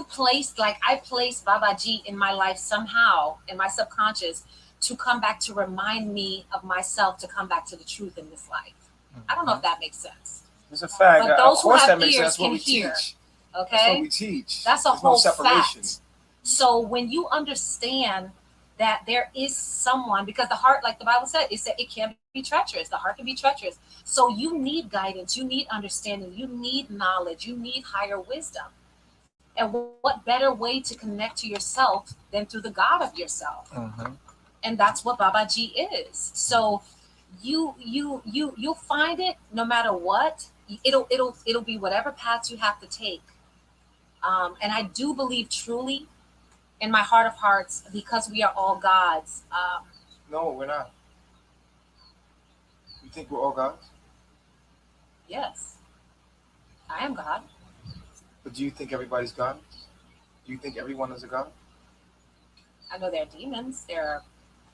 placed, like I placed Baba G in my life somehow in my subconscious to come back to remind me of myself, to come back to the truth in this life. I don't know if that makes sense. It's a fact. But those of who course have that makes ears sense. That's what can we hear. teach. Okay, That's what we teach. that's a There's whole no separation. fact. So when you understand that there is someone, because the heart, like the Bible said, it can be treacherous. The heart can be treacherous. So you need guidance, you need understanding, you need knowledge, you need higher wisdom. And what better way to connect to yourself than through the God of yourself? And that's what Baba G is. So you'll find it no matter what. It'll be whatever path you have to take. And I do believe truly in my heart of hearts, because we are all gods. No, we're not. You think we're all gods? Yes, I am God. But do you think everybody's God? Do you think everyone is a god? I know there are demons. There are.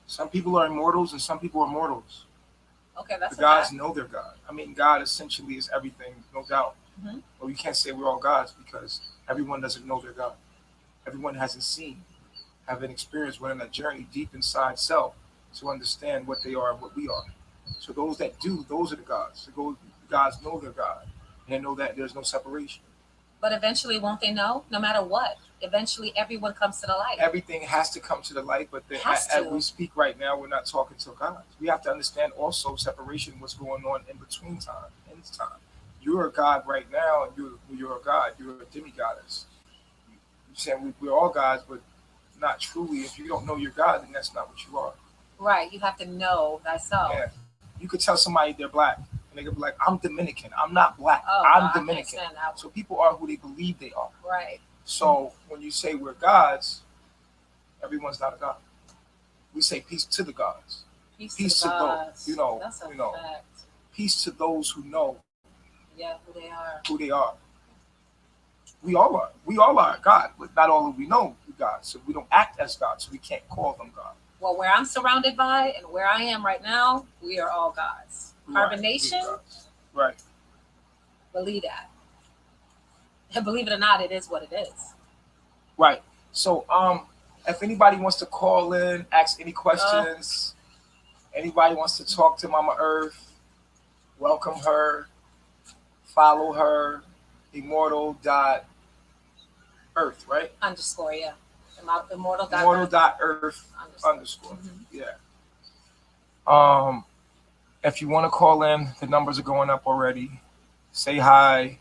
Some people are immortals and some people are mortals. Okay, that's the gods know they're God. I mean, God essentially is everything, no doubt. But we can't say we're all gods because everyone doesn't know they're God. Everyone hasn't seen, haven't experienced, went on a journey deep inside self to understand what they are and what we are. So those that do, those are the gods. The gods know they're God. And they know that there's no separation. But eventually, won't they know? No matter what, eventually everyone comes to the light. Everything has to come to the light, but as we speak right now, we're not talking to gods. We have to understand also separation, what's going on in between time, in time. You're a god right now, and you're a god. You're a demigoddess. You're saying we're all gods, but not truly. If you don't know you're God, then that's not what you are. Right. You have to know thyself. Yeah. You could tell somebody they're black, and they could be like, "I'm Dominican. I'm not black. Oh, I'm no, Dominican." So people are who they believe they are. Right. So when you say we're gods, everyone's not a god. We say peace to the gods. Peace to those, That's a fact. Peace to those who know. Yeah, who they are. Who they are. We all are. We all are God, but not all of we know God. So we don't act as God, so we can't call them God. Well, where I'm surrounded by and where I am right now, we are all gods. Carbonation, right? Believe that. And believe it or not, it is what it is. Right. So, if anybody wants to call in, ask any questions, anybody wants to talk to Mama Earth, welcome her, follow her, Immortal.Earth, right? Underscore, yeah. Immortal.Earth. Immortal.Earth underscore. Yeah. If you want to call in, the numbers are going up already. Say hi.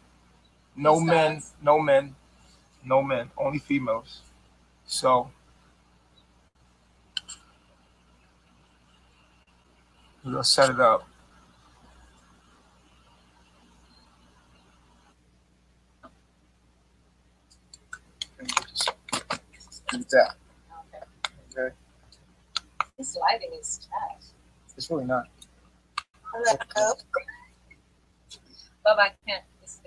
No men, only females. So we're gonna set it up. Do that. Okay. This lighting is trash. It's really not. Hello. But I can't. It's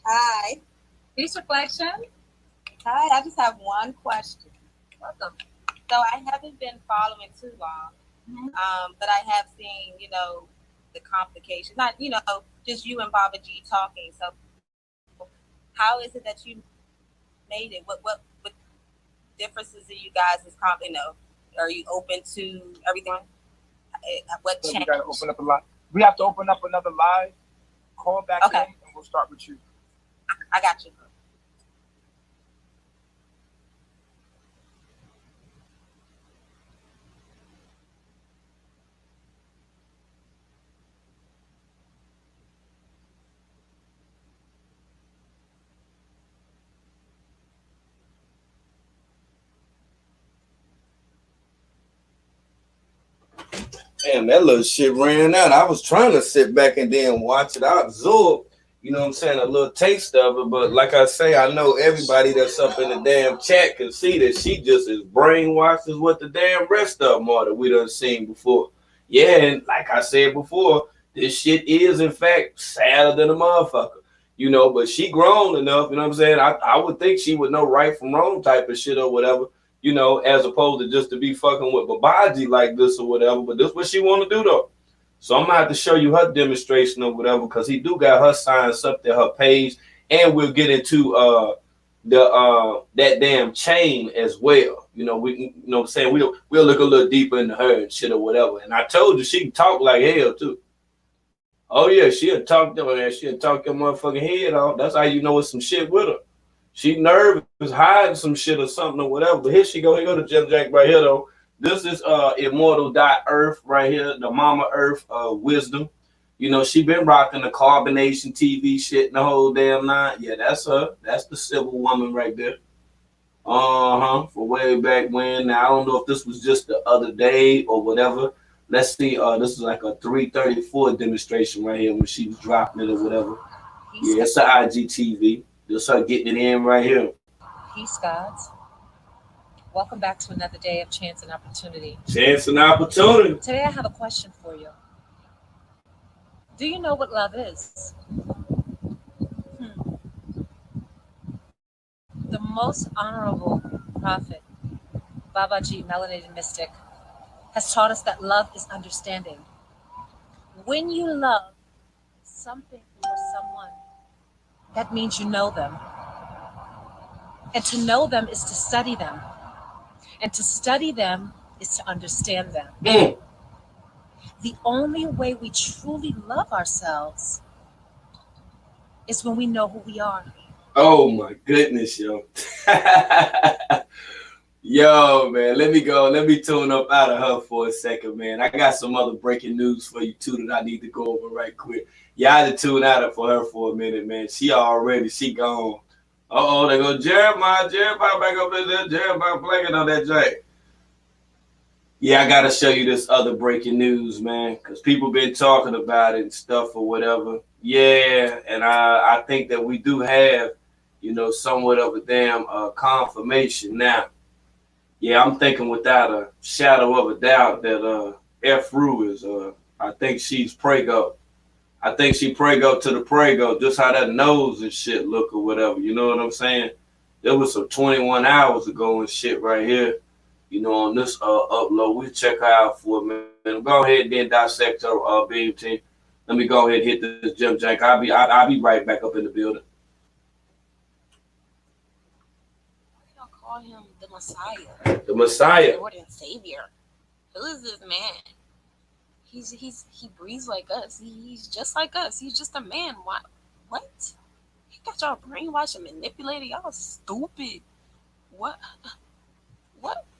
Hi. Peace reflection. Hi. I just have one question. Welcome. So I haven't been following too long, but I have seen, the complications. Not, just you and Baba G talking. So how is it that you made it? What differences do you guys are you open to everything? What So changed? we gotta open up a live. We have to open up another live. Call back in, and we'll start with you. I got you. Damn, that little shit ran out. I was trying to sit back and then watch it. I absorb, you know what I'm saying, a little taste of it. But like I say, I know everybody that's up in the damn chat can see that she just as brainwashed as what the damn rest of them are that we done seen before. Yeah, and like I said before, this shit is in fact sadder than a motherfucker. You know, but she grown enough, you know what I'm saying? I would think she would know right from wrong type of shit or whatever, you know, as opposed to just to be fucking with Babaji like this or whatever. But this is what she want to do though. So I'm gonna have to show you her demonstration or whatever, because he do got her signs up there, her page, and we'll get into the that damn chain as well. You know, we you know what I'm saying, we'll look a little deeper into her and shit or whatever. And I told you she can talk like hell too. Oh yeah, she'll talk your motherfucking head off. That's how you know it's some shit with her. She nervous, hiding some shit or something or whatever. But here she go. Here go the Jim Jack right here though. This is Immortal.Earth right here, the Mama Earth wisdom. You know, she been rocking the carbonation TV shit and the whole damn nine. Yeah, that's her. That's the civil woman right there. Uh-huh. For way back when. Now I don't know if this was just the other day or whatever. Let's see. This is like a 334 demonstration right here when she was dropping it or whatever. Yeah, it's the IGTV. Just her getting it in right here. Peace, gods. Welcome back to another day of chance and opportunity. Chance and opportunity. Today I have a question for you. Do you know what love is? The most honorable prophet, Babaji, melanated mystic, has taught us that love is understanding. When you love something or someone, that means you know them. And to know them is to study them. And to study them is to understand them. The only way we truly love ourselves is when we know who we are. Oh my goodness, yo. Yo, man, let me tune up out of her for a second, man. I got some other breaking news for you too that I need to go over right quick. Yeah, I had to tune out of for her for a minute, man. She gone. Uh-oh, they go Jeremiah back up in there. Jeremiah blanking on that jack. Yeah, I gotta show you this other breaking news, man, because people been talking about it and stuff or whatever. Yeah, and I think that we do have, you know, somewhat of a damn confirmation now. Yeah, I'm thinking without a shadow of a doubt that F. Rue is I think she's prego. I think she prego to the prego, just how that nose and shit look or whatever. You know what I'm saying? There was some 21 hours ago and shit right here. You know, on this upload, we check her out for a minute. Go ahead and then dissect her beam team. Let me go ahead and hit this Jim Jank. I'll be right back up in the building. Y'all call him the Messiah. The Messiah. Lord and Savior. Who is this man? He breathes like us. He's just like us. He's just a man. What? He got y'all brainwashed and manipulated. Y'all stupid. What?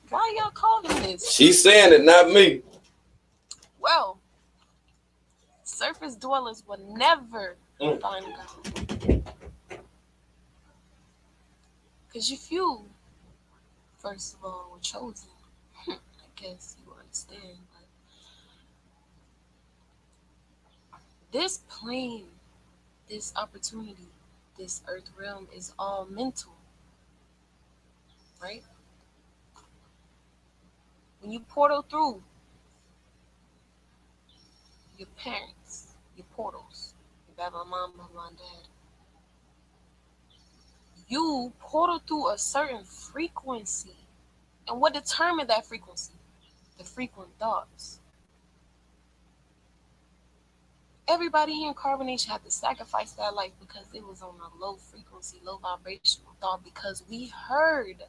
Why y'all calling this? She's saying it, not me. Well, surface dwellers will never find God. Because if you, first of all, were chosen, I guess you understand. But this plane, this opportunity, this earth realm is all mental, right? When you portal through your parents, your portals, your Baba, Mama, Dad, you portal through a certain frequency. And what determined that frequency? The frequent thoughts. Everybody here in Carbonation had to sacrifice that life because it was on a low frequency, low vibrational thought, because we heard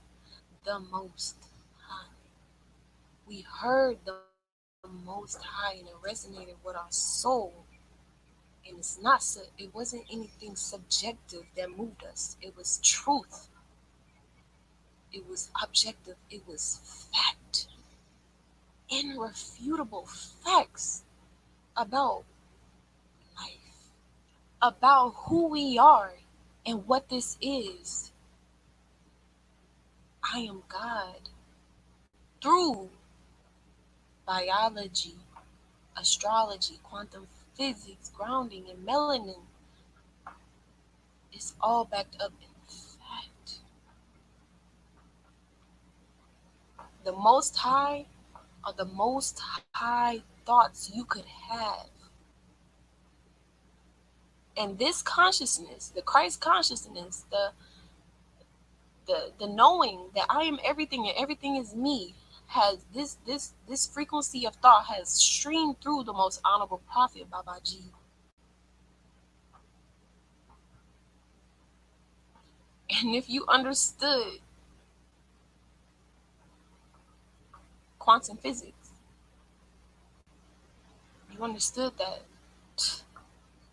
the Most High. We heard the Most High, and it resonated with our soul. And it wasn't anything subjective that moved us. It was truth. It was objective. It was fact. Irrefutable facts about life, about who we are and what this is. I am God through biology, astrology, quantum physics, grounding, and melanin. It's all backed up in fact. The most high are the most high thoughts you could have. And this consciousness, the Christ consciousness, the knowing that I am everything and everything is me, has this frequency of thought has streamed through the most honorable prophet Babaji. And if you understood quantum physics, you understood that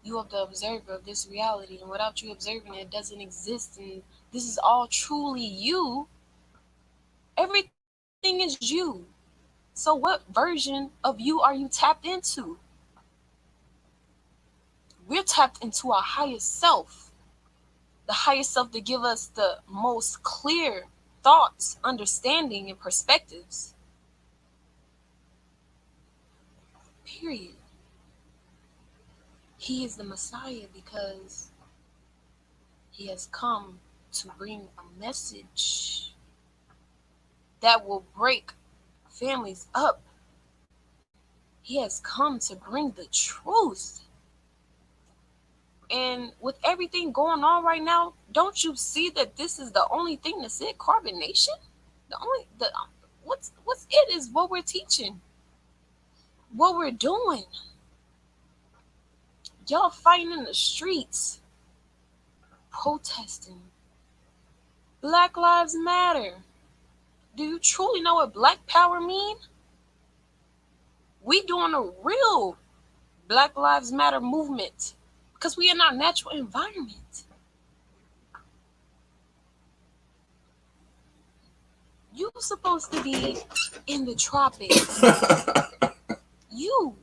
you are the observer of this reality, and without you observing it, it doesn't exist, and this is all truly you. Everything is you. So what version of you are you tapped into? We're tapped into our highest self, the highest self to give us the most clear thoughts, understanding, and perspectives. Period. He is the Messiah because he has come to bring a message that will break families up. He has come to bring the truth. And with everything going on right now, don't you see that this is the only thing that's it? Carbonation? What's it is what we're teaching. What we're doing. Y'all fighting in the streets, protesting. Black Lives Matter. Do you truly know what Black Power mean? We doing a real Black Lives Matter movement because we in our natural environment. You supposed to be in the tropics. You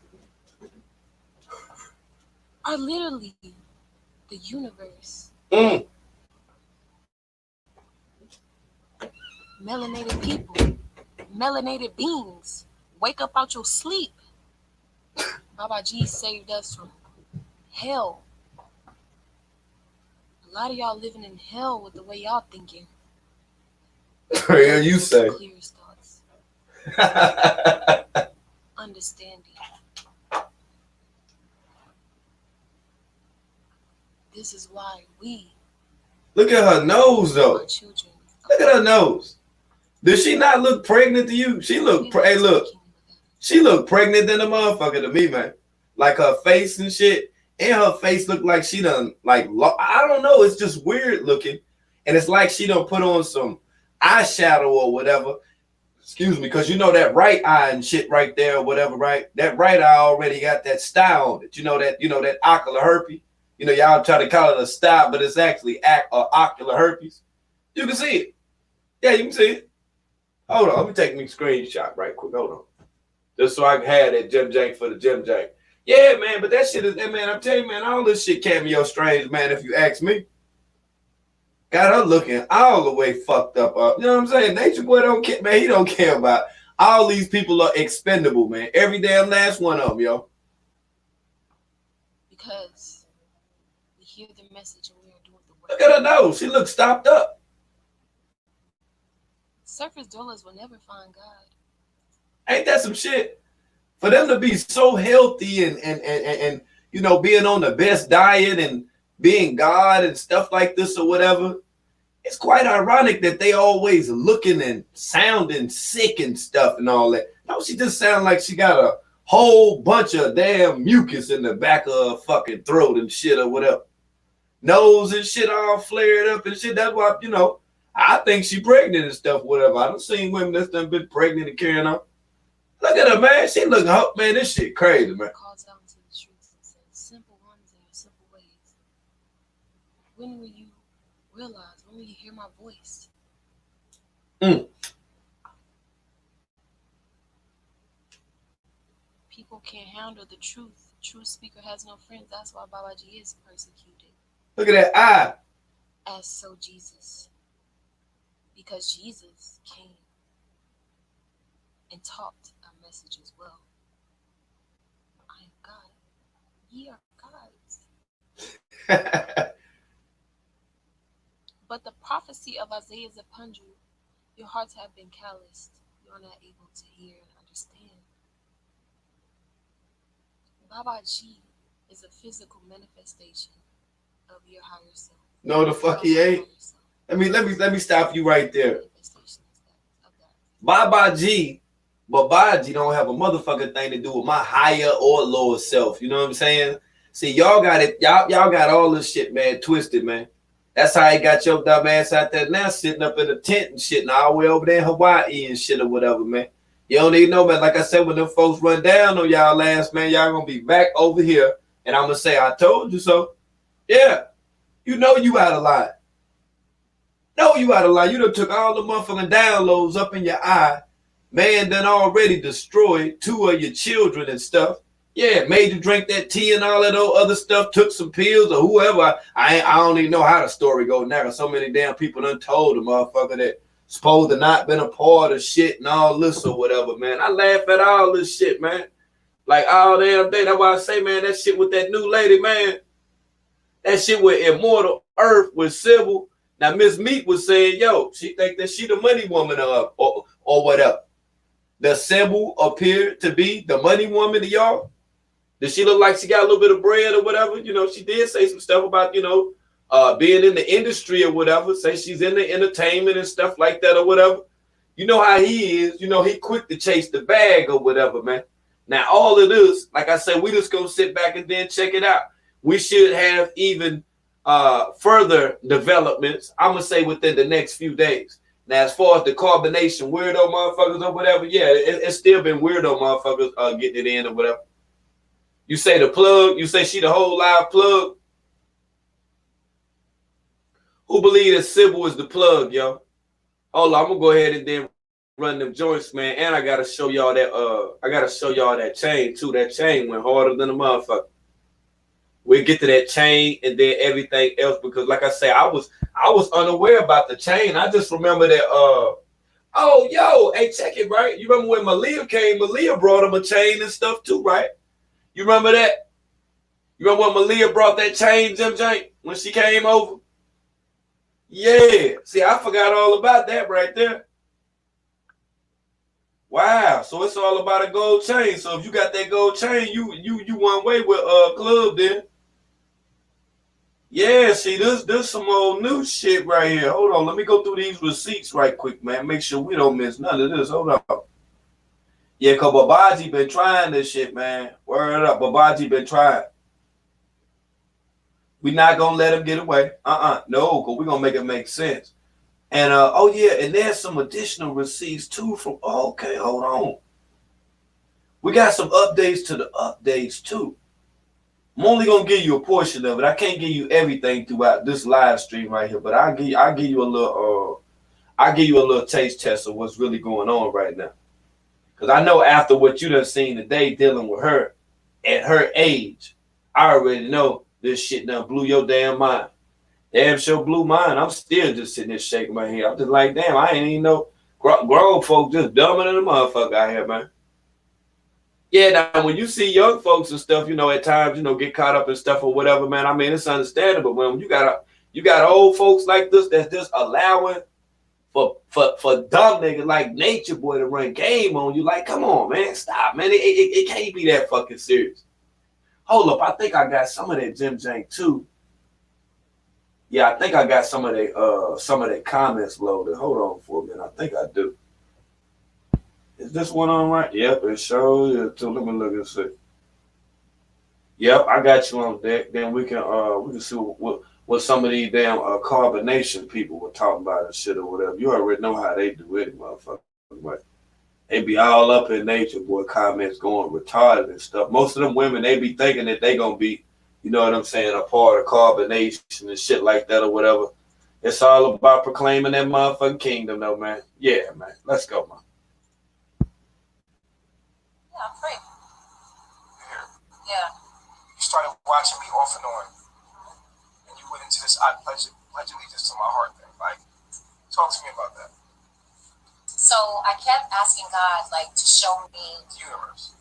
are literally the universe. Melanated people, melanated beings, wake up out your sleep. Babaji saved us from hell. A lot of y'all living in hell with the way y'all thinking. Yeah, you say. Clearest thoughts. Understanding. This is why we Look at her nose, though. are children. Look at her nose. Does she not look pregnant to you? She look, hey, look. She look pregnant than a motherfucker to me, man. Like her face and shit. And her face look like she done, like, I don't know. It's just weird looking. And it's like she done put on some eyeshadow or whatever. Excuse me, because you know that right eye and shit right there or whatever, right? That right eye already got that style on it. You know that ocular herpes. You know, y'all try to call it a style, but it's actually ocular herpes. You can see it. Yeah, you can see it. Hold on, let me take me a screenshot right quick. Hold on. Just so I can have that Jim Jank for the Jim Jank. Yeah, man, but that shit is, man, I'm telling you, man, all this shit cameo strange, man, if you ask me. Got her looking all the way fucked up. You know what I'm saying? Nature Boy don't care, man. He don't care about all these people are expendable, man. Every damn last one of them, yo. Because we hear the message and we are doing the work. Look at her nose. She looks stopped up. Surface dwellers will never find God. Ain't that some shit? For them to be so healthy and you know, being on the best diet and being God and stuff like this or whatever, it's quite ironic that they always looking and sounding sick and stuff and all that. No, she just sounds like she got a whole bunch of damn mucus in the back of her fucking throat and shit or whatever. Nose and shit all flared up and shit. That's why, you know, I think she pregnant and stuff, whatever. I done seen women that's done been pregnant and carrying on. Look at her, man. She looking up, man. This shit crazy, man. Calls out into the streets and says, simple ones and your simple ways. When will you realize? When will you hear my voice? People can't handle the truth. True speaker has no friends. That's why Babaji is persecuted. Look at that eye. As so Jesus. Because Jesus came and taught a message as well. ye are gods. But the prophecy of Isaiah is upon you. Your hearts have been calloused. You are not able to hear and understand. Babaji is a physical manifestation of your higher self. No, the fuck he ain't. Let me stop you right there. Babaji don't have a motherfucking thing to do with my higher or lower self. You know what I'm saying? See, y'all got it. Y'all got all this shit, man, twisted, man. That's how he got your dumb ass out there now, sitting up in a tent and shit, and all the way over there in Hawaii and shit or whatever, man. You don't even know, man. Like I said, when them folks run down on y'all ass, man, y'all gonna be back over here, and I'm gonna say, I told you so. Yeah, you know you out of line. No, you out of line. You done took all the motherfucking downloads up in your eye. Man done already destroyed 2 of your children and stuff. Yeah, made you drink that tea and all that other stuff, took some pills or whoever. I don't even know how the story goes now. So many damn people done told the motherfucker that supposed to not been a part of shit and all this or whatever, man. I laugh at all this shit, man. Like all damn day. That's why I say, man, that shit with that new lady, man. That shit with Immortal.Earth with Sybil. Now, Miss Meat was saying, yo, she think that she the money woman or whatever. Does Sybil appear to be the money woman to y'all? Does she look like she got a little bit of bread or whatever? You know, she did say some stuff about, you know, being in the industry or whatever. Say she's in the entertainment and stuff like that or whatever. You know how he is. You know, he quick to chase the bag or whatever, man. Now, all of this, like I said, we just going to sit back and then check it out. We should have even further developments, I'm going to say within the next few days. Now, as far as the carbonation weirdo motherfuckers or whatever, yeah, it's still been weirdo motherfuckers getting it in or whatever. You say the plug, you say she the whole live plug. Who believe that Sybil is the plug, yo? Hold on, I'm gonna go ahead and then run them joints, man. And I gotta show y'all that chain too. That chain went harder than a motherfucker. We'll get to that chain and then everything else because, like I say, I was unaware about the chain. I just remember that. Oh, yo, hey, check it, right? You remember when Malia came? Malia brought him a chain and stuff too, right? You remember that? You remember when Malia brought that chain, Jim Jank, when she came over? Yeah. See, I forgot all about that right there. Wow. So it's all about a gold chain. So if you got that gold chain, you one way with Club then. Yeah, see, this some old new shit right here. Hold on, let me go through these receipts right quick, man. Make sure we don't miss none of this. Hold on. Yeah, because Babaji been trying this shit, man. Word up, Babaji been trying. We not going to let him get away. No, because we're going to make it make sense. And, oh, yeah, and there's some additional receipts, too, from, okay, hold on. We got some updates to the updates, too. I'm only going to give you a portion of it. I can't give you everything throughout this live stream right here, but I'll give you a little taste test of what's really going on right now. Because I know after what you done seen today dealing with her at her age, I already know this shit done blew your damn mind. Damn sure blew mine. I'm still just sitting there shaking my head. I'm just like, damn, I ain't even know. Grown folk just dumber than a motherfucker out here, man. Yeah, now when you see young folks and stuff, you know, at times, you know, get caught up in stuff or whatever, man. I mean, it's understandable. When you got old folks like this that's just allowing for dumb niggas like Nature Boy to run game on you, like, come on, man, stop, man. It can't be that fucking serious. Hold up, I think I got some of that Jim Jank too. Yeah, I think I got some of that comments loaded. Hold on for a minute. I think I do. Is this one on right? Yep, it shows it too. Let me look and see. Yep, I got you on deck. Then we can see what some of these damn carbonation people were talking about and shit or whatever. You already know how they do it, motherfucker. But they be all up in Nature Boy comments going retarded and stuff. Most of them women, they be thinking that they gonna be, you know what I'm saying, a part of carbonation and shit like that or whatever. It's all about proclaiming that motherfucking kingdom, though, man. Yeah, man. Let's go, man. Yeah, I'm free. Here. Yeah. You started watching me off and on, and you went into this I pledge allegiance to my heart thing. Like, talk to me about that. So I kept asking God, like, to show me The universe.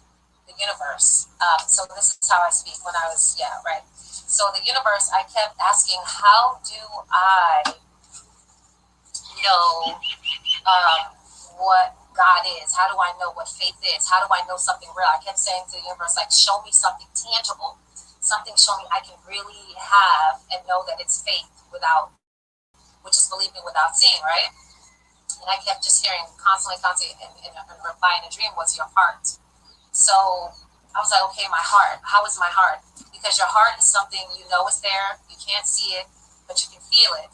the the universe. So this is how I speak when I was, right. So the universe, I kept asking, how do I know what God is? How do I know what faith is? How do I know something real? I kept saying to the universe, like, show me something tangible, something show me I can really have and know that it's faith without, which is believing without seeing, right? And I kept just hearing constantly, and reply in a dream was your heart. So I was like, okay, my heart. How is my heart? Because your heart is something you know is there. You can't see it, but you can feel it.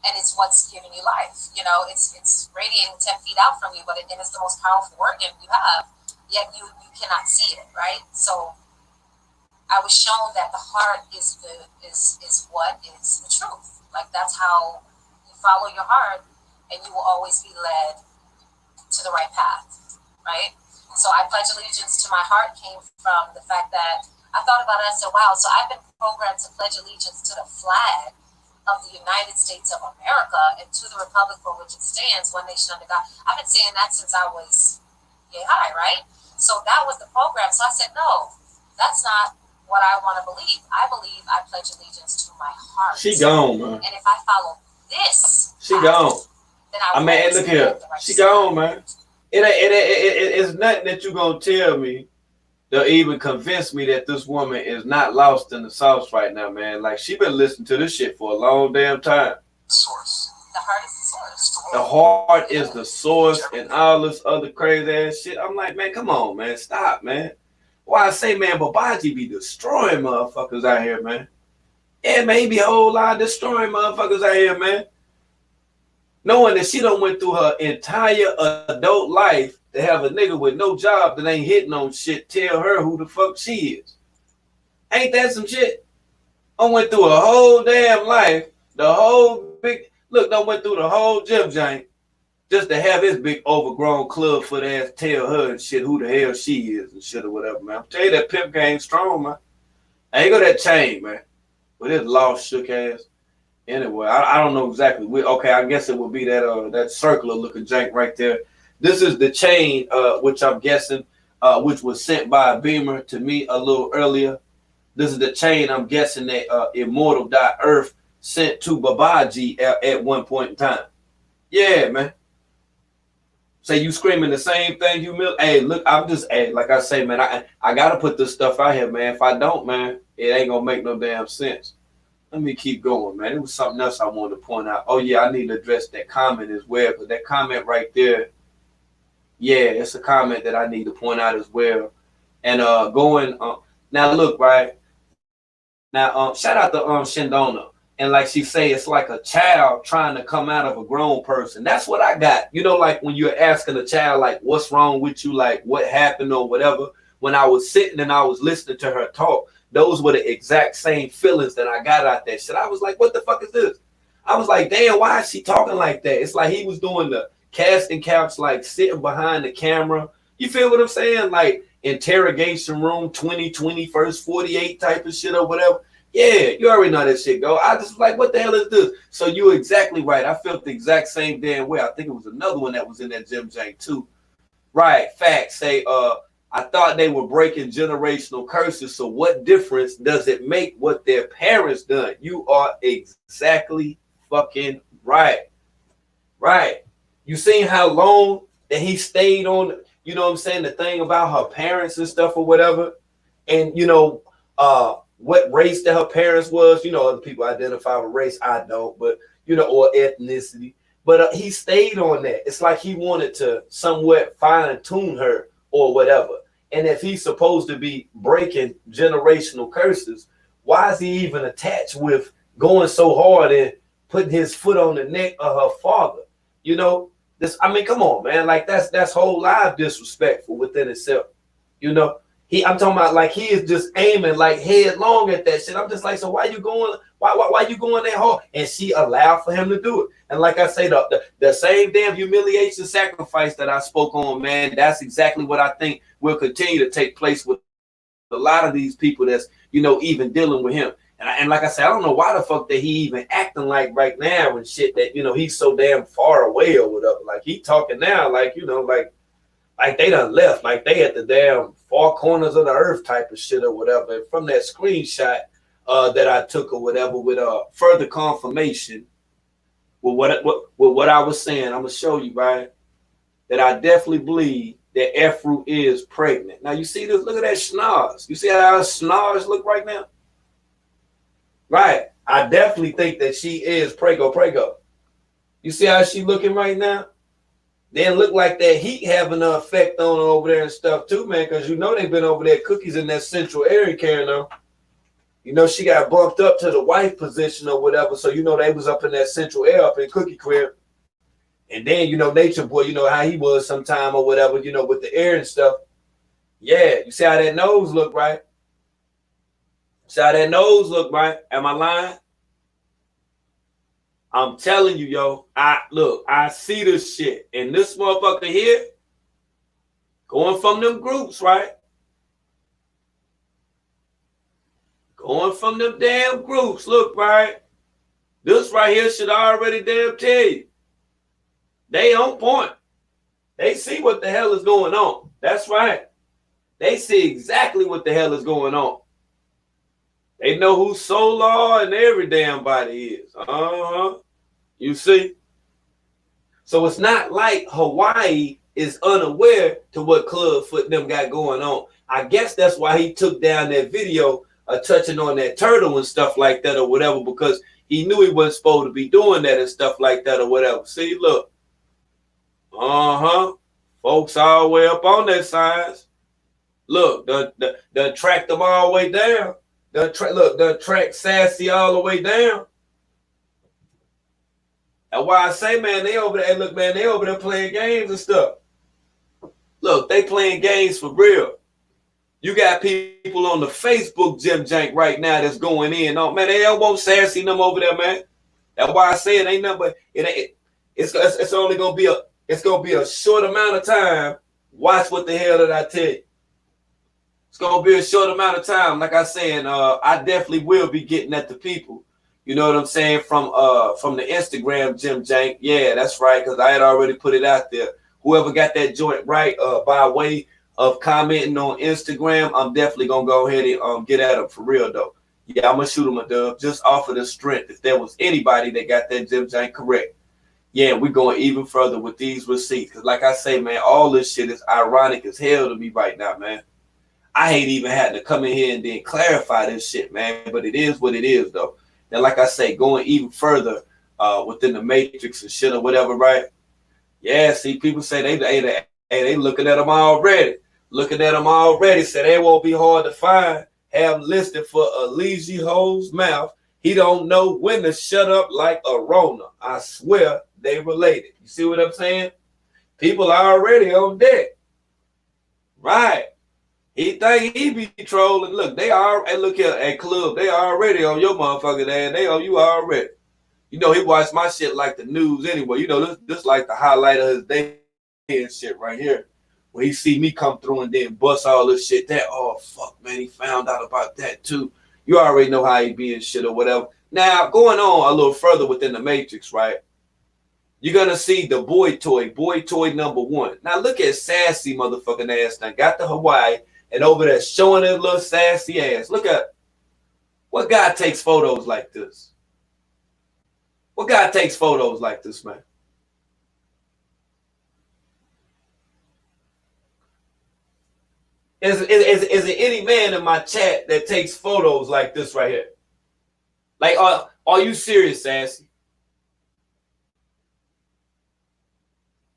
And it's what's giving you life. You know, it's radiating 10 feet out from you, but and it's the most powerful organ you have, yet you cannot see it, right? So I was shown that the heart is what is the truth. Like, that's how you follow your heart, and you will always be led to the right path, right? So I pledge allegiance to my heart came from the fact that I thought about it and said, wow, so I've been programmed to pledge allegiance to the flag of the United States of America and to the republic for which it stands, one nation under God. I've been saying that since I was yay high, right? So that was the program. So I said, no, that's not what I want to believe. I believe I pledge allegiance to my heart. She gone, man. And if I follow this, she gone. Then I mean, hey, look here. She gone, man. It's nothing that you gonna tell me to even convince me that this woman is not lost in the sauce right now, man. Like, she been listening to this shit for a long damn time. Source. The heart is the source. The heart is the source and all this other crazy ass shit. I'm like, man, come on, man. Stop, man. Why I say, man, Babaji be destroying motherfuckers out here, man. Yeah, man, he be a whole lot of destroying motherfuckers out here, man. Knowing that she done went through her entire adult life to have a nigga with no job that ain't hitting on shit tell her who the fuck she is. Ain't that some shit? I went through a whole damn life, the whole big, look, I went through the whole gym jank just to have this big overgrown club foot ass tell her and shit who the hell she is and shit or whatever, man. I'm telling you, that pimp game strong, man. I ain't got that chain, man. With his lost shook ass. Anyway, I don't know exactly. Okay, I guess it would be that circular looking jank right there. This is the chain, which I'm guessing, which was sent by a beamer to me a little earlier. This is the chain I'm guessing that Immortal.Earth sent to Babaji at one point in time. Yeah, man. Say you screaming the same thing, Hey, look, I'm just, like I say, man, I gotta put this stuff out here, man. If I don't, man, it ain't gonna make no damn sense. Let me keep going, man. It was something else I wanted to point out. Oh, yeah, I need to address that comment as well, because that comment right there, yeah, it's a comment that I need to point out as well. And now look, right? Now, shout out to Shindona. And like she say, it's like a child trying to come out of a grown person. That's what I got. You know, like when you're asking a child, like, what's wrong with you? Like, what happened or whatever. When I was sitting and I was listening to her talk, those were the exact same feelings that I got out that shit. I was like, what the fuck is this? I was like, damn, why is she talking like that? It's like he was doing the casting couch, like sitting behind the camera. You feel what I'm saying? Like interrogation room 2020 first 48 type of shit or whatever. Yeah, you already know that shit go. I just like, what the hell is this? So you're exactly right. I felt the exact same damn way. I think it was another one that was in that gym jank too. Right, facts. Say, I thought they were breaking generational curses. So what difference does it make what their parents done? You are exactly fucking right. Right. You seen how long that he stayed on, you know what I'm saying, the thing about her parents and stuff or whatever. And, you know, what race that her parents was. You know, other people identify with race. I don't, but, you know, or ethnicity. But he stayed on that. It's like he wanted to somewhat fine tune her or whatever. And if he's supposed to be breaking generational curses, why is he even attached with going so hard and putting his foot on the neck of her father? You know, this, I mean, come on, man. Like that's whole life disrespectful within itself. You know, I'm talking about like he is just aiming like headlong at that shit. I'm just like, so why you going that hard? And she allowed for him to do it. And like I say, the same damn humiliation sacrifice that I spoke on, man, that's exactly what I think will continue to take place with a lot of these people that's, you know, even dealing with him. And like I said, I don't know why the fuck that he even acting like right now and shit that, you know, he's so damn far away or whatever. Like he talking now, like, you know, like Like they done left, like they at the damn far corners of the earth type of shit or whatever. And from that screenshot that I took or whatever with further confirmation with what I was saying, I'm gonna show you, right? That I definitely believe that Efru is pregnant. Now you see this, look at that schnoz. You see how her schnoz look right now? Right. I definitely think that she is prego. You see how she looking right now? Then look like that heat having an effect on her over there and stuff too, man, because you know they've been over there cookies in that central area carrying her. You know, she got bumped up to the wife position or whatever, so you know they was up in that central air up in Cookie Crib. And then, you know, Nature Boy, you know how he was sometime or whatever, you know, with the air and stuff. Yeah, you see how that nose look, right? See how that nose look, right? Am I lying? I'm telling you, yo, I see this shit. And this motherfucker here, going from them groups, right? Going from them damn groups, look, right? This right here should already damn tell you. They on point. They see what the hell is going on. That's right. They see exactly what the hell is going on. They know who Solar and every damn body is. You see? So it's not like Hawaii is unaware to what Clubfoot and them got going on. I guess that's why he took down that video touching on that turtle and stuff like that or whatever, because he knew he wasn't supposed to be doing that and stuff like that or whatever. See, look. Folks all the way up on that size. Look, the track them all the way down. The track Sassy all the way down. That's why I say, man, they over there. Look, man, they over there playing games and stuff. Look, they playing games for real. You got people on the Facebook Jim Jank right now that's going in. Oh man, they don't want Sassy them over there, man. That's why I say it ain't nothing but it's only gonna be a short amount of time. Watch what the hell did I tell you? It's gonna be a short amount of time. Like I said, I definitely will be getting at the people. You know what I'm saying? From the Instagram Jim Jank. Yeah, that's right, because I had already put it out there. Whoever got that joint right by way of commenting on Instagram, I'm definitely gonna go ahead and get at them for real though. Yeah, I'm gonna shoot them a dub just off of the strength. If there was anybody that got that Jim Jank correct. Yeah, we're going even further with these receipts. Because like I say, man, all this shit is ironic as hell to me right now, man. I hate even having to come in here and then clarify this shit, man. But it is what it is, though. And like I say, going even further within the matrix and shit or whatever, right? Yeah, see, people say they looking at them already. Looking at them already. Say they won't be hard to find. Have them listed for a leisure hoe's mouth. He don't know when to shut up like a Rona. I swear they related. You see what I'm saying? People are already on deck. Right. He think he be trolling. Look, they are, and look here at Club, they already on your motherfucking ass. They on you already. You know, he watched my shit like the news anyway. You know, this like the highlight of his day and shit right here. When he see me come through and then bust all this shit, that, oh, fuck, man, he found out about that too. You already know how he be and shit or whatever. Now, going on a little further within the Matrix, right? You're going to see the boy toy number 1. Now, look at Sassy motherfucking ass. Now, got the Hawaii and over there showing his little sassy ass. Look at what guy takes photos like this? What guy takes photos like this, man? Is there any man in my chat that takes photos like this right here? Like, are you serious, Sassy?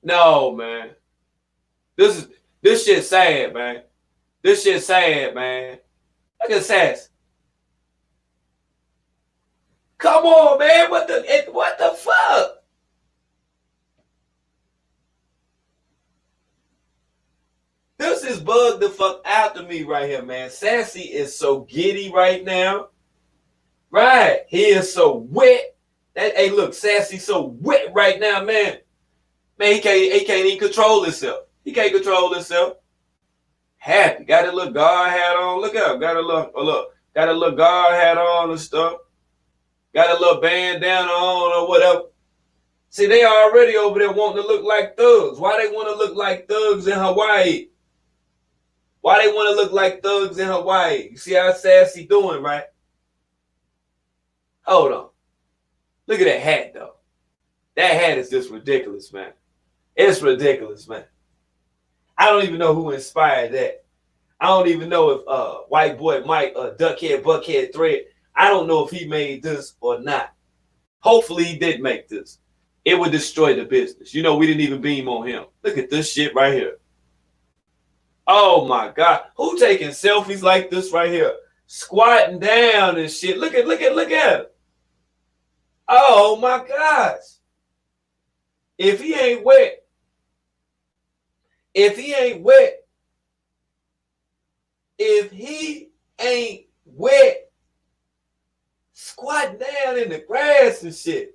No, man. This shit sad, man. This shit sad, man. Look at Sassy. Come on, man. What the fuck? This is bugged the fuck out to me right here, man. Sassy is so giddy right now. Right. He is so wet. Hey, look, Sassy so wet right now, man. Man, he can't even control himself. He can't control himself. Happy. Got a little guard hat on. Look out. Got a little guard hat on and stuff. Got a little bandana on or whatever. See, they already over there wanting to look like thugs. Why they want to look like thugs in Hawaii? Why they want to look like thugs in Hawaii? You see how sassy doing, right? Hold on. Look at that hat, though. That hat is just ridiculous, man. It's ridiculous, man. I don't even know who inspired that. I don't even know if White Boy Mike, Duckhead, Buckhead Thread, I don't know if he made this or not. Hopefully he did make this. It would destroy the business. You know, we didn't even beam on him. Look at this shit right here. Oh my God. Who taking selfies like this right here? Squatting down and shit. Look at it. Oh my gosh. If he ain't wet, if he ain't wet, squatting down in the grass and shit.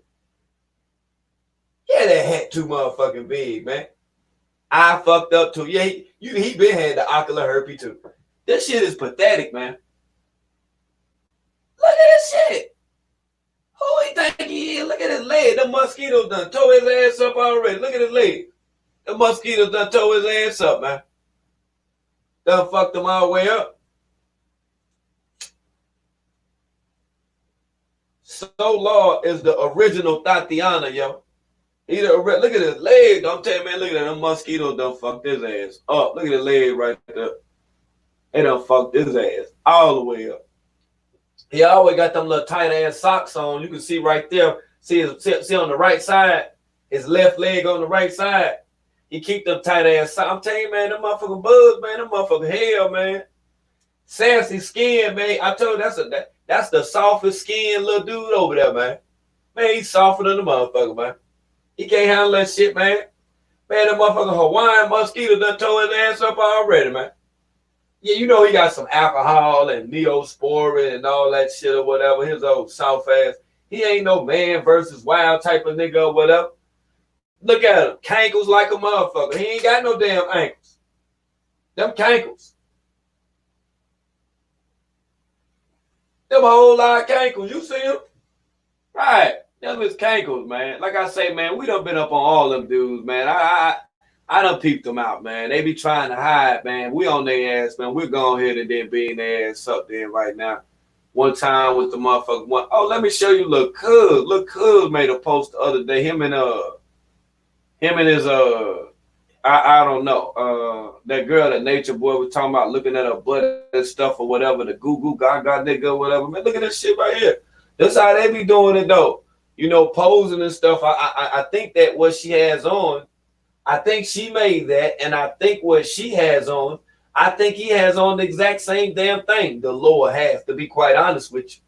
Yeah, that hat too motherfucking big, man. I fucked up too. Yeah, he been had the ocular herpes too. This shit is pathetic, man. Look at this shit. Who he think he is? Look at his leg. The mosquitoes done tore his ass up already. Look at his leg. The mosquitoes done tore his ass up, man. Done fucked him all the way up. Solar is the original Tatiana, yo. Look at his leg. I'm telling you, man, look at that. Them mosquitoes done fucked his ass up. Look at his leg right there. They done fucked his ass all the way up. He always got them little tight ass socks on. You can see right there. See on the right side, his left leg on the right side. He keep them tight ass socks. I'm telling you, man, them motherfucking bugs, man, them motherfucking hell, man. Sassy skin, man. I told you that's the softest skin little dude over there, man. Man, he's softer than the motherfucker, man. He can't handle that shit, man. Man, that motherfucking Hawaiian mosquito done tore his ass up already, man. Yeah, you know he got some alcohol and Neosporin and all that shit or whatever. His old soft ass. He ain't no man versus wild type of nigga or whatever. Look at him. Cankles like a motherfucker. He ain't got no damn ankles. Them cankles. Them a whole lot of cankles. You see him? Right. Them his cankles, man. Like I say, man, we done been up on all them dudes, man. I done peeped them out, man. They be trying to hide, man. We on their ass, man. We're going ahead and then being their ass up there right now. One time with the motherfucker. Oh, let me show you Lil Cuz. Lil Cuz made a post the other day. Him and his I don't know. That girl, that Nature Boy was talking about looking at her butt and stuff or whatever, the goo goo gaga nigga or whatever. Man, look at this shit right here. That's how they be doing it though. You know, posing and stuff. I think that what she has on, I think she made that, and I think what she has on, I think he has on the exact same damn thing, the lower half, to be quite honest with you.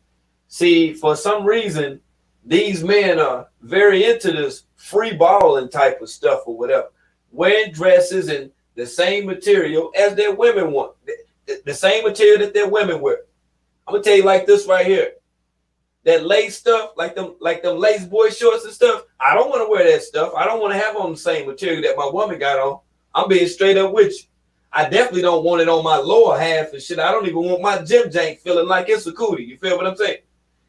See, for some reason, these men are very into this free balling type of stuff or whatever, wearing dresses and the same material as their women want, the same material that their women wear. I'm gonna tell you like this right here. That lace stuff, like them lace boy shorts and stuff, I don't want to wear that stuff. I don't want to have on the same material that my woman got on. I'm being straight up with you. I definitely don't want it on my lower half and shit. I don't even want my gym jank feeling like it's a cootie. You feel what I'm saying?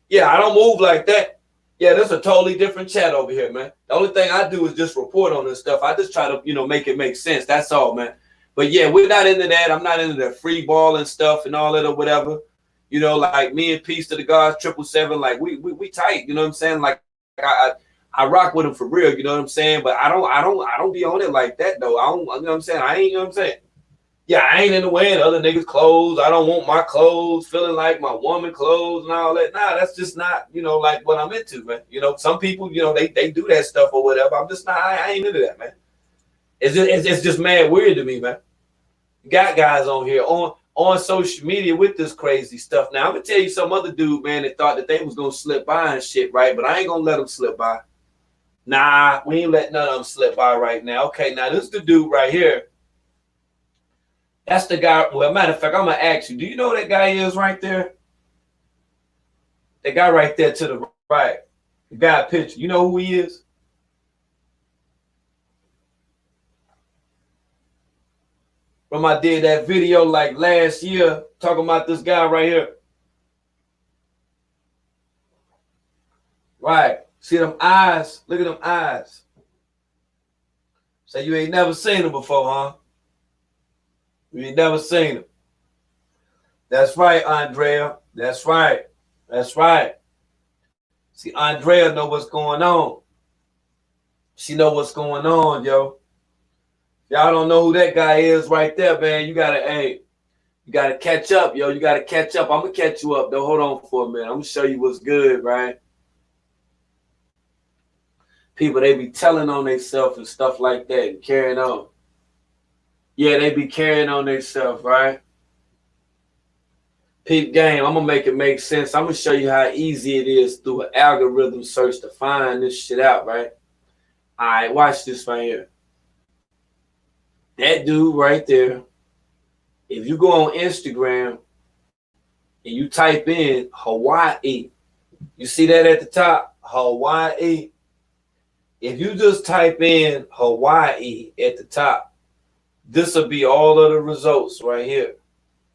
Yeah, I don't move like that. Yeah, that's a totally different chat over here, man. The only thing I do is just report on this stuff. I just try to, make it make sense. That's all, man. But yeah, we're not into that. I'm not into that free ball and stuff and all that or whatever. You know, like me and Peace to the Gods, 777, like we tight, you know what I'm saying? Like I rock with him for real, you know what I'm saying? But I don't be on it like that though. I don't, you know what I'm saying? I ain't, you know what I'm saying? Yeah, I ain't into wearing other niggas' clothes. I don't want my clothes feeling like my woman clothes and all that. Nah, that's just not, like what I'm into, man. Some people, they do that stuff or whatever. I'm just not, I ain't into that, man. It's just mad weird to me, man. Got guys on here on social media with this crazy stuff. Now, I'm going to tell you some other dude, man, that thought that they was going to slip by and shit, right? But I ain't going to let them slip by. Nah, we ain't letting none of them slip by right now. Okay, now this is the dude right here. That's the guy. Well, matter of fact, I'm going to ask you, do you know who that guy is right there? That guy right there to the right. The guy picture. You know who he is? When I did that video like last year talking about this guy right here. Right. See them eyes? Look at them eyes. Say you ain't never seen them before, huh? You ain't never seen them. That's right, Andrea. That's right. That's right. See, Andrea know what's going on. She know what's going on, yo. Y'all don't know who that guy is right there, man. You gotta catch up, yo. You gotta catch up. I'm gonna catch you up, though. Hold on for a minute. I'm gonna show you what's good, right? People, they be telling on themselves and stuff like that and carrying on. Yeah, they be carrying on themselves, right? Peep game, I'm gonna make it make sense. I'm gonna show you how easy it is through an algorithm search to find this shit out, right? All right, watch this right here. That dude right there, if you go on Instagram and you type in Hawaii, you see that at the top? Hawaii. If you just type in Hawaii at the top, this will be all of the results right here.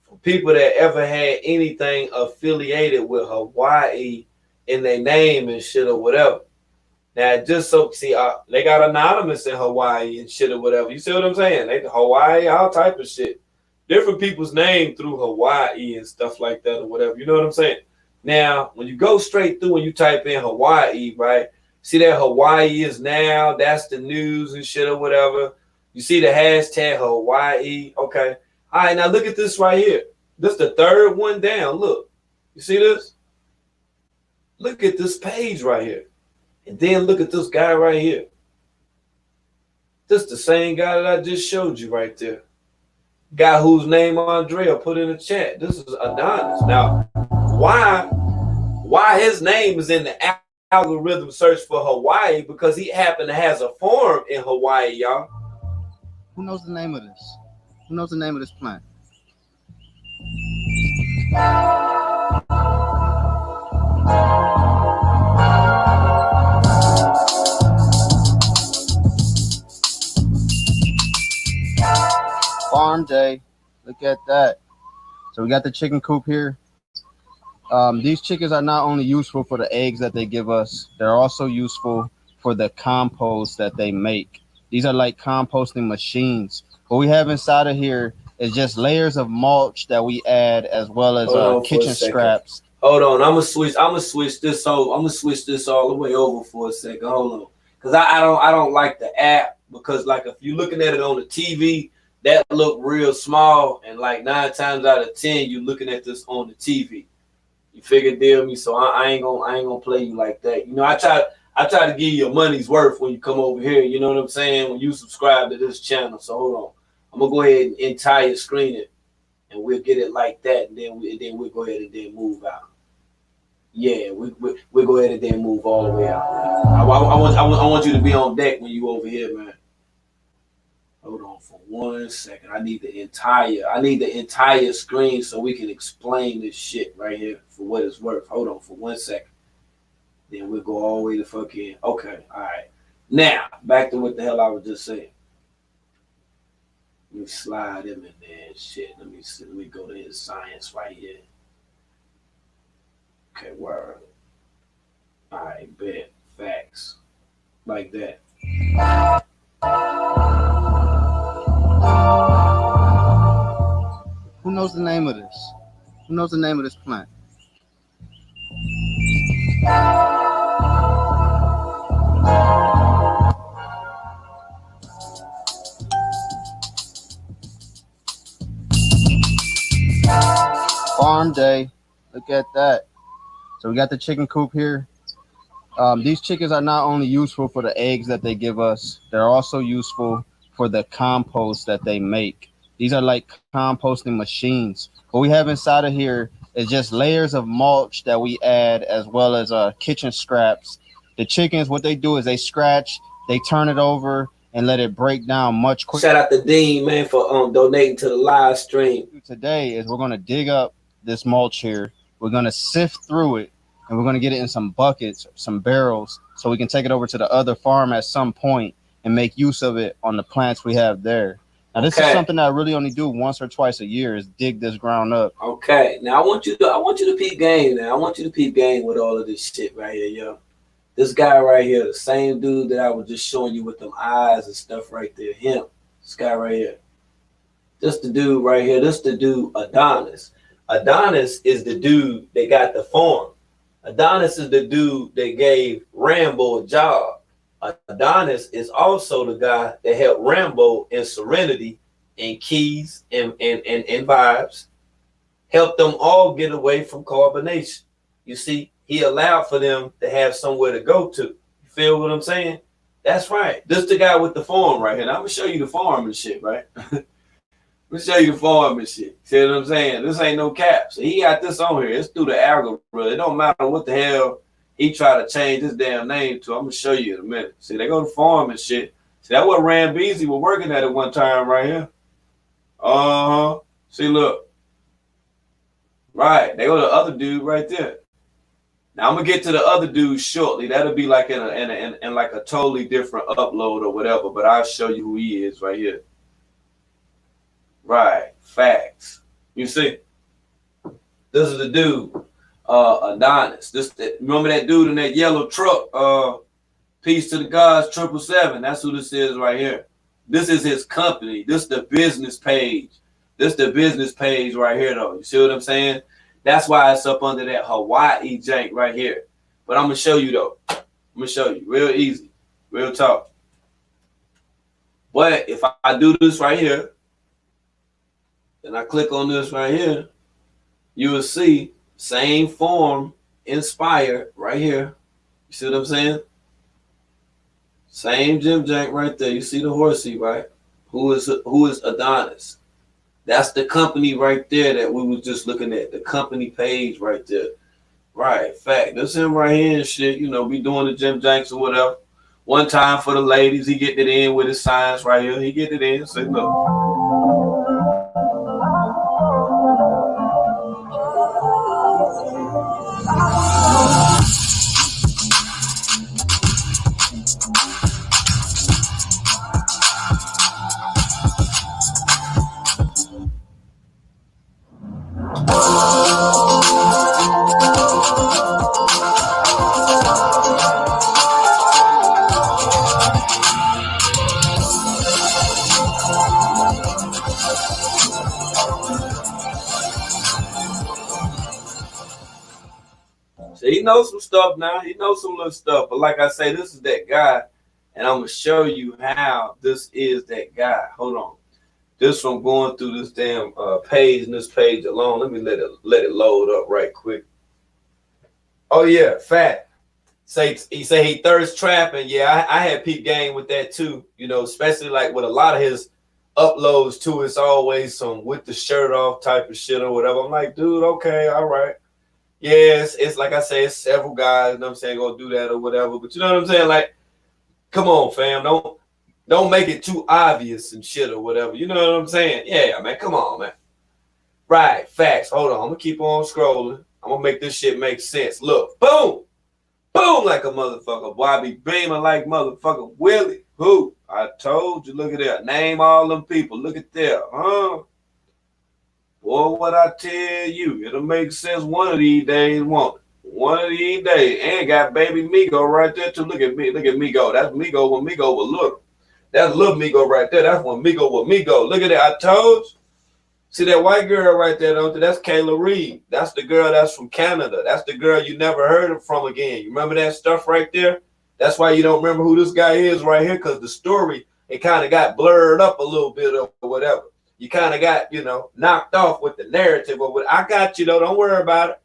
For people that ever had anything affiliated with Hawaii in their name and shit or whatever. Now, just so, see, they got anonymous in Hawaii and shit or whatever. You see what I'm saying? They Hawaii, all type of shit. Different people's name through Hawaii and stuff like that or whatever. You know what I'm saying? Now, when you go straight through and you type in Hawaii, right? See that Hawaii is now, that's the news and shit or whatever. You see the hashtag Hawaii. Okay. All right, now look at this right here. This is the third one down. Look. You see this? Look at this page right here. And then look at this guy right here. This the same guy that I just showed you right there. Guy whose name Andrea put in the chat. This is Adonis. Now, why his name is in the algorithm search for Hawaii? Because he happened to has a farm in Hawaii, y'all. Who knows the name of this? Who knows the name of this plant? Farm day. Look at that. So we got the chicken coop here. These chickens are not only useful for the eggs that they give us, they're also useful for the compost that they make. These are like composting machines. What we have inside of here is just layers of mulch that we add, as well as kitchen scraps. Hold on, I'm gonna switch this over. I'm gonna switch this all the way over for a second. Hold on, because I don't like the app, because like if you're looking at it on the TV, that look real small, and like 9 times out of 10 you're looking at this on the TV. You figure deal me, so I ain't gonna play you like that. You know, I try to give you your money's worth when you come over here. You know what I'm saying? When you subscribe to this channel. So hold on, I'm gonna go ahead and entire screen it, and we'll get it like that, and then we'll go ahead and then move out. Yeah, we'll go ahead and then move all the way out. I want you to be on deck when you over here, man. Hold on for 1 second. I need the entire screen so we can explain this shit right here for what it's worth. Hold on for 1 second. Then we'll go all the way to fucking. Okay, all right. Now back to what the hell I was just saying. Let me slide him in there and shit. Let me see. Let me go to his science right here. Okay, word. All right, bet. Facts. Like that. Who knows the name of this? Who knows the name of this plant? Farm day. Look at that. So we got the chicken coop here. These chickens are not only useful for the eggs that they give us, they're also useful for the compost that they make. These are like composting machines. What we have inside of here is just layers of mulch that we add, as well as kitchen scraps. The chickens, what they do is they scratch, they turn it over, and let it break down much quicker. Shout out to Dean, man, for donating to the live stream. Today is we're going to dig up this mulch here. We're going to sift through it, and we're going to get it in some buckets, some barrels, so we can take it over to the other farm at some point and make use of it on the plants we have there. Now, this is something that I really only do once or twice a year, is dig this ground up. Okay. Now I want you to peep game now. I want you to peep game with all of this shit right here, yo. This guy right here, the same dude that I was just showing you with them eyes and stuff right there, him. This guy right here. This the dude right here. This the dude Adonis. Adonis is the dude that got the form. Adonis is the dude that gave Rambo a job. Adonis is also the guy that helped Rambo in Serenity and Keys and Vibes. Helped them all get away from carbonation. You see, he allowed for them to have somewhere to go to. You feel what I'm saying? That's right. This the guy with the form right here. Now, I'm gonna show you the form and shit, right? Let me show you the form and shit. See what I'm saying? This ain't no cap. So he got this on here. It's through the algorithm. It don't matter what the hell he try to change his damn name to. I'm gonna show you in a minute. See, they go to form and shit. See, that what Rambeezy was working at one time right here. Uh-huh. See, look. Right. They go to the other dude right there. Now I'm gonna get to the other dude shortly. That'll be like in like a totally different upload or whatever, but I'll show you who he is right here. Right, facts. You see, this is the dude, Adonis. Remember that dude in that yellow truck? Peace to the gods, 777. That's who this is right here. This is his company. This is the business page. This is the business page right here, though. You see what I'm saying? That's why it's up under that Hawaii jank right here. But I'm gonna show you though. I'm gonna show you real easy, real talk. But if I do this right here, and I click on this right here, you will see same form inspired right here. You see what I'm saying? Same Jim Jank right there. You see the horsey, right? Who is Adonis? That's the company right there that we was just looking at. The company page right there. Right, fact. That's him right here and shit. You know, be doing the Jim Janks or whatever. One time for the ladies, he get it in with his signs right here. He get it in. Say no. So he knows some stuff now. He knows some little stuff. But like I say, this is that guy. And I'm going to show you how this is that guy. Hold on. Just from going through this damn page and this page alone. Let me let it load up right quick. Oh, yeah. Fat. He say he thirst trapping. Yeah, I had peep game with that too. You know, especially like with a lot of his uploads too. It's always some with the shirt off type of shit or whatever. I'm like, dude, okay, all right. Yes, it's like I say, it's several guys, you know what I'm saying, go do that or whatever. But you know what I'm saying? Like, come on, fam. Don't make it too obvious and shit or whatever. You know what I'm saying? Yeah, man. Come on, man. Right. Facts. Hold on. I'm gonna keep on scrolling. I'm gonna make this shit make sense. Look, boom. Boom like a motherfucker. Boy, I be beaming like motherfucker Willie. Who? I told you. Look at that. Name all them people. Look at that. Huh? Boy, what I tell you, it'll make sense one of these days, won't it? One of these days. And got baby Migo right there too. Look at me. Look at Migo. That's Migo when Migo was little. That's little Migo right there. That's when Migo was Migo. Look at that. I told you. See that white girl right there, don't you? That's Kayla Reed. That's the girl that's from Canada. That's the girl you never heard from again. You remember that stuff right there? That's why you don't remember who this guy is right here, because the story, it kind of got blurred up a little bit or whatever. You kind of got, you know, knocked off with the narrative or what. I got you, though. Don't worry about it.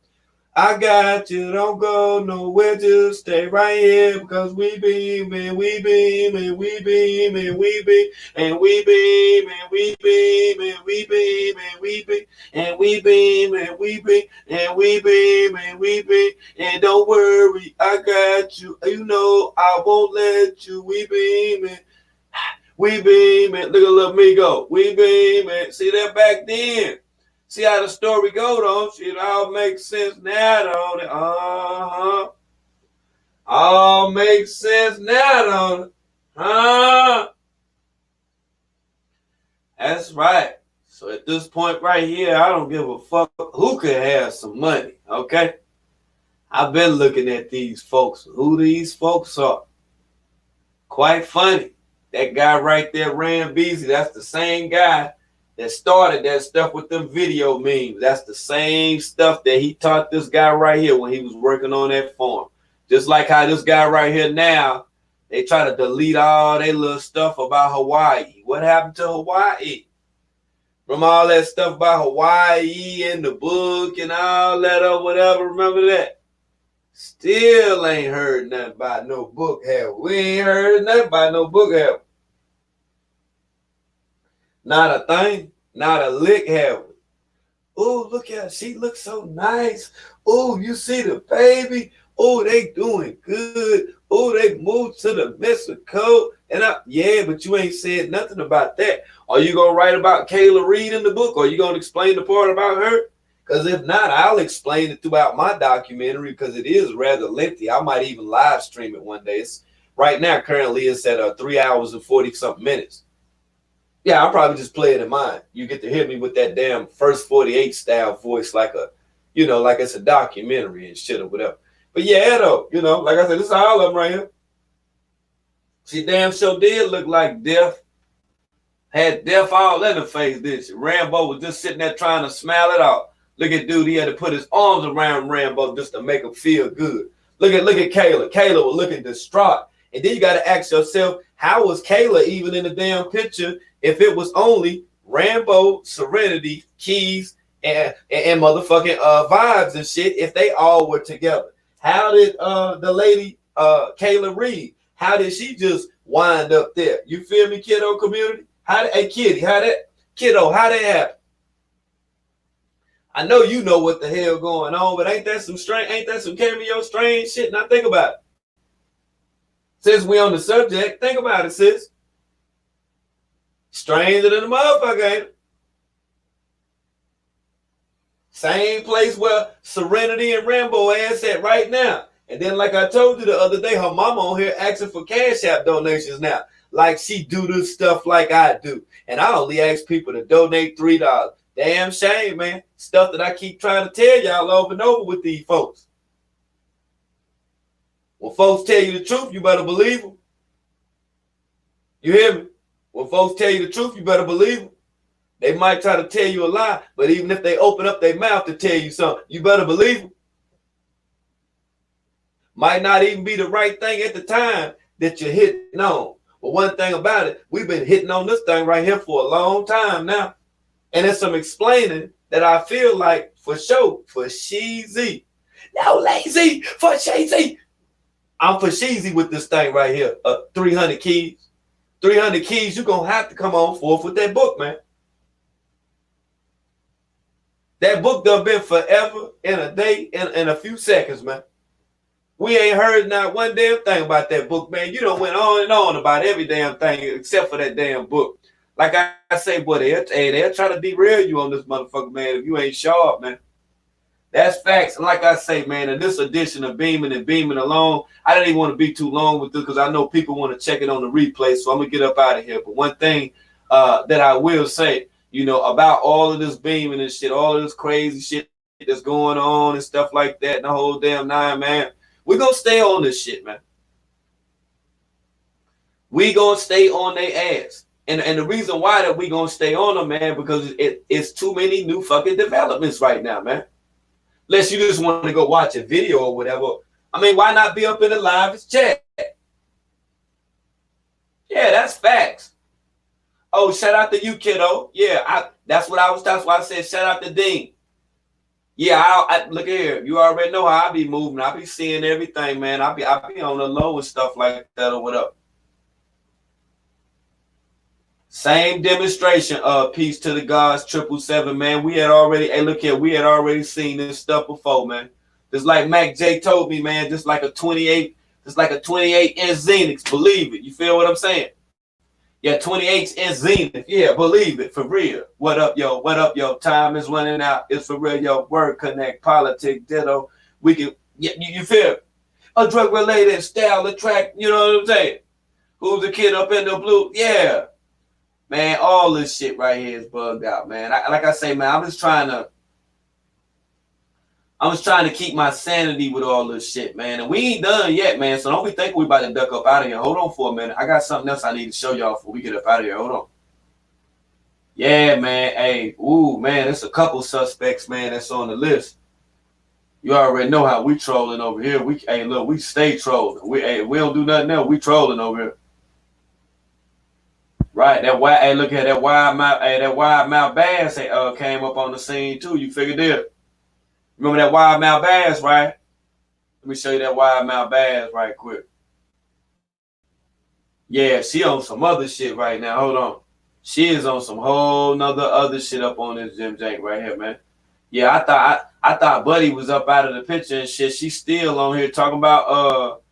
I got you. Don't go nowhere. Just stay right here because we beam and we beam and we beam and we beam and we beam and we beam and we beam and we beam and we beam and we beam and we beam and we beam. And don't worry, I got you. You know I won't let you. We beam and we beam and look at little Migo. We beam and see that back then. See how the story go, don't you? It all makes sense now, don't it? Uh-huh. All makes sense now, don't it? Huh? That's right. So at this point right here, I don't give a fuck who could have some money, okay? I've been looking at these folks. Who these folks are? Quite funny. That guy right there, Rand Beasley, that's the same guy that started that stuff with them video memes. That's the same stuff that he taught this guy right here when he was working on that farm. Just like how this guy right here now, they try to delete all their little stuff about Hawaii. What happened to Hawaii? From all that stuff about Hawaii and the book and all that or whatever, remember that? Still ain't heard nothing about no book, have we? Ain't heard nothing about no book, have we? Not a thing, not a lick, have we? Oh, look at her. She looks so nice. Oh, you see the baby? Oh, they doing good. Oh, they moved to the Mexico. And yeah, but you ain't said nothing about that. Are you going to write about Kayla Reed in the book? Or are you going to explain the part about her? Because if not, I'll explain it throughout my documentary because it is rather lengthy. I might even live stream it one day. Right now, currently, it's at 3 hours and 40-something minutes. Yeah, I'll probably just play it in mine. You get to hear me with that damn first 48 style voice like like it's a documentary and shit or whatever. But yeah, though, like I said, this is all of them right here. She damn sure did look like death. Had death all in her face, did she? Rambo was just sitting there trying to smile it off. Look at dude, he had to put his arms around Rambo just to make him feel good. Look at Kayla. Kayla was looking distraught. And then you got to ask yourself, how was Kayla even in the damn picture if it was only Rambo, Serenity, Keys, and motherfucking Vibes and shit if they all were together? How did the lady Kayla Reed, how did she just wind up there? You feel me, kiddo community? Kitty, how that happen? I know you know what the hell going on, but ain't that some cameo strange shit? Now think about it. Since we on the subject, think about it, sis. Stranger than a motherfucker, ain't it? Same place where Serenity and Rambo ass at right now. And then, like I told you the other day, her mama on here asking for Cash App donations now. Like she do this stuff like I do. And I only ask people to donate $3. Damn shame, man. Stuff that I keep trying to tell y'all over and over with these folks. When folks tell you the truth, you better believe them. You hear me? When folks tell you the truth, you better believe them. They might try to tell you a lie, but even if they open up their mouth to tell you something, you better believe them. Might not even be the right thing at the time that you're hitting on. But one thing about it, we've been hitting on this thing right here for a long time now. And it's some explaining that I feel like for sure, for Sheezy. No, lazy, for Sheezy. I'm for Sheezy with this thing right here. 300 keys. 300 keys, you're going to have to come on forth with that book, man. That book done been forever in a day in a few seconds, man. We ain't heard not one damn thing about that book, man. You done went on and on about every damn thing except for that damn book. Like I say, boy, they'll try to derail you on this motherfucker, man, if you ain't sharp, man. That's facts. And like I say, man, in this edition of Beaming and Beaming Alone, I didn't even want to be too long with this because I know people want to check it on the replay, so I'm going to get up out of here. But one thing that I will say, about all of this beaming and shit, all of this crazy shit that's going on and stuff like that and the whole damn nine, man, we're going to stay on this shit, man. We going to stay on their ass. And the reason why that we going to stay on them, man, because it's too many new fucking developments right now, man. Unless you just want to go watch a video or whatever. I mean, why not be up in the live chat? Yeah, that's facts. Oh, shout out to you, kiddo. Yeah, that's why I said shout out to Dean. Yeah, I look here. You already know how I be moving. I be seeing everything, man. I be on the low and stuff like that or whatever. Same demonstration. Peace to the gods. 777, man. We had already seen this stuff before, man. Just like Mac J told me, man. Just like a 28 inch Xenix. Believe it. You feel what I'm saying? Yeah, 28 inch Zenith. Yeah, believe it, for real. What up, yo? What up, yo? Time is running out. It's for real, yo. Word connect, politics, ditto. We can, you feel? A drug related style attract, you know what I'm saying? Who's the kid up in the blue? Yeah. Man, all this shit right here is bugged out, man. Like I say, man, I'm I was trying to keep my sanity with all this shit, man. And we ain't done yet, man. So don't be thinking we about to duck up out of here. Hold on for a minute. I got something else I need to show y'all before we get up out of here. Hold on. Yeah, man. Hey, ooh, man, there's a couple suspects, man, that's on the list. You already know how we trolling over here. Hey, look, we stay trolling. We don't do nothing else. We trolling over here. Right, hey, look at that wide mouth bass came up on the scene too. You figured it. Remember that wide mouth bass, right? Let me show you that wide mouth bass right quick. Yeah, she on some other shit right now. Hold on. She is on some whole nother other shit up on this Jim Jank right here, man. Yeah, I thought Buddy was up out of the picture and shit. She's still on here talking about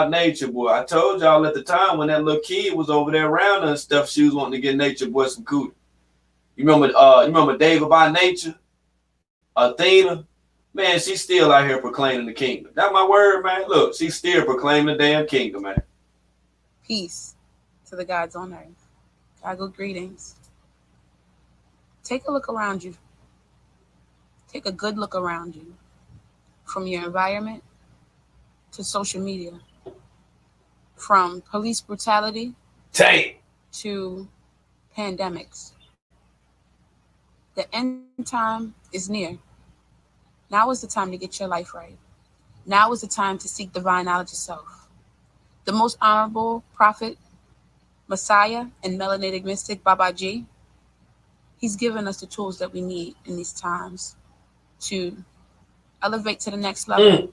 Nature Boy. I told y'all at the time when that little kid was over there around her and stuff, she was wanting to get Nature Boy some cootie. You remember David by Nature? Athena? Man, she's still out here proclaiming the kingdom. That's my word, man. Look, she's still proclaiming the damn kingdom, man. Peace to the gods on earth. God greetings. Take a look around you. Take a good look around you. From your environment to social media. From police brutality to pandemics. The end time is near. Now is the time to get your life right. Now is the time to seek divine knowledge of self. The most honorable prophet, Messiah, and melanated mystic, Babaji, he's given us the tools that we need in these times to elevate to the next level.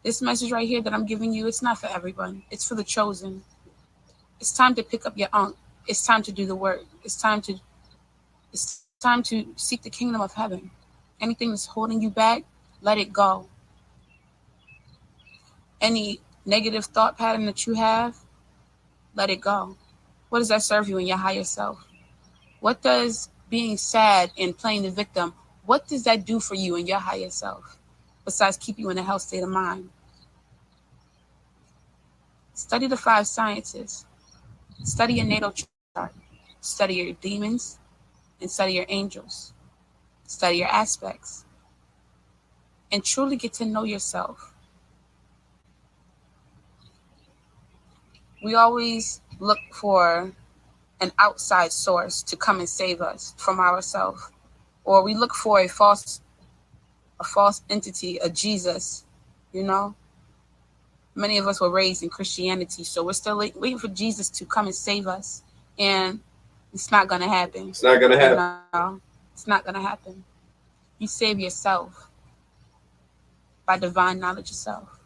This message right here that I'm giving you, it's not for everyone. It's for the chosen. It's time to pick up your ankh. It's time to do the work. It's time to seek the kingdom of heaven. Anything that's holding you back, let it go. Any negative thought pattern that you have, let it go. What does that serve you in your higher self? What does being sad and playing the victim, what does that do for you in your higher self? Besides keep you in a health state of mind. Study the 5 sciences. Study your natal chart. Study your demons and study your angels. Study your aspects. And truly get to know yourself. We always look for an outside source to come and save us from ourselves. Or we look for a false entity, a Jesus, you know? Many of us were raised in Christianity, so we're still waiting for Jesus to come and save us. And it's not going to happen. It's not going to happen. No, it's not going to happen. You save yourself by divine knowledge of self.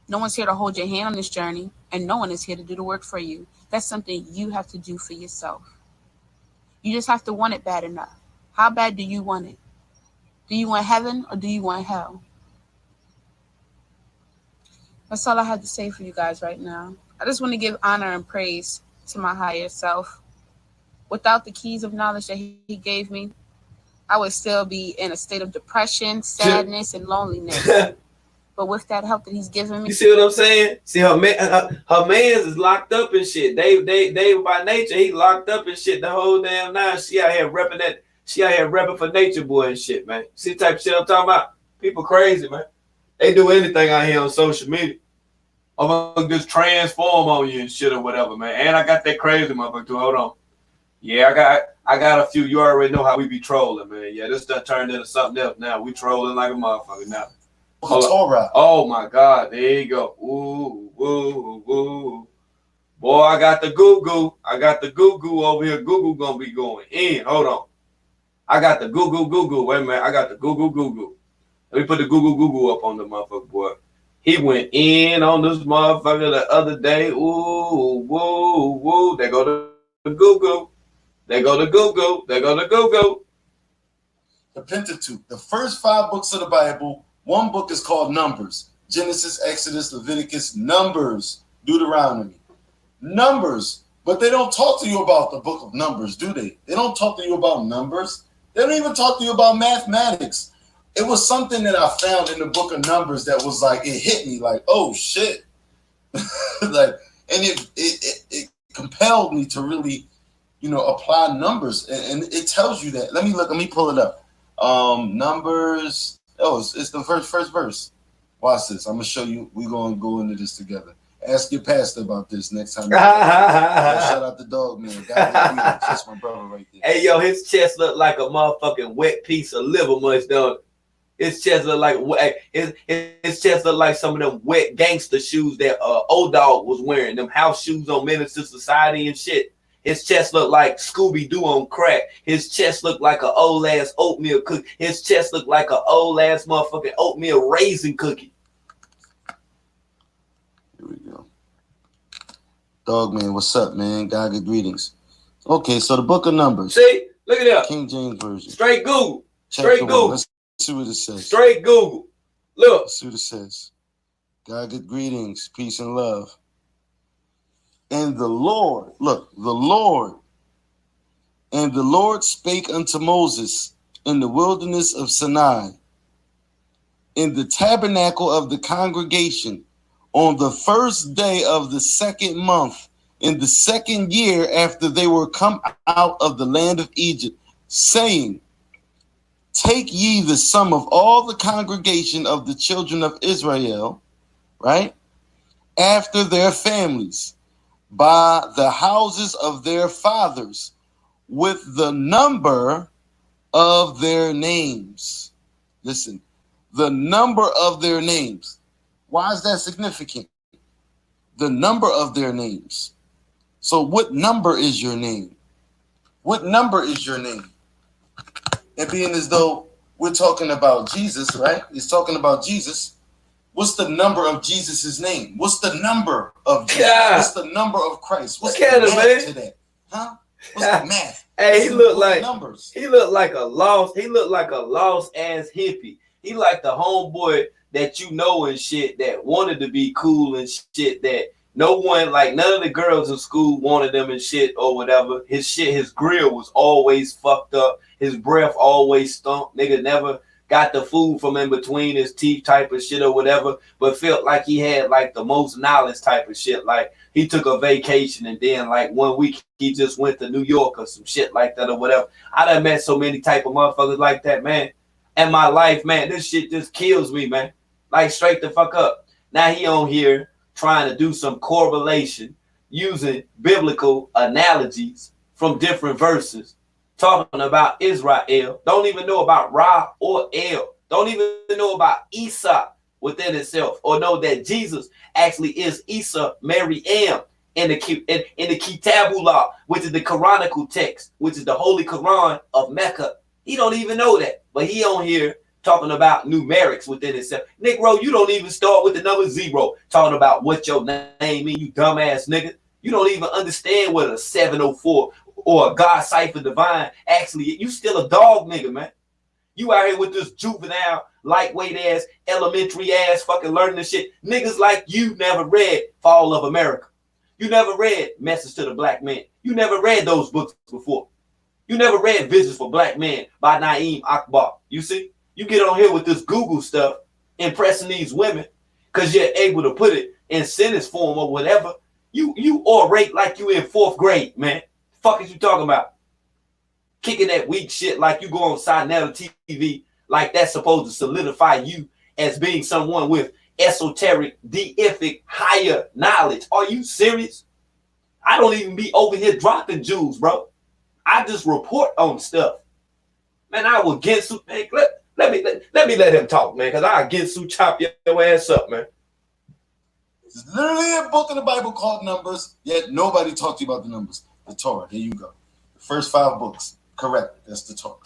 No one's here to hold your hand on this journey, and no one is here to do the work for you. That's something you have to do for yourself. You just have to want it bad enough. How bad do you want it? Do you want heaven or do you want hell? That's all I have to say for you guys right now. I just want to give honor and praise to my higher self. Without the keys of knowledge that he gave me, I would still be in a state of depression, sadness, and loneliness. But with that help that he's given me, you see what I'm saying? See, her man's is locked up and shit. Dave by Nature, he locked up and shit the whole damn night. She out here repping that. She out here repping for Nature Boy and shit, man. See the type of shit I'm talking about? People crazy, man. They do anything out here on social media. I'm gonna just transform on you and shit or whatever, man. And I got that crazy motherfucker too. Hold on. Yeah, I got a few. You already know how we be trolling, man. Yeah, this stuff turned into something else now. We trolling like a motherfucker now. Oh my God, there you go. Ooh, ooh, ooh. Boy, I got the goo-goo. I got the goo-goo over here. Goo-goo gonna be going in. Hold on. I got the goo-goo. Wait a minute. I got the goo-goo. Let me put the goo-goo up on the motherfucker, boy. He went in on this motherfucker the other day. Ooh, woo, woo. There go the goo-goo. There go the goo-goo. There go the goo-goo. The Pentateuch, the first 5 books of the Bible. One book is called Numbers. Genesis, Exodus, Leviticus, Numbers, Deuteronomy. Numbers. But they don't talk to you about the book of Numbers, do they? They don't talk to you about numbers. They don't even talk to you about mathematics. It was something that I found in the book of Numbers that was like, it hit me like, oh shit. Like, and it compelled me to really, apply numbers. And it tells you that. Let me pull it up. Numbers. Oh, it's the first verse. Watch this. I'm gonna show you. We're gonna go into this together. Ask your pastor about this next time. Shout out the dog man. That's my brother right there. Hey yo, his chest looked like a motherfucking wet piece of liver mush, don't it? His chest looked like his chest looked like some of them wet gangster shoes that O-Dog was wearing. Them house shoes on Menace to Society and shit. His chest looked like Scooby-Doo on crack. His chest looked like an old ass oatmeal cookie. His chest looked like an old ass motherfucking oatmeal raisin cookie. Here we go. Dog man, what's up, man? God, good greetings. Okay, so the book of Numbers. See? Look at that. King James Version. Straight Google. Straight Google. Let's see what it says. Straight Google. Look. Let's see what it says. God, good greetings, peace and love. And the Lord, look, the Lord spake unto Moses in the wilderness of Sinai, in the tabernacle of the congregation, on the first day of the second month, in the second year after they were come out of the land of Egypt, saying, take ye the sum of all the congregation of the children of Israel, right, after their families, by the houses of their fathers, with the number of their names. Listen, the number of their names. Why is that significant? The number of their names. So what number is your name? What number is your name? And being as though we're talking about Jesus, right? He's talking about Jesus. What's the number of Jesus's name? What's the number of Jesus? Yeah. What's the number of Christ? What's Look the at him, math man. to that? Huh? What's the math? Hey, he looked like numbers. He looked like a lost ass hippie. He like the homeboy that you know and shit that wanted to be cool and shit that no one, like none of the girls in school wanted them and shit or whatever. His grill was always fucked up. His breath always stunk. Nigga never got the food from in between his teeth type of shit or whatever, but felt like he had like the most knowledge type of shit. Like he took a vacation and then like 1 week he just went to New York or some shit like that or whatever. I done met so many type of motherfuckers like that, man. And my life, man, this shit just kills me, man. Like straight the fuck up. Now he on here trying to do some correlation using biblical analogies from different verses, talking about Israel. Don't even know about Ra or El. Don't even know about Esau within itself, or know that Jesus actually is Isa Maryam in the Kitabullah, which is the Quranical text, which is the Holy Quran of Mecca. He don't even know that, but he on here talking about numerics within itself. Negro, you don't even start with the number 0, talking about what your name mean, you dumbass nigga. You don't even understand what a 704 or a God cipher divine actually. You still a dog nigga, man. You out here with this juvenile, lightweight ass, elementary ass fucking learning this shit. Niggas like you never read Fall of America. You never read Message to the Black Man. You never read those books before. You never read Visions for Black Men by Naeem Akbar. You see? You get on here with this Google stuff, impressing these women, because you're able to put it in sentence form or whatever. You orate like you in 4th grade, man. Fuck is you talking about? Kicking that weak shit like you go on Sinetta TV, like that's supposed to solidify you as being someone with esoteric, deific, higher knowledge. Are you serious? I don't even be over here dropping jewels, bro. I just report on stuff. Man, I will get su. Man, let me let him talk, man, because I'll get su chop your ass up, man. There's literally a book in the Bible called Numbers, yet nobody talked to you about the numbers. The Torah, there you go. The first 5 books, correct. That's the Torah.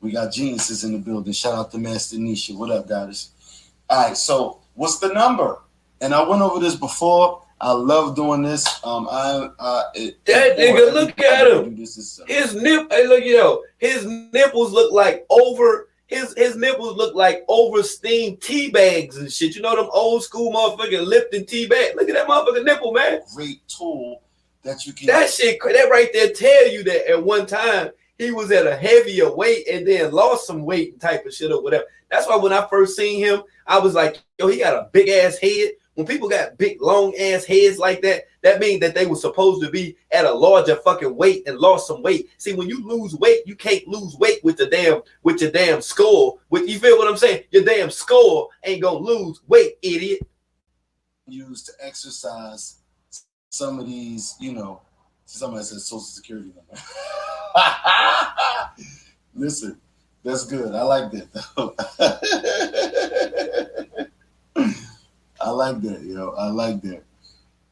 We got geniuses in the building. Shout out to Master Nisha. What up, guys? All right, so what's the number? And I went over this before. I love doing this. That nigga, look at him. His nip, hey, look, his nipples look like over. His nipples look like over steamed tea bags and shit. You know them old school motherfucking Lipton tea bag. Look at that motherfucking nipple, man. Great tool that you can. That shit, that right there tell you that at one time he was at a heavier weight and then lost some weight type of shit or whatever. That's why when I first seen him, I was like, yo, he got a big ass head When people got big, long ass heads like that, that means that they were supposed to be at a larger fucking weight and lost some weight. See, when you lose weight, you can't lose weight with your damn skull. With you feel what I'm saying? Your damn skull ain't gonna lose weight, idiot. Used to exercise some of these, somebody says social security number. Listen, that's good. I like that though. I like that, I like that.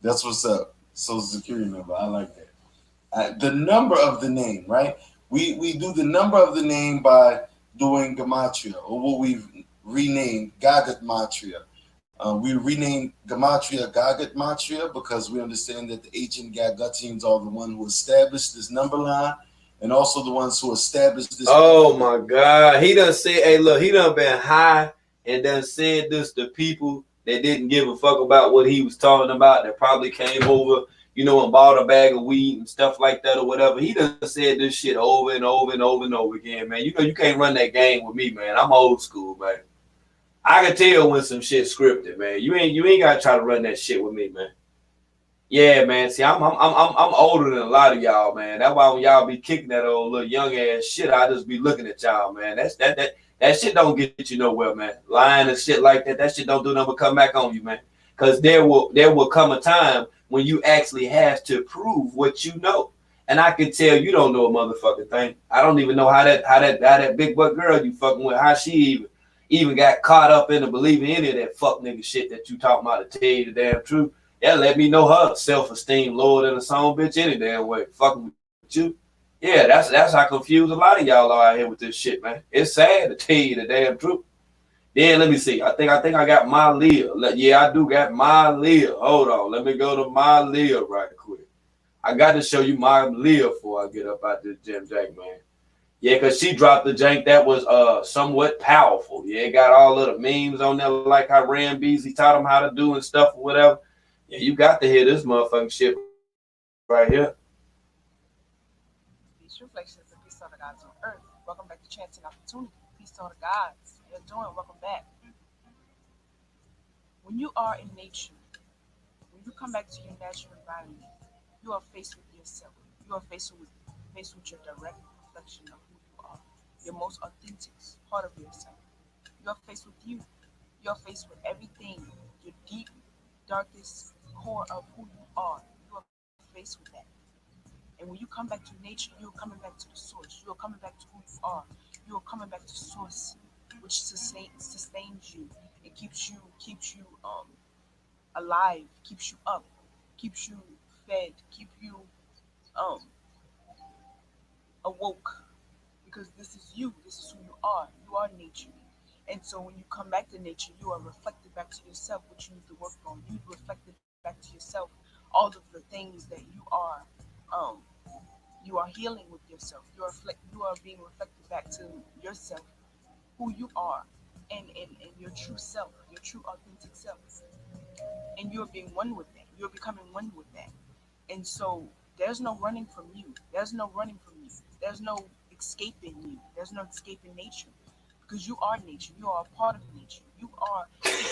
That's what's up. Social security number. I like that. The number of the name, right? We do the number of the name by doing gematria, or what we've renamed gagatmatria. We renamed gematria gagatmatria because we understand that the ancient Gagatians are the one who established this number line, and also the ones who established this. Oh my God, he done said, "Hey, look, he done been high and done said this to people that didn't give a fuck about what he was talking about. That probably came over, and bought a bag of weed and stuff like that or whatever. He done said this shit over and over and over and over again, man. You can't run that game with me, man. I'm old school, man. I can tell when some shit scripted, man. You ain't gotta try to run that shit with me, man. Yeah, man. See, I'm older than a lot of y'all, man. That's why when y'all be kicking that old little young ass shit, I just be looking at y'all, man. That shit don't get you nowhere, man. Lying and shit like that, that shit don't do nothing but come back on you, man. Cause there will come a time when you actually have to prove what you know. And I can tell you don't know a motherfucking thing. I don't even know how that big butt girl you fucking with, how she even got caught up into believing any of that fuck nigga shit that you talking about to tell you the damn truth. That let me know her self-esteem lower than a song bitch any damn way. Fucking with you. Yeah, that's how confused a lot of y'all are out here with this shit, man. It's sad to tell you the damn truth. Then let me see. I think I got my Leah. Yeah, I do got my Leah. Hold on. Let me go to my Leah right quick. I got to show you my Leah before I get up out this Jim Jack, man. Yeah, because she dropped the jank that was somewhat powerful. Yeah, it got all of the memes on there, like how Ram Beasley taught him how to do and stuff or whatever. Yeah, you got to hear this motherfucking shit right here. These reflections of peace on the gods on earth. Welcome back to Chance and Opportunity. Peace on the gods. How you doing? Welcome back. When you are in nature, when you come back to your natural environment, you are faced with yourself. You are faced with your direct reflection of who you are, your most authentic part of yourself. You are faced with you. You are faced with everything, your deep, darkest core of who you are. You are faced with that. And when you come back to nature, you are coming back to the source. You are coming back to who you are. You are coming back to source, which sustains you. It keeps you alive, keeps you up, keeps you fed, keep you um awoke. Because this is you. This is who you are. You are nature. And so when you come back to nature, you are reflected back to yourself, what you need to work on. You reflected back to yourself all of the things that um you are healing with yourself. You are being reflected back to yourself, who you are, and your true self, your true authentic self. And you're being one with that. You're becoming one with that. And so there's no running from you. There's no running from you. There's no escaping you. There's no escaping nature. Because you are nature. You are a part of nature. You are nature. You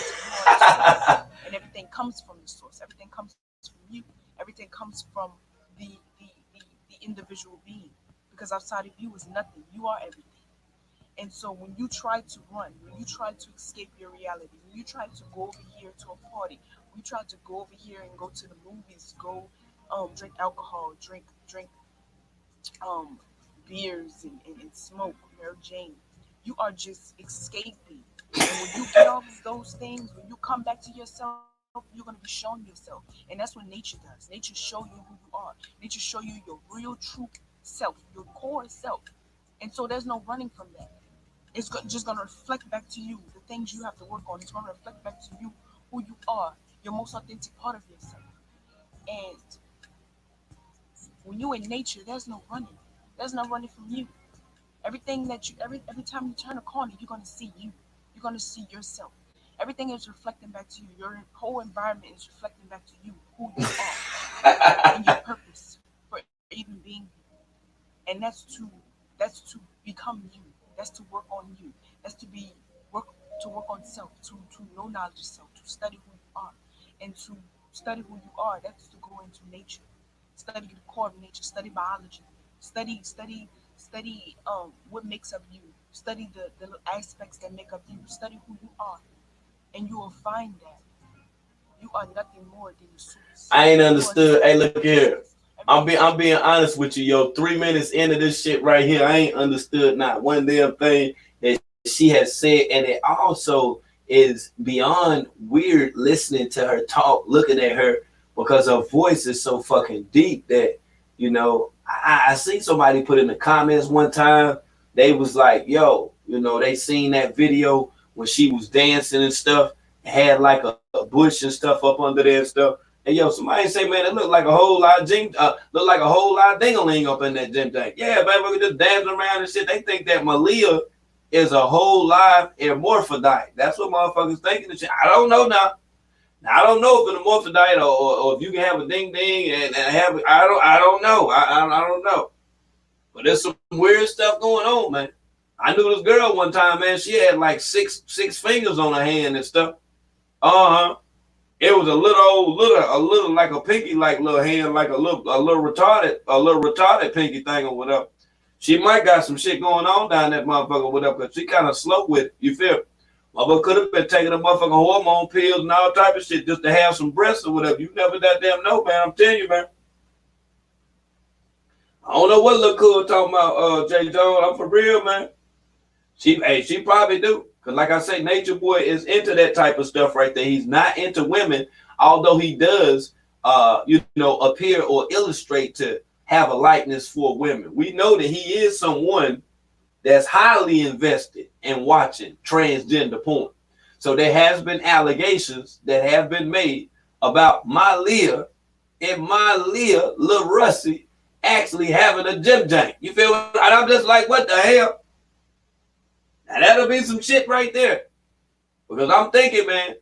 are the source. And everything comes from the source. Everything comes from you. Everything comes from the the, the individual being. Because outside of you is nothing. You are everything. And so when you try to run, when you try to escape your reality, when you try to go over here to a party, when you try to go over here and go to the movies, go drink alcohol, drink um beers and smoke, Mary Jane, you are just escaping. And when you get off of those things, when you come back to yourself, you're gonna be showing yourself. And that's what nature does. Nature show you who you are. Nature show you your real true self, your core self. And so there's no running from that. It's just going to reflect back to you the things you have to work on. It's going to reflect back to you who you are, your most authentic part of yourself. And when you're in nature, there's no running. There's no running from you. Everything that you every time you turn a corner, you're going to see you. You're going to see yourself. Everything is reflecting back to you. Your whole environment is reflecting back to you who you are and your purpose for even being here. And that's to become you. That's to work on you. That's to be work to work on self, to know knowledge of self, to study who you are. And to study who you are, that's to go into nature, study the core of nature, study biology, study what makes up you, study the little aspects that make up you, study who you are, and you will find that you are nothing more than the source. I ain't understood. Hey, look here. I'm being honest with you, yo. 3 minutes into this shit right here, I ain't understood not one damn thing that she has said, and it also is beyond weird listening to her talk, looking at her, because her voice is so fucking deep that, you know, I seen somebody put in the comments one time, they was like, yo, you know, they seen that video when she was dancing and stuff, had like a bush and stuff up under there and stuff. And yo, somebody say, man, it looked like a whole lot of look like a whole lot of dingaling up in that gym tank. Yeah, man, we just dancing around and shit. They think that Malia is a whole live hermaphrodite. That's what motherfuckers thinking. Shit. I don't know now. I don't know if it's a hermaphrodite or if you can have a ding ding and have it. I don't know. I don't know. But there's some weird stuff going on, man. I knew this girl one time, man. She had like six fingers on her hand and stuff. It was a little like a pinky, like little hand, like a little retarded pinky thing or whatever. She might got some shit going on down that motherfucker or whatever, because she kind of slow with it. You feel? Motherfucker could have been taking a motherfucking hormone pills and all type of shit just to have some breasts or whatever. You never that damn know, man. I'm telling you, man. I don't know what little cool talking about, Jay Jones. I'm for real, man. She probably do. Because like I say, Nature Boy is into that type of stuff right there. He's not into women, although he does, appear or illustrate to have a likeness for women. We know that he is someone that's highly invested in watching transgender porn. So there has been allegations that have been made about my Leah and my Leah, Lil Russie, actually having a gym jank. You feel me? And I'm just like, what the hell? Now that'll be some shit right there. Because I'm thinking, man,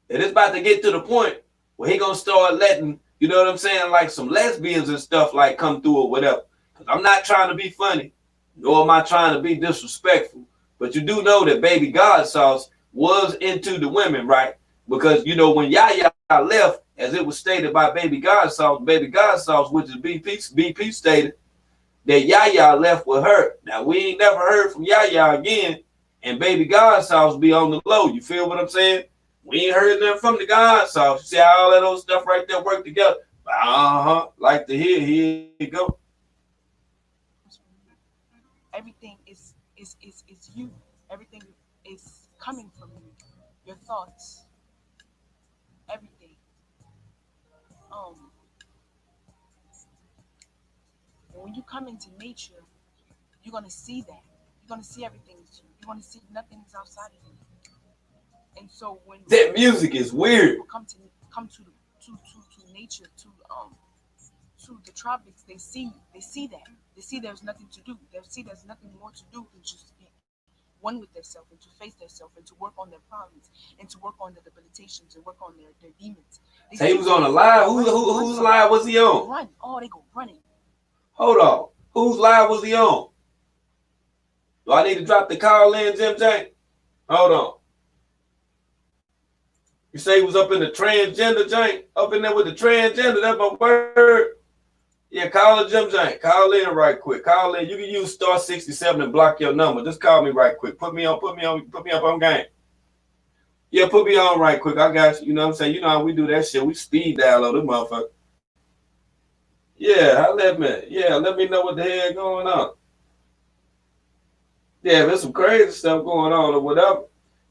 that it's about to get to the point where he gonna start letting, you know what I'm saying, like some lesbians and stuff like come through or whatever. Because I'm not trying to be funny, nor am I trying to be disrespectful. But you do know that Baby God Sauce was into the women, right? Because, you know, when Yaya left, as it was stated by Baby God Sauce, which is BP stated, that Yaya left with her. Now, we ain't never heard from Yaya again, and Baby God Sauce be on the low. You feel what I'm saying? We ain't heard nothing from the God Sauce. You see how all that old stuff right there work together? Like to hear, here you go. Everything is you. Everything is coming from you. Your thoughts. Everything. When you come into nature, you're gonna see that. You're gonna see everything is you. You're gonna see nothing's outside of you. And so when that music is weird. Come to nature, to the tropics, they see that. They see there's nothing to do. They see there's nothing more to do than just be one with themselves and to face themselves and to work on their problems and to work on their debilitations and work on their demons. So he was on a live. Whose live was he on? Run. Oh, they go running. Hold on. Whose live was he on? Do I need to drop the call in, Jim Jank? Hold on. You say he was up in the transgender jank? Up in there with the transgender, that's my word. Yeah, call it Jim Jank. Call in right quick. Call in. You can use *67 and block your number. Just call me right quick. Put me up on game. Yeah, put me on right quick. I got you. You know what I'm saying? You know how we do that shit. We speed dial on this motherfucker. Yeah, let me know what the hell going on. Yeah, there's some crazy stuff going on or whatever.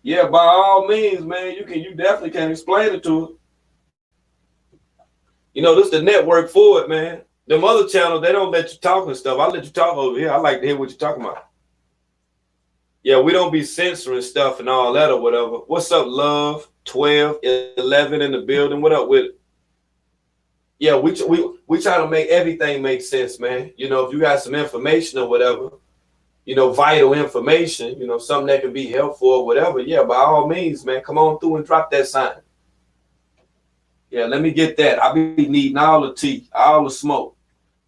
Yeah, by all means, man, you definitely can explain it to it. You know, this is the network for it, man. Them other channels, they don't let you talk and stuff. I let you talk over here. I like to hear what you're talking about. Yeah, we don't be censoring stuff and all that or whatever. What's up, love? 12, 11 in the building. What up with it? Yeah, we try to make everything make sense, man. You know, if you got some information or whatever, you know, vital information, you know, something that can be helpful or whatever, yeah, by all means, man, come on through and drop that sign. Yeah, let me get that. I be needing all the tea, all the smoke.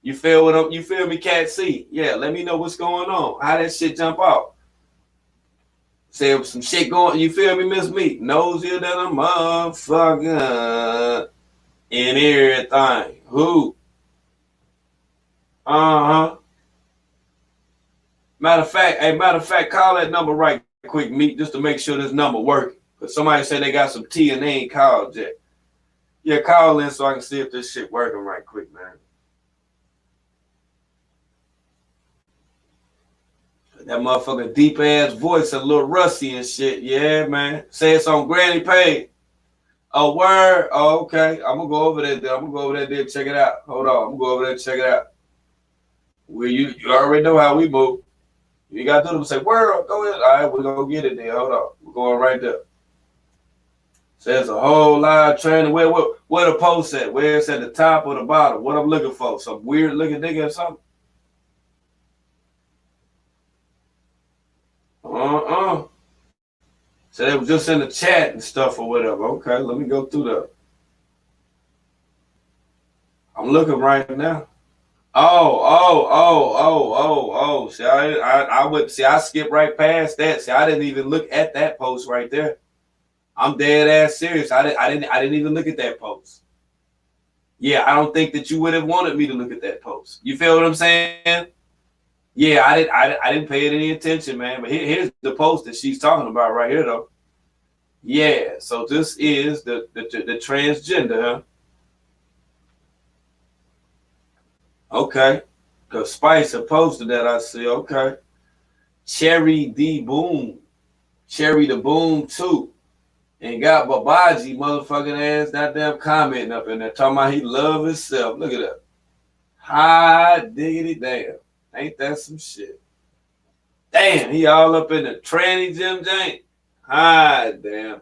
You feel me, Cat C? Yeah, let me know what's going on. How that shit jump out. Say some shit going, you feel me, Miss Me? Nosier than a motherfucker in everything. Who? Uh-huh. Matter of fact, call that number right quick, Meet, just to make sure this number working. Because somebody said they got some tea and they ain't called yet. Yeah, call in so I can see if this shit working right quick, man. That motherfucking deep ass voice a little rusty and shit. Yeah, man. Say it's on Granny Page. Oh, word. Oh, okay. I'm gonna go over there. I'm gonna go over there and check it out. Hold on. I'm gonna go over there and check it out. Well, you already know how we move. You gotta do them. Say, word. Go ahead. All right, we're gonna get it there. Hold on. We're going right there. Says a whole lot of training. Where the post at? Where it's at the top or the bottom? What I'm looking for? Some weird looking nigga or something? So they was just in the chat and stuff or whatever. Okay, let me go through that. I'm looking right now. Oh. See, I skipped right past that. See, I didn't even look at that post right there. I'm dead ass serious. I didn't even look at that post. Yeah, I don't think that you would have wanted me to look at that post. You feel what I'm saying? Yeah, I didn't pay it any attention, man. But here's the post that she's talking about right here, though. Yeah, so this is the transgender, huh? Okay. Because Spice posted that, I see. Okay. Cherry the Boom too. And got Babaji motherfucking ass that damn commenting up in there talking about he love himself. Look at that. Hot diggity damn. Ain't that some shit? Damn, he all up in the tranny Jim Jane. Hot damn.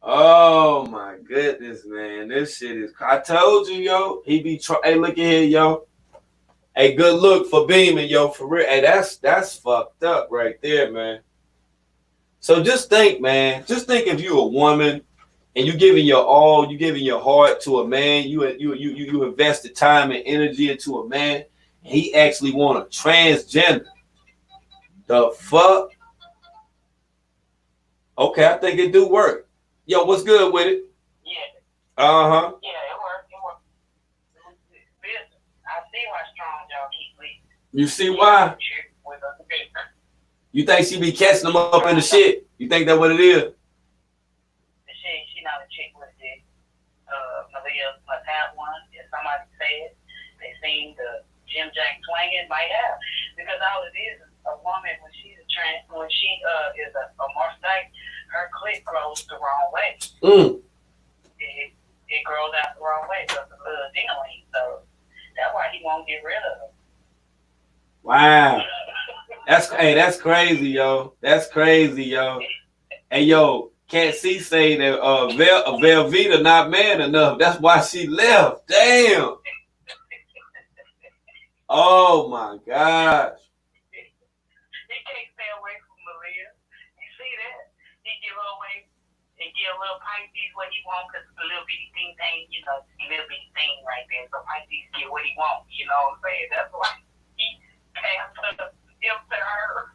Oh my goodness, man. This shit is, I told you, yo. He be hey, look at here, yo. Hey, good look for Beaming, yo, for real. Hey, that's fucked up right there, man. So just think, man. Just think if you're a woman and you giving your all, you giving your heart to a man, you invested time and energy into a man, and he actually want a transgender. The fuck? Okay, I think it do work. Yo, what's good with it? Yeah. Uh-huh. Yeah, it works. I see why strong y'all keep leaving. You see why? You think she be catching them up in the shit? You think that what it is? She not a chick with a dick. Malia must have one. If somebody said they seen the Jim Jack swinging, might have. Because all it is a woman when she's a trans, when she is a morphite, her clit grows the wrong way. It grows out the wrong way, so it's a little dingling. So that's why he won't get rid of her. Wow. That's crazy, yo. That's crazy, yo. Hey, yo, Cat C say that Velveeta not man enough. That's why she left. Damn. Oh my gosh. He can't stay away from Malia. You see that? He give her away and give a little Pisces what he wants because it's a little bitty thing, you know, a little bitty thing right there. So Pisces get what he wants, you know what I'm saying? That's why he passed him to her.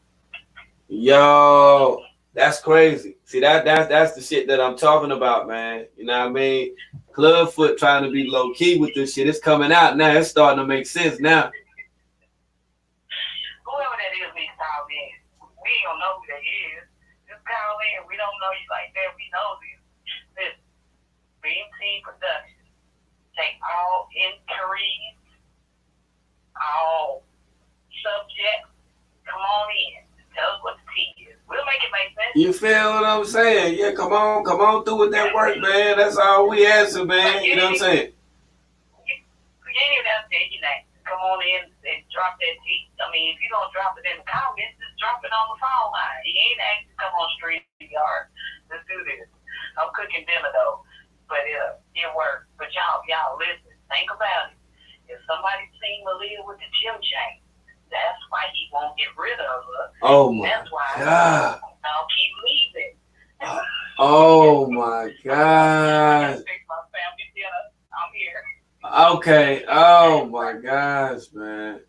Yo, that's crazy. See, that's the shit that I'm talking about, man. You know what I mean? Clubfoot trying to be low key with this shit. It's coming out now. It's starting to make sense now. Whoever that is, we call in. We ain't gonna know who that is. Just call in. We don't know you like that. We know this. This BMT Production. Take all inquiries, all subjects. Come on in. Tell us what the tea is. We'll make it make sense. You feel what I'm saying? Yeah, come on through with that work, man. That's all we asking, man. You know what I'm saying? You ain't even have to say your name. Come on in and drop that tea. I mean, if you don't drop it in the comments, just drop it on the phone line. You ain't asked to come on street yard. Let's do this. I'm cooking dinner though, but it works. But y'all listen. Think about it. If somebody seen Malia with the gym chain, that's why he won't get rid of her. Oh my that's why God. I'll keep leaving. Oh my God. I'm here. Okay. Oh my gosh, man.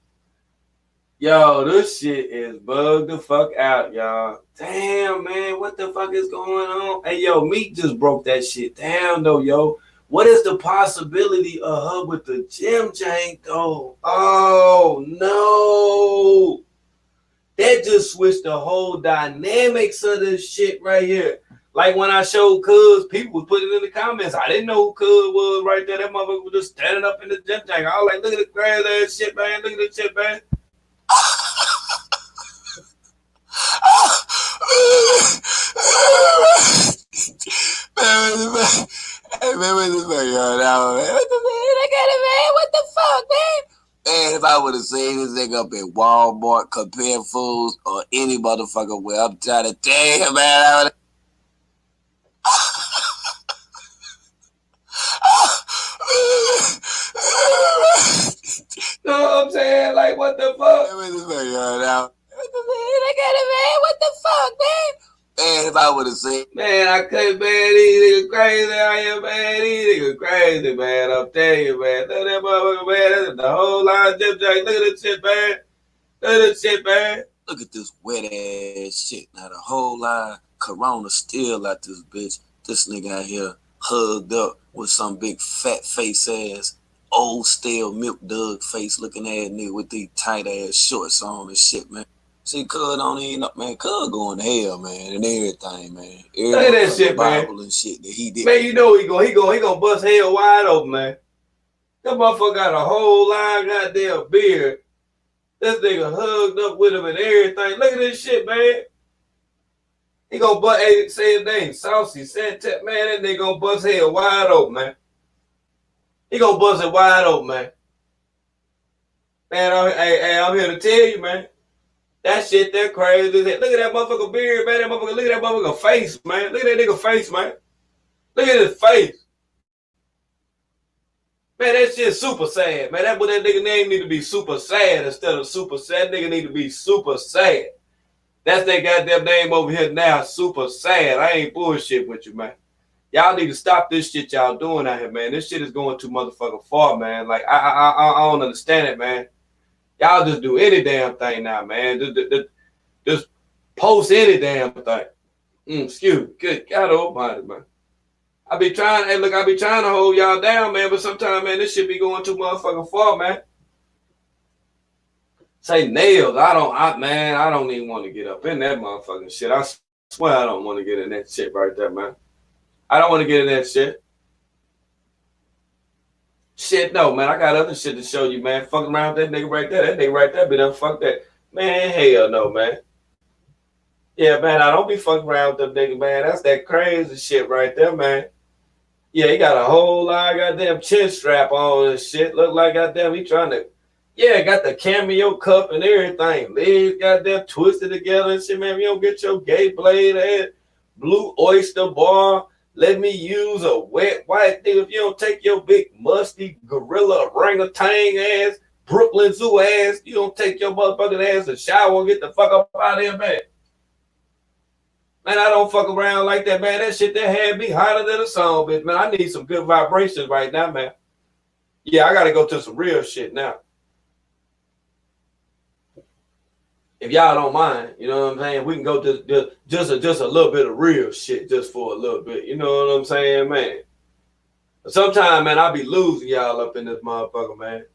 Yo, this shit is bugged the fuck out, y'all. Damn, man, what the fuck is going on? Hey, yo, Meek just broke that shit down, though, yo. What is the possibility of her with the gym chain, though? Oh, no. That just switched the whole dynamics of this shit right here. Like when I showed Cuz, people was putting it in the comments. I didn't know who Cuz was right there. That motherfucker was just standing up in the gym tank. I was like, look at the crazy ass shit, man. Look at this shit, man. Hey, man, what the fuck, y'all? Now, man, what the man? I got it, man. What the fuck, man? Man, if I would have seen this nigga up at Walmart comparing foods or any motherfucker where I'm trying to tell you, man, I would know what I'm saying? Like, what the fuck? Hey, what the fuck, y'all? Now, what the man? I got it, man. What the fuck, man? Man, if I would have seen. Man, I couldn't, man. These niggas crazy out here, man. These niggas crazy, man. I'm telling you, man. Look at that motherfucker, man. That's the whole line of Jim Jack. Look at this shit, man. Look at this shit, man. Look at this wet ass shit. Now, the whole line, Corona still at this bitch. This nigga out here hugged up with some big fat face ass, old stale milk dug face looking ass nigga with these tight ass shorts on and shit, man. See, Cuz don't even know, man. Cuz going to hell, man, and everything, man. Look at that shit, Bible man. And shit that he did. Man, you know he gonna bust hell wide open, man. That motherfucker got a whole line goddamn beard. This nigga hugged up with him and everything. Look at this shit, man. He gonna bust, hey, say his name, Saucy, Santet, man. That nigga gonna bust hell wide open, man. He gonna bust it wide open, man. Man, I'm here to tell you, man. That shit, that crazy. Look at that motherfucker beard, man. Look at that motherfucker face, man. Look at that nigga face, man. Look at his face. Man, that shit super sad, man. That nigga name need to be super sad instead of super sad. Nigga need to be super sad. That's that goddamn name over here now, super sad. I ain't bullshit with you, man. Y'all need to stop this shit y'all doing out here, man. This shit is going too motherfucking far, man. Like, I don't understand it, man. Y'all just do any damn thing now, man. Just post any damn thing. Excuse me. Good God almighty, man. I be trying to hold y'all down, man, but sometimes, man, this shit be going too motherfucking far, man. Say nails. I don't even want to get up in that motherfucking shit. I swear I don't want to get in that shit right there, man. I don't want to get in that shit. Shit, no, man. I got other shit to show you, man. Fucking around with that nigga right there. That nigga right there be done fuck that. Man, hell no, man. Yeah, man, I don't be fucking around with them nigga, man. That's that crazy shit right there, man. Yeah, he got a whole lot of goddamn chin strap on and shit. Look like goddamn he trying to, yeah, got the cameo cup and everything. Legs goddamn twisted together and shit, man. If you don't get your gay blade ass, blue oyster bar, let me use a wet white thing. If you don't take your big musty gorilla orangutan ass, Brooklyn Zoo ass, you don't take your motherfucking ass to shower and get the fuck up out of here, man. Man, I don't fuck around like that, man. That shit that had me hotter than a song, bitch, man. I need some good vibrations right now, man. Yeah, I gotta go to some real shit now. If y'all don't mind, you know what I'm saying? We can go to just a little bit of real shit just for a little bit. You know what I'm saying, man? But sometimes, man, I be losing y'all up in this motherfucker, man.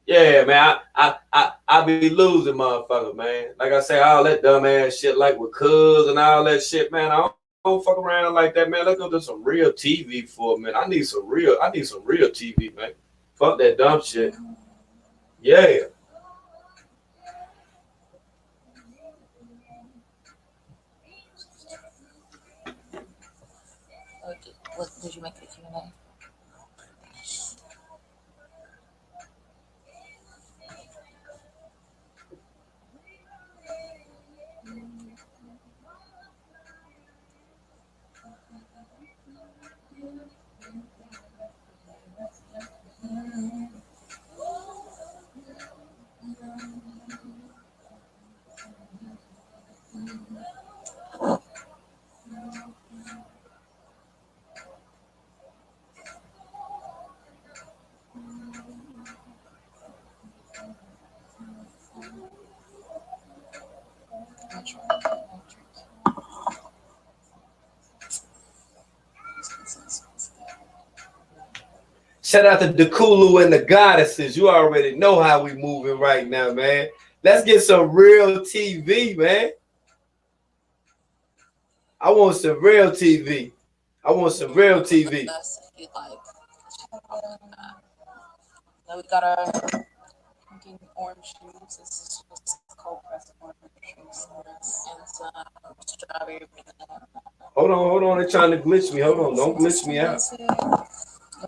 Yeah, man, I be losing motherfucker, man. Like I say, all that dumb ass shit like with Cuz and all that shit, man. I don't fuck around like that, man. Let's go to some real TV for a minute. I need some real TV, man. Fuck that dumb shit. Yeah. What did you make the Q&A? Shout out to Dekulu and the Goddesses. You already know how we moving right now, man. Let's get some real TV, man. I want some real TV. I want some real TV. Now we got our fucking orange juice. This is just cold pressed orange juice and some strawberry banana. Hold on. They're trying to glitch me. Hold on. Don't glitch me out.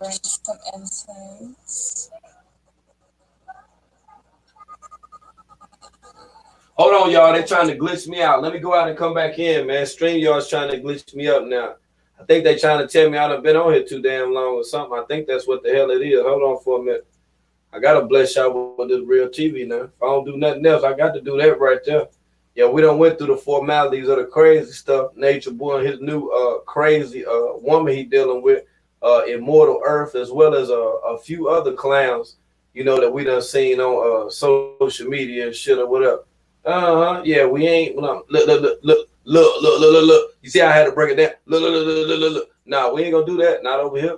Burn some incense. Hold on, y'all. They're trying to glitch me out. Let me go out and come back in, man. StreamYard's trying to glitch me up now. I think they're trying to tell me I've been on here too damn long or something. I think that's what the hell it is. Hold on for a minute. I got to bless y'all with this real TV now. If I don't do nothing else, I got to do that right there. Yeah, we done went through the formalities of the crazy stuff. Nature Boy and his new crazy woman he dealing with, Immortal.Earth, as well as a few other clowns, you know, that we done seen on social media and shit or whatever. Yeah, we ain't. Look. You see, I had to break it down. Look. Nah, we ain't gonna do that. Not over here.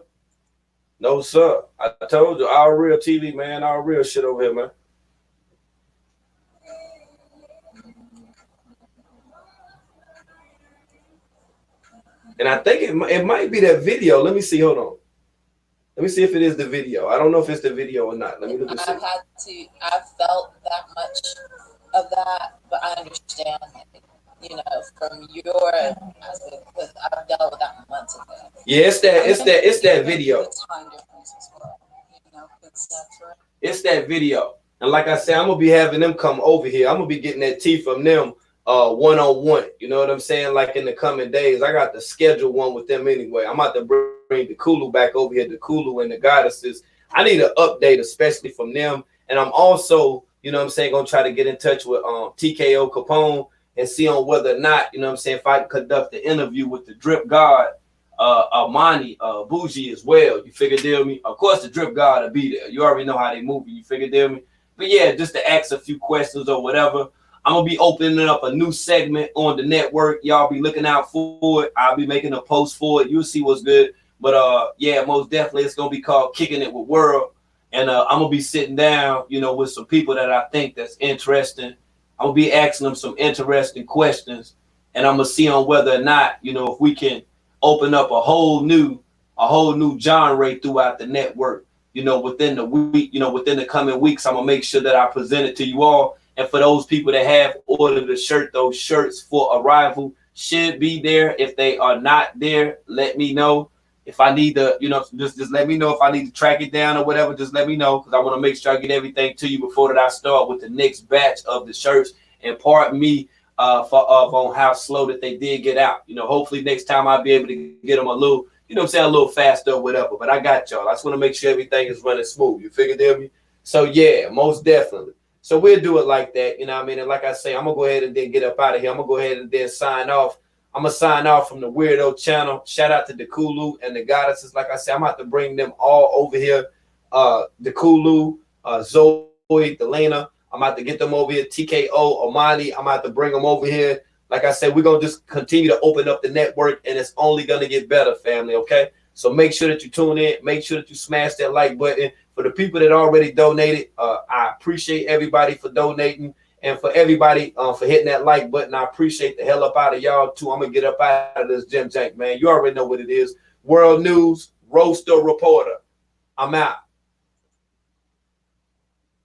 No, sir. I told you, our real TV, man. Our real shit over here, man. And I think it might be that video. Let me see. Hold on. Let me see if it is the video. I don't know if it's the video or not. Let me look and see. I've felt that much of that, but I understand, you know, from your aspect, because I've dealt with that months ago. Yeah, it's that video. It's that video. And like I said, I'm gonna be having them come over here. I'm gonna be getting that tea from them one-on-one. You know what I'm saying? Like in the coming days. I got to schedule one with them anyway. I'm about to bring the Kulu back over here, the Kulu and the Goddesses. I need an update, especially from them. And I'm also, you know what I'm saying, gonna try to get in touch with TKO Capone and see on whether or not, you know what I'm saying, if I can conduct the interview with the Drip God, Amani, Bougie as well. You figure deal me? Of course the Drip God will be there. You already know how they move. You figure deal me? But yeah, just to ask a few questions or whatever. I'm gonna be opening up a new segment on the network. Y'all be looking out for it. I'll be making a post for it. You'll see what's good. But yeah, most definitely it's gonna be called Kicking It with World. And I'm gonna be sitting down, you know, with some people that I think that's interesting. I'm gonna be asking them some interesting questions, and I'm gonna see on whether or not, you know, if we can open up a whole new genre throughout the network. You know, within the week, you know, within the coming weeks, I'm gonna make sure that I present it to you all. And for those people that have ordered the shirt, those shirts for arrival should be there. If they are not there, let me know. If I need to, you know, just let me know if I need to track it down or whatever. Just let me know, because I want to make sure I get everything to you before that I start with the next batch of the shirts. And pardon me on how slow that they did get out. You know, hopefully next time I'll be able to get them a little, you know what I'm saying, a little faster or whatever. But I got y'all. I just want to make sure everything is running smooth. You figure me? So yeah, most definitely. So we'll do it like that. You know what I mean? And like I say, I'm gonna go ahead and then get up out of here. I'm gonna go ahead and then sign off. I'm gonna sign off from the Weirdo channel. Shout out to the Kulu and the Goddesses. Like I said, I'm about to bring them all over here. The Kulu, Zoe, Delana. I'm about to get them over here. TKO, Amani. I'm about to bring them over here. Like I said, we're gonna just continue to open up the network, and it's only gonna get better, family. Okay. So make sure that you tune in. Make sure that you smash that like button. For the people that already donated, I appreciate everybody for donating. And for everybody for hitting that like button, I appreciate the hell up out of y'all too. I'm gonna get up out of this Jim Jank, man. You already know what it is. World News, Roaster Reporter. I'm out.